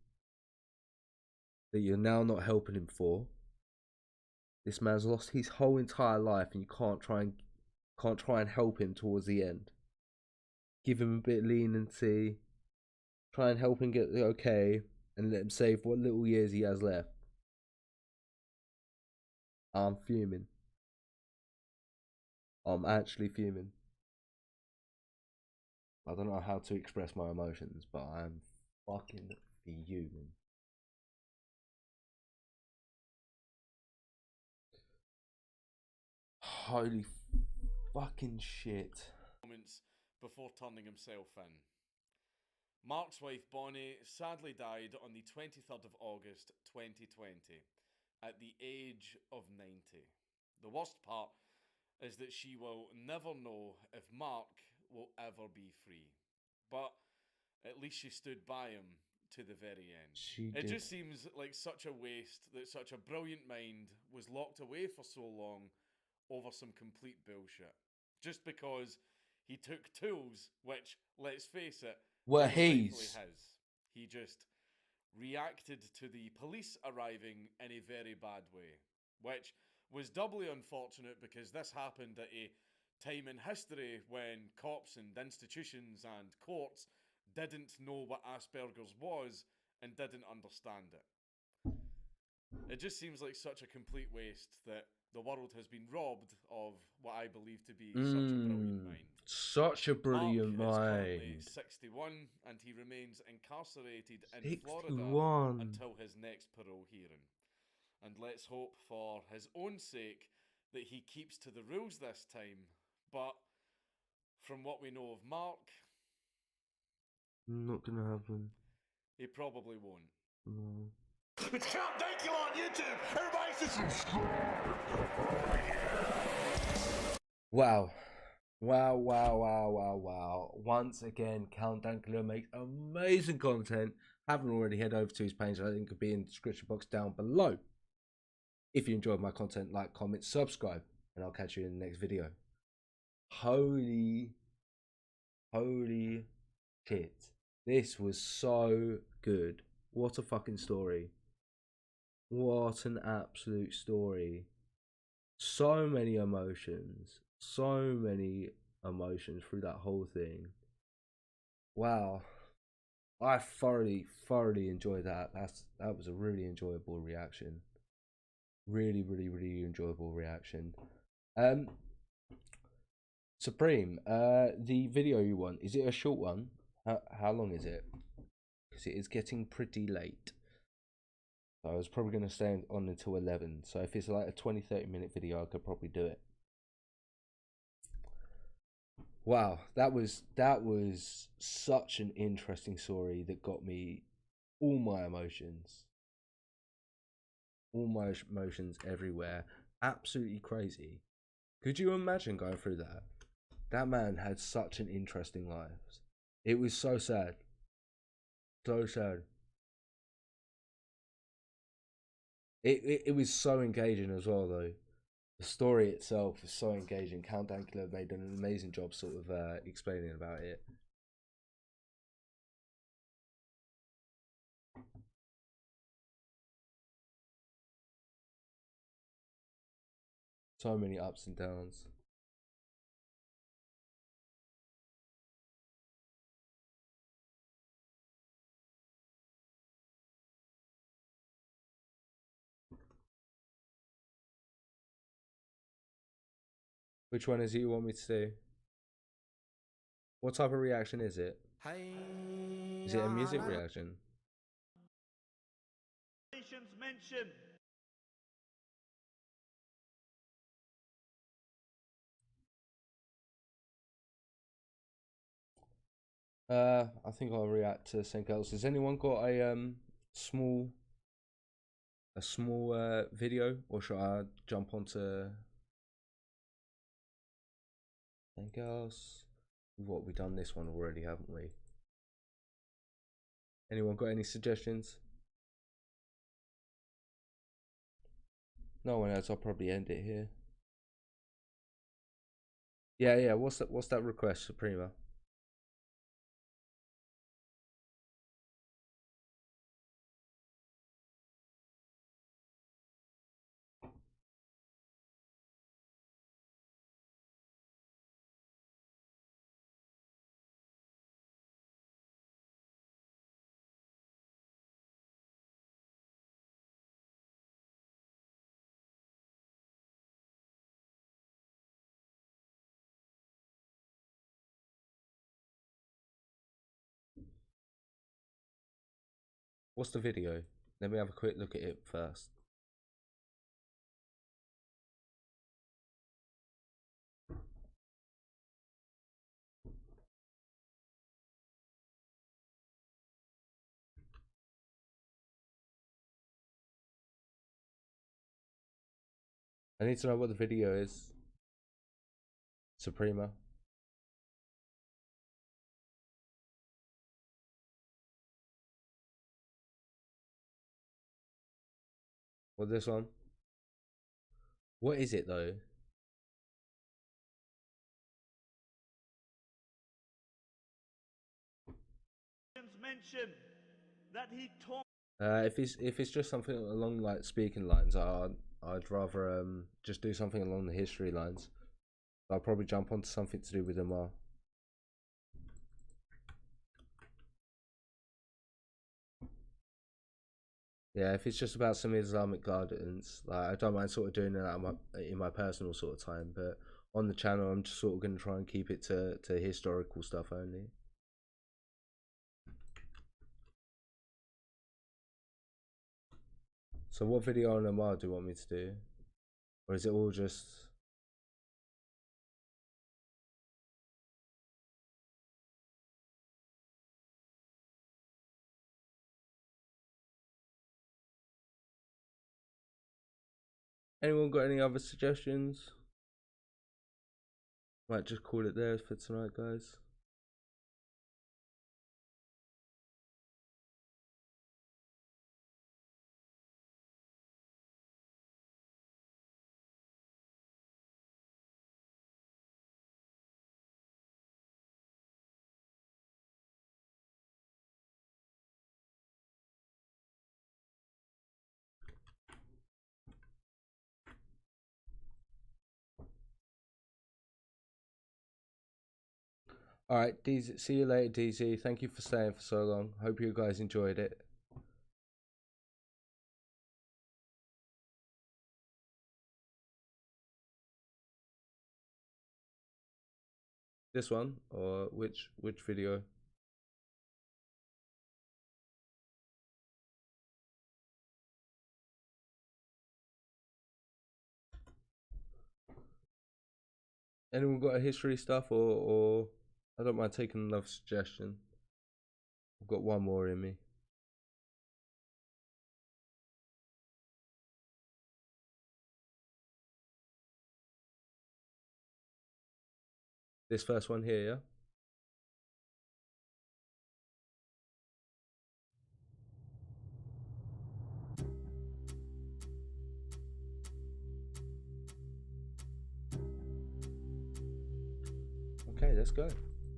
that you're now not helping him for. This man's lost his whole entire life, and you can't try and help him towards the end. Give him a bit of leniency. Try and help him get okay, and let him save what little years he has left. I'm fuming. I'm actually fuming. I don't know how to express my emotions, but I'm fucking fuming. Holy fucking shit. Moments before turning himself in. Mark's wife Bonnie sadly died on the 23rd of August 2020 at the age of 90. The worst part is that she will never know if Mark will ever be free. But at least she stood by him to the very end. It just seems like such a waste that such a brilliant mind was locked away for so long over some complete bullshit. Just because he took tools, which, let's face it, were his. He just reacted to the police arriving in a very bad way, which was doubly unfortunate because this happened at a time in history when cops and institutions and courts didn't know what Asperger's was and didn't understand it. It just seems like such a complete waste that the world has been robbed of what I believe to be such a brilliant mind. Such a brilliant Mark mind. is currently 61 and he remains incarcerated in Florida until his next parole hearing. And let's hope for his own sake that he keeps to the rules this time. But from what we know of Mark, not gonna happen. He probably won't. No. It's Count Dankular on YouTube. Everybody should subscribe. Wow. Wow. Once again, Count Dankular makes amazing content. Haven't already, head over to his page. I think it could be in the description box down below. If you enjoyed my content, like, comment, subscribe, and I'll catch you in the next video. Holy shit. This was so good. What a fucking story. What an absolute story. So many emotions. So many emotions through that whole thing. Wow. I thoroughly enjoyed that. That was a really enjoyable reaction. Really enjoyable reaction. Supreme, the video you want, is it a short one? How long is it? Because it is getting pretty late. So I was probably going to stay on until 11. So if it's like a 20-30 minute video, I could probably do it. Wow, that was such an interesting story that got me all my emotions everywhere. Absolutely crazy. Could you imagine going through that? That man had such an interesting life. It was so sad. So sad. It was so engaging as well, though. The story itself is so engaging. Count Dankular made an amazing job sort of explaining about it. So many ups and downs. Which one is it you want me to do? What type of reaction is it? Is it a music reaction? Mention. I think I'll react to something else. Has anyone got a small video, or should I jump onto something else? What, we've done this one already, haven't we? Anyone got any suggestions? No one else. I'll probably end it here. Yeah. What's that request, Suprema? What's the video? Let me have a quick look at it first. I need to know what the video is. Suprema. Or this one. What is it though? Mention that he taught. If it's just something along like speaking lines, I'd rather just do something along the history lines. I'll probably jump onto something to do with Amar. Yeah, if it's just about some Islamic guidance, like I don't mind sort of doing that in my personal sort of time, but on the channel I'm just sort of going to try and keep it to historical stuff only. So what video on Amar do you want me to do? Or is it all just... Anyone got any other suggestions? Might just call it there for tonight, guys. Alright, DZ, see you later, DZ. Thank you for staying for so long. Hope you guys enjoyed it. This one, or which video? Anyone got a history stuff, or I don't mind taking another suggestion. I've got one more in me. This first one here, yeah? Okay, let's go.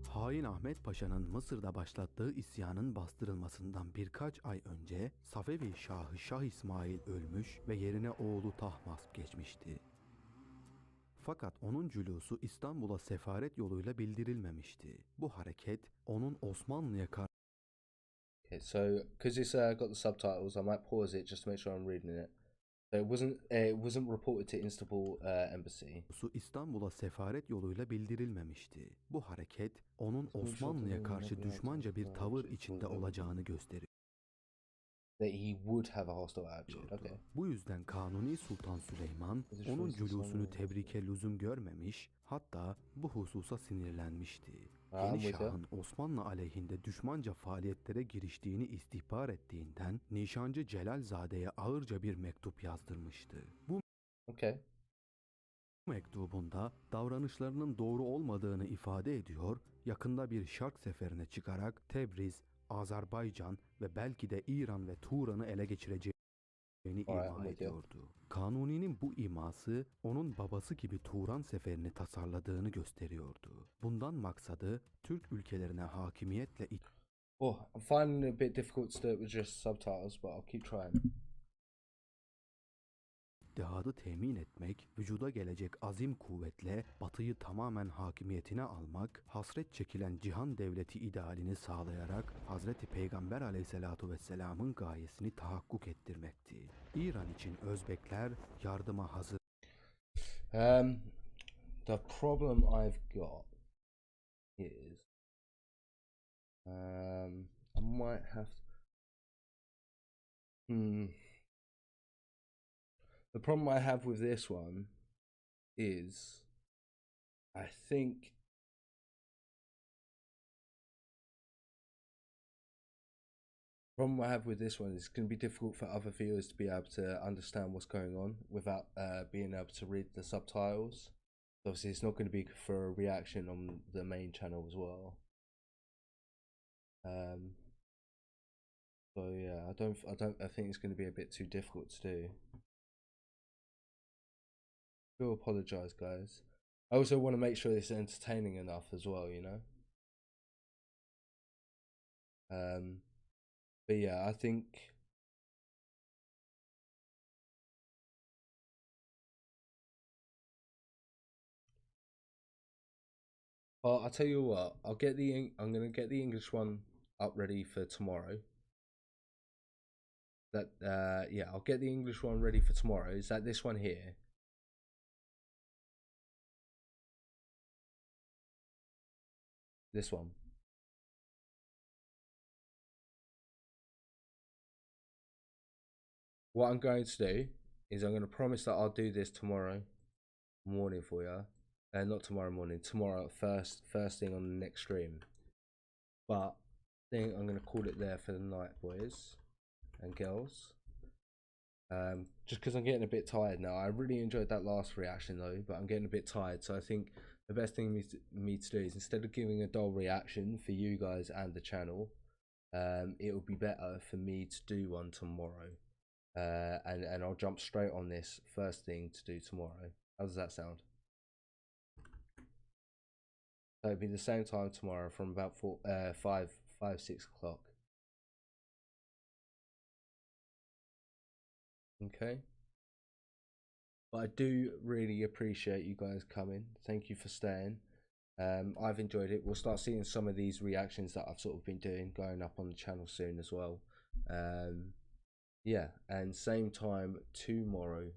Hain Ahmet Paşa'nın Mısır'da başlattığı isyanın bastırılmasından birkaç ay önce Safevi Şahı Şah İsmail ölmüş ve yerine oğlu Tahmasp geçmişti. Fakat onun cülusu İstanbul'a sefaret yoluyla bildirilmemişti. Bu hareket onun Osmanlı'ya karşı Okay, so because it's got the subtitles, I might pause it just to make sure I'm reading it. So it wasn't reported to Istanbul Embassy. İstanbul'a sefaret yoluyla bildirilmemişti. Bu hareket onun Osmanlı'ya karşı düşmanca bir tavır içinde olacağını gösteriyor. That he would have a hostile attitude. Okay. Bu yüzden Kanuni Sultan Süleyman onun cülusunu tebrike lüzum görmemiş, hatta bu hususa sinirlenmişti. Yeni Şah'ın Osmanlı aleyhinde düşmanca faaliyetlere giriştiğini istihbar ettiğinden Nişancı Celalzade'ye ağırca bir mektup yazdırmıştı. Bu mektubunda davranışlarının doğru olmadığını ifade ediyor, yakında bir şark seferine çıkarak Tebriz, Azerbaycan ve belki de İran ve Turan'ı ele geçireceğini ima ediyordu. Kanuni'nin bu iması onun babası gibi Turan seferini tasarladığını gösteriyordu. Bundan maksadı Türk ülkelerine hakimiyetle Oh, I'm finding it a bit difficult to do it with just subtitles, but I'll keep trying. İttihadı temin etmek, vücuda gelecek azim kuvvetle Batı'yı tamamen hakimiyetine almak, hasret çekilen cihan devleti idealini sağlayarak Hazreti Peygamber aleyhissalatu vesselamın gayesini tahakkuk ettirmekti. İran için Özbekler yardıma hazır. The problem I've got is I might have the problem I have with this one is I think problem I have with this one is it's going to be difficult for other viewers to be able to understand what's going on without being able to read the subtitles. Obviously, it's not going to be for a reaction on the main channel as well. So yeah, I think it's going to be a bit too difficult to do. I do apologize, guys. I also want to make sure it's entertaining enough as well, you know. But yeah, I think well, I'll tell you what, I'm gonna get the English one up ready for tomorrow. Yeah, I'll get the English one ready for tomorrow. Is that this one here? This one. What I'm going to do is I'm going to promise that I'll do this tomorrow morning for you. Not tomorrow morning, tomorrow first thing on the next stream. But I think I'm going to call it there for the night, boys and girls. Just because I'm getting a bit tired now. I really enjoyed that last reaction though, but I'm getting a bit tired. So I think the best thing me to do is, instead of giving a dull reaction for you guys and the channel, it would be better for me to do one tomorrow. And I'll jump straight on this first thing to do tomorrow. How does that sound? So it'll be the same time tomorrow from about 6 o'clock. Okay. But I do really appreciate you guys coming. Thank you for staying. I've enjoyed it. We'll start seeing some of these reactions that I've sort of been doing going up on the channel soon as well. Yeah, and same time tomorrow